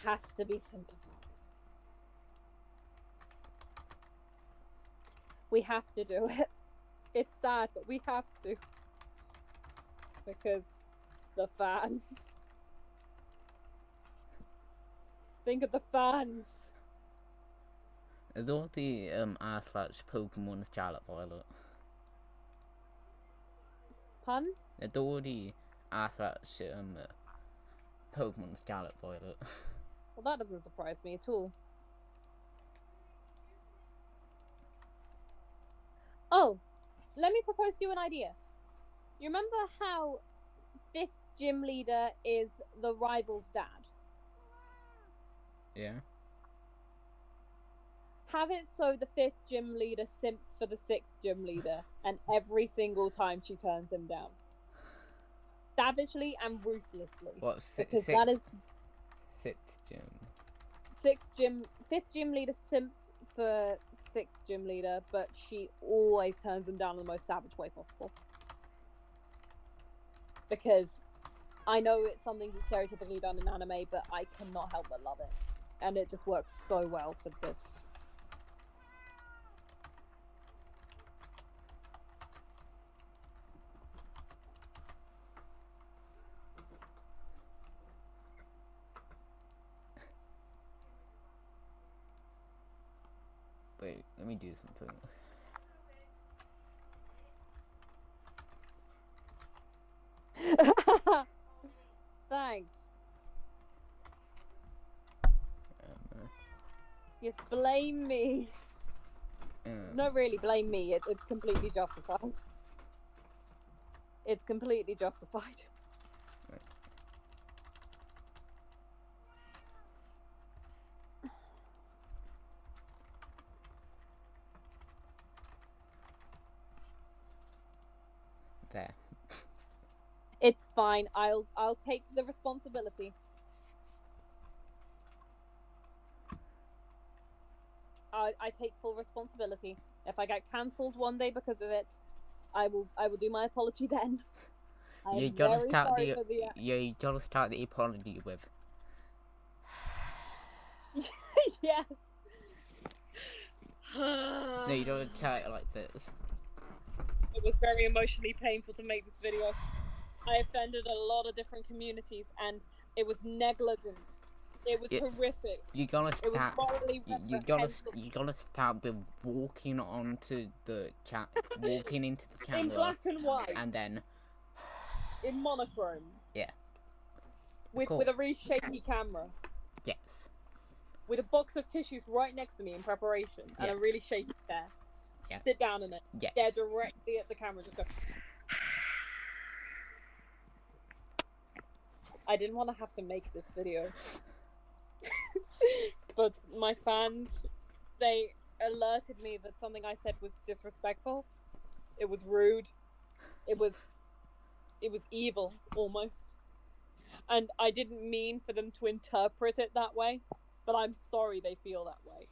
has to be simple. We have to do it. It's sad, but we have to. Because the fans. Think of the fans. Adore the r/Pokemon Scarlet Violet. Pun? Adore the r/Pokemon Scarlet Violet. Well, that doesn't surprise me at all. Oh, let me propose to you an idea. You remember how 5th gym leader is the rival's dad? Yeah. Have it so the 5th gym leader simps for the 6th gym leader, and every single time she turns him down. Savagely and ruthlessly. What, because that is 6th gym? 5th gym leader simps for 6th gym leader, but she always turns him down in the most savage way possible. Because I know it's something that's stereotypically done in anime, but I cannot help but love it. And it just works so well for this. Wait, let me do something. Thanks. Yes, blame me. Not really blame me. It's completely justified. It's completely justified. There. It's fine. I'll take the responsibility. I take full responsibility. If I get cancelled one day because of it, I will do my apology then. You gotta start the apology with. Yes. No, you don't start it like this. It was very emotionally painful to make this video. I offended a lot of different communities, and it was negligent. It was horrific. You gotta It was start. morally You gotta start with walking onto the walking into the camera in black and white, and then in monochrome. Yeah. With a really shaky camera. Yes. With a box of tissues right next to me in preparation, and a really shaky chair. Yeah. Sit down in it. Yes. Stare directly at the camera. Just go. I didn't want to have to make this video. But my fans, they alerted me that something I said was disrespectful. It was rude. It was evil, almost. And I didn't mean for them to interpret it that way, but I'm sorry they feel that way.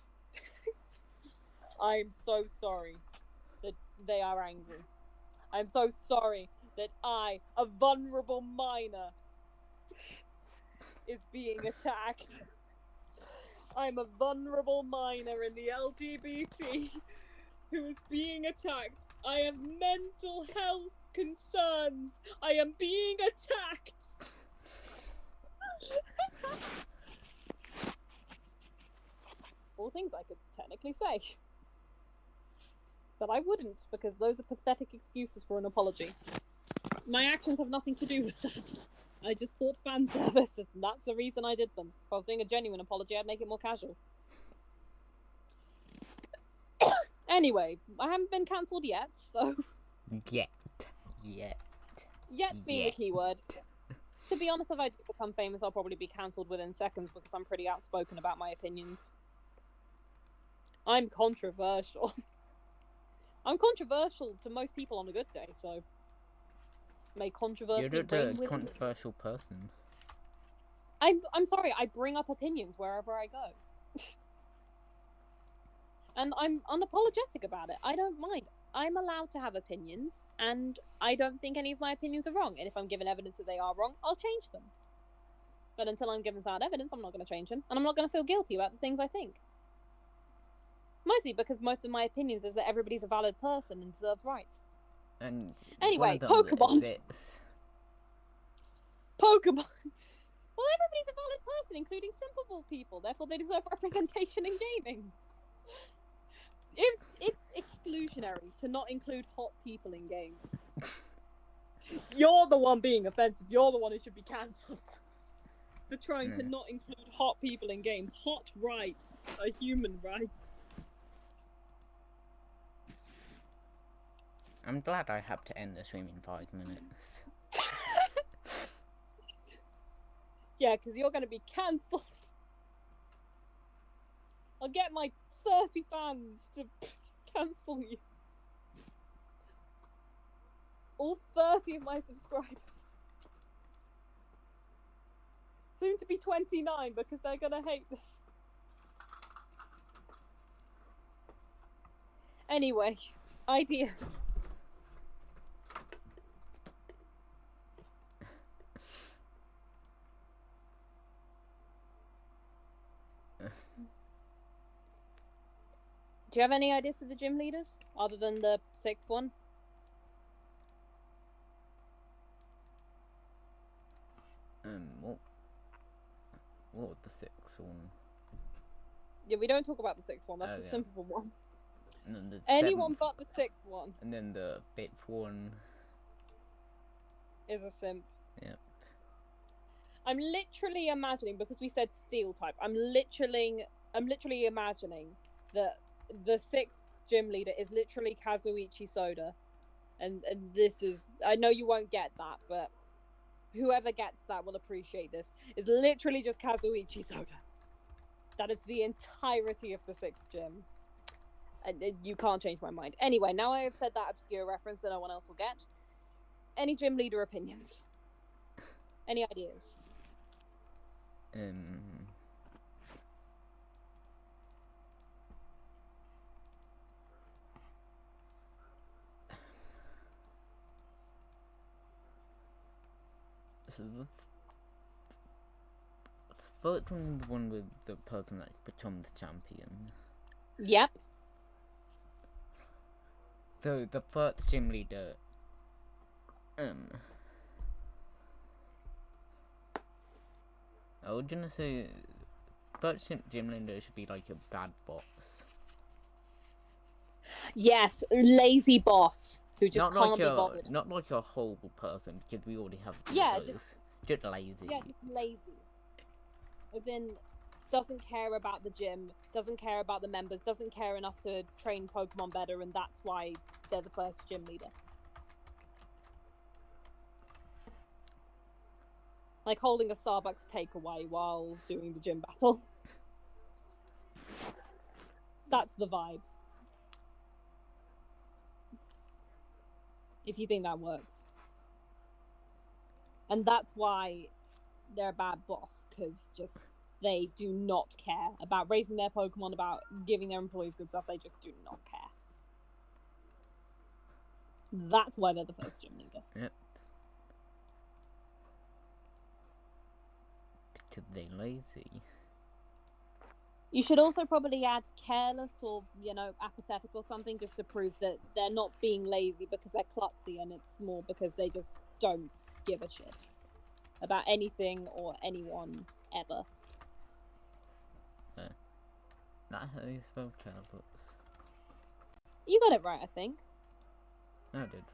I'm so sorry that they are angry. I'm so sorry that I, a vulnerable minor, is being attacked. I'm a vulnerable minor in the LGBT who is being attacked. I have mental health concerns. I am being attacked. All things I could technically say. But I wouldn't, because those are pathetic excuses for an apology. My actions have nothing to do with that. I just thought fan service, and that's the reason I did them. If I was doing a genuine apology, I'd make it more casual. Anyway, I haven't been cancelled yet, so... Yet being the keyword. To be honest, if I do become famous, I'll probably be cancelled within seconds, because I'm pretty outspoken about my opinions. I'm controversial. I'm controversial to most people on a good day, so... May controversy You're not reign a with controversial person. I'm sorry, I bring up opinions wherever I go. And I'm unapologetic about it. I don't mind. I'm allowed to have opinions, and I don't think any of my opinions are wrong. And if I'm given evidence that they are wrong, I'll change them. But until I'm given sound evidence, I'm not going to change them. And I'm not going to feel guilty about the things I think. Mostly because most of my opinions is that everybody's a valid person and deserves rights. And anyway, Pokemon. Pokemon. Well, everybody's a valid person, including simple people. Therefore, they deserve representation in gaming. It's exclusionary to not include hot people in games. You're the one being offensive. You're the one who should be cancelled for trying to not include hot people in games. Hot rights are human rights. I'm glad I have to end the stream in 5 minutes. Yeah, because you're going to be cancelled. I'll get my 30 fans to cancel you. All 30 of my subscribers. Soon to be 29 because they're going to hate this. Anyway, ideas. Do you have any ideas for the gym leaders other than the 6th one? What was the 6th one? Yeah, we don't talk about the 6th one. That's the yeah. simple one. And then the Anyone 7th, but the 6th one and then the 5th one. is a simp. Yep. I'm literally imagining, because we said steel type, I'm literally imagining that the 6th gym leader is literally Kazuichi Soda. And this is, I know you won't get that, but whoever gets that will appreciate this. Is literally just Kazuichi Soda. That is the entirety of the 6th gym. And you can't change my mind. Anyway, now I have said that obscure reference that no one else will get. Any gym leader opinions? Any ideas? So the 3rd one is the one with the person that becomes champion. Yep. So the 1st gym leader, I was gonna say, 1st gym leader should be like a bad boss. Yes, lazy boss who just not can't like be bothered. Not like a horrible person, because we already have Yeah, those. Just lazy. Yeah, just lazy. As in, doesn't care about the gym, doesn't care about the members, doesn't care enough to train Pokemon better, and that's why they're the 1st gym leader. Like holding a Starbucks takeaway while doing the gym battle. That's the vibe. If you think that works. And that's why they're a bad boss, because just they do not care about raising their Pokemon, about giving their employees good stuff. They just do not care. That's why they're the 1st gym leader. Yep. Because they're lazy. You should also probably add careless or, apathetic or something, just to prove that they're not being lazy because they're klutzy, and it's more because they just don't give a shit about anything or anyone ever. That's how you spell Calibus. You got it right, I think. I did.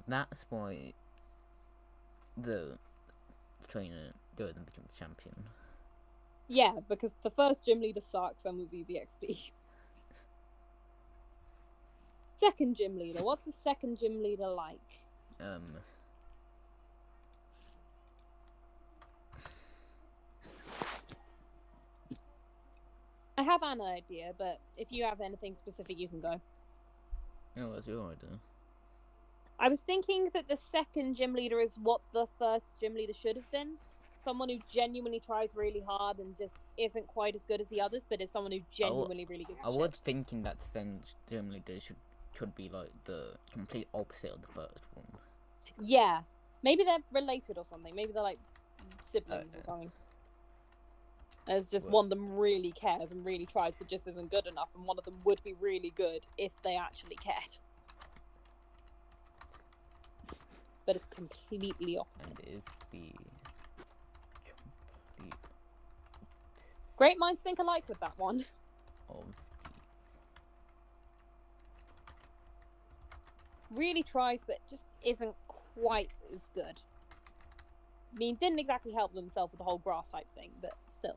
That's why the trainer goes and becomes champion. Yeah, because the 1st gym leader sucks and was easy XP. 2nd gym leader. What's the 2nd gym leader like? I have an idea, but if you have anything specific, you can go. Yeah, what's your idea? I was thinking that the 2nd gym leader is what the 1st gym leader should have been. Someone who genuinely tries really hard and just isn't quite as good as the others, but is someone who genuinely really gives a shit. I was thinking that then gym leader should be like the complete opposite of the 1st one. Yeah. Maybe they're related or something. Maybe they're like siblings or something. There's just one of them really cares and really tries, but just isn't good enough, and one of them would be really good if they actually cared. but it's completely opposite. And it is the complete Great minds think alike with that one. of Really tries, but just isn't quite as good. I mean, didn't exactly help themselves with the whole grass type thing, but still.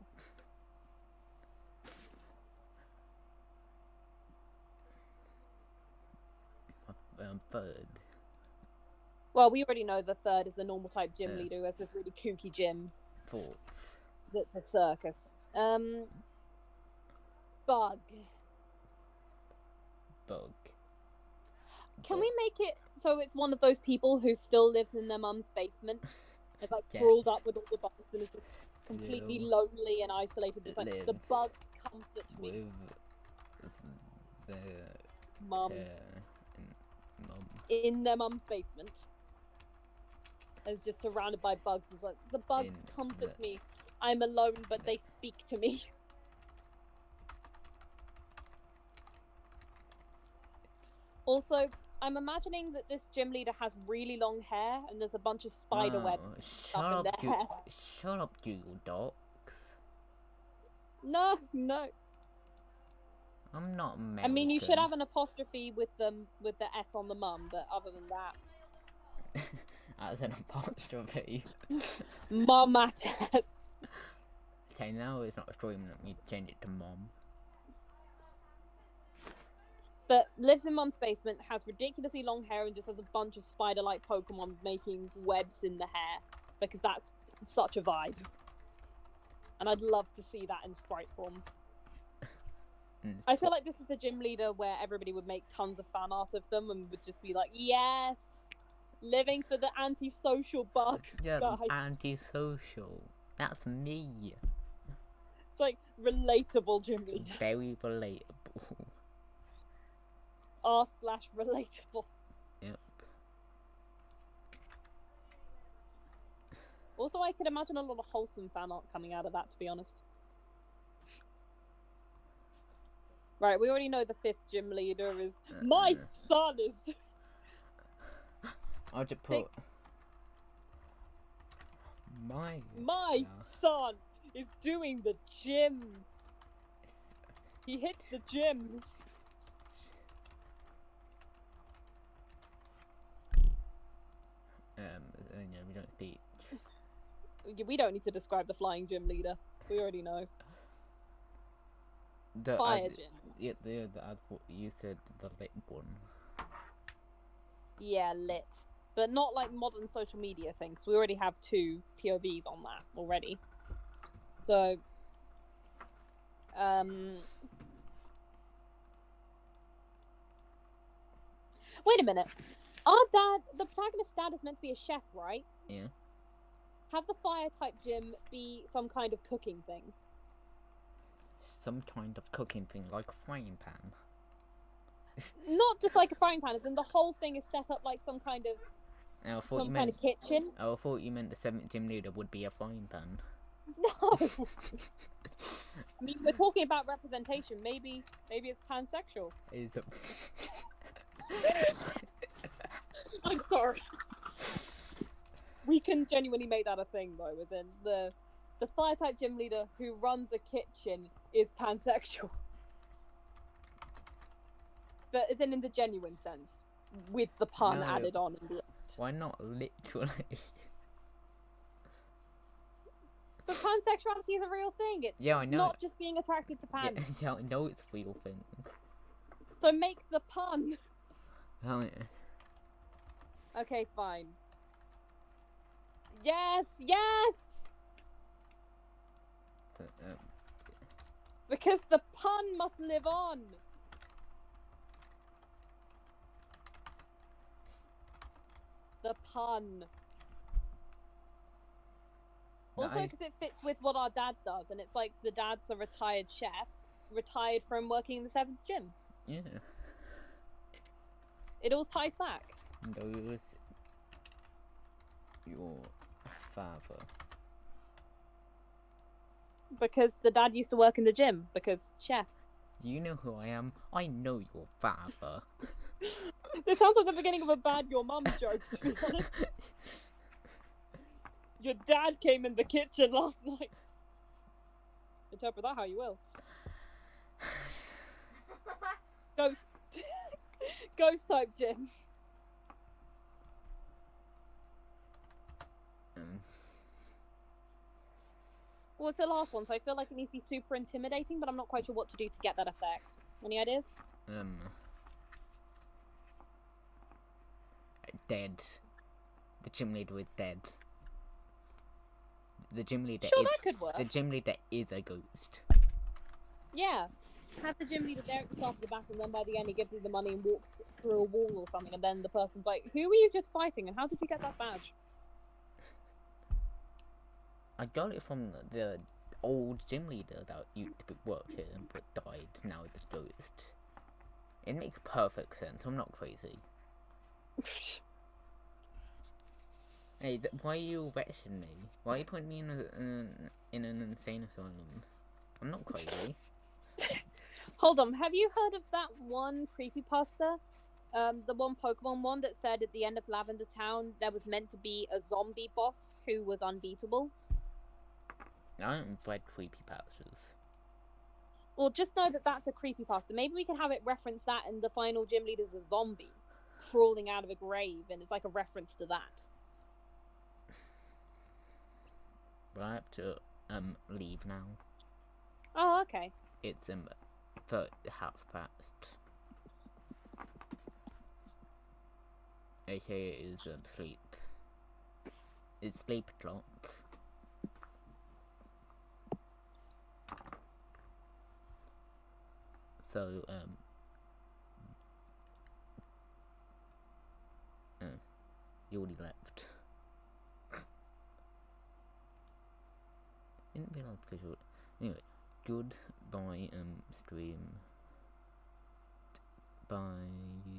third. Well, we already know the third is the normal type gym leader who has this really kooky gym. Fourth. The circus. Bug. Bug. Can we make it so it's one of those people who still lives in their mum's basement? It's like crawled up with all the bugs and is just completely lonely and isolated. It's like, the bugs comfort me. With their Mum. Mum. In their mum's basement. Is just surrounded by bugs. It's like, the bugs comfort me. I'm alone, but they speak to me. Also, I'm imagining that this gym leader has really long hair and there's a bunch of spider webs stuck in their hair. Shut up, Google Docs. No. I'm not American. I mean, you should have an apostrophe with the S on the mum, but other than that... As an apostrophe. Mamates. Okay, now it's not a stream, let me change it to mom. But lives in mum's basement, has ridiculously long hair, and just has a bunch of spider-like Pokemon making webs in the hair. Because that's such a vibe. And I'd love to see that in sprite form. I feel like this is the gym leader where everybody would make tons of fan art of them and would just be like, yes! Living for the antisocial bug. Yeah, guy. antisocial. That's me. It's like relatable gym leader. Very relatable. R/relatable. Yep. Also, I could imagine a lot of wholesome fan art coming out of that, to be honest. Right, we already know the fifth gym leader is... My son is... I'll just put... My son is doing the gyms. He hits the gyms. No, we don't speak. We don't need to describe the flying gym leader. We already know. Fire gym. Yeah, what you said, the lit one. Yeah, lit. But not like modern social media things. We already have 2 POVs on that already. So, wait a minute. The protagonist's dad is meant to be a chef, right? Yeah. Have the fire type gym be some kind of cooking thing. Some kind of cooking thing, like a frying pan. Not just like a frying pan, then the whole thing is set up like some kind of kind of kitchen. Oh, I thought you meant the 7th gym leader would be a frying pan. No. I mean, we're talking about representation. Maybe it's pansexual. Is it? I'm sorry. We can genuinely make that a thing, though. As in the fire type gym leader who runs a kitchen is pansexual, but as in the genuine sense, with the pun added on in the end. Why not literally? But pansexuality is a real thing. It's I know. Not just being attracted to pans. Yeah, I know it's a real thing. So make the pun. Oh, yeah. Okay, fine. Yes! Because the pun must live on. The pun. Also, because it fits with what our dad does, and it's like the dad's a retired chef, retired from working in the 7th gym. Yeah. It all ties back. Knows your father. Because the dad used to work in the gym, because chef. Do you know who I am? I know your father. This sounds like the beginning of a bad your mum joke, to be honest. Your dad came in the kitchen last night. Interpret that how you will. Ghost. Ghost type Jim. Well, it's the last one, so I feel like it needs to be super intimidating, but I'm not quite sure what to do to get that effect. Any ideas? Dead. The gym leader is dead. The gym leader Sure, is that could work. the gym leader is a ghost. Yeah. Have the gym leader there at the start of the battle, and then by the end he gives you the money and walks through a wall or something, and then the person's like, who were you just fighting, and how did you get that badge? I got it from the old gym leader that used to work here but died. Now it's a ghost. It makes perfect sense. I'm not crazy. Hey, why are you arresting me? Why are you putting me in an insane asylum? I'm not crazy. Hold on, have you heard of that one creepypasta? The one Pokemon one that said at the end of Lavender Town there was meant to be a zombie boss who was unbeatable? I haven't read creepypastas. Well, just know that that's a creepypasta. Maybe we can have it reference that, and the final gym leader's a zombie crawling out of a grave, and it's like a reference to that. But I have to leave now. Oh, okay. It's for half past. Okay, it is sleep. It's sleep o'clock. So you already left. Didn't realize visual. Anyway, goodbye stream. Bye.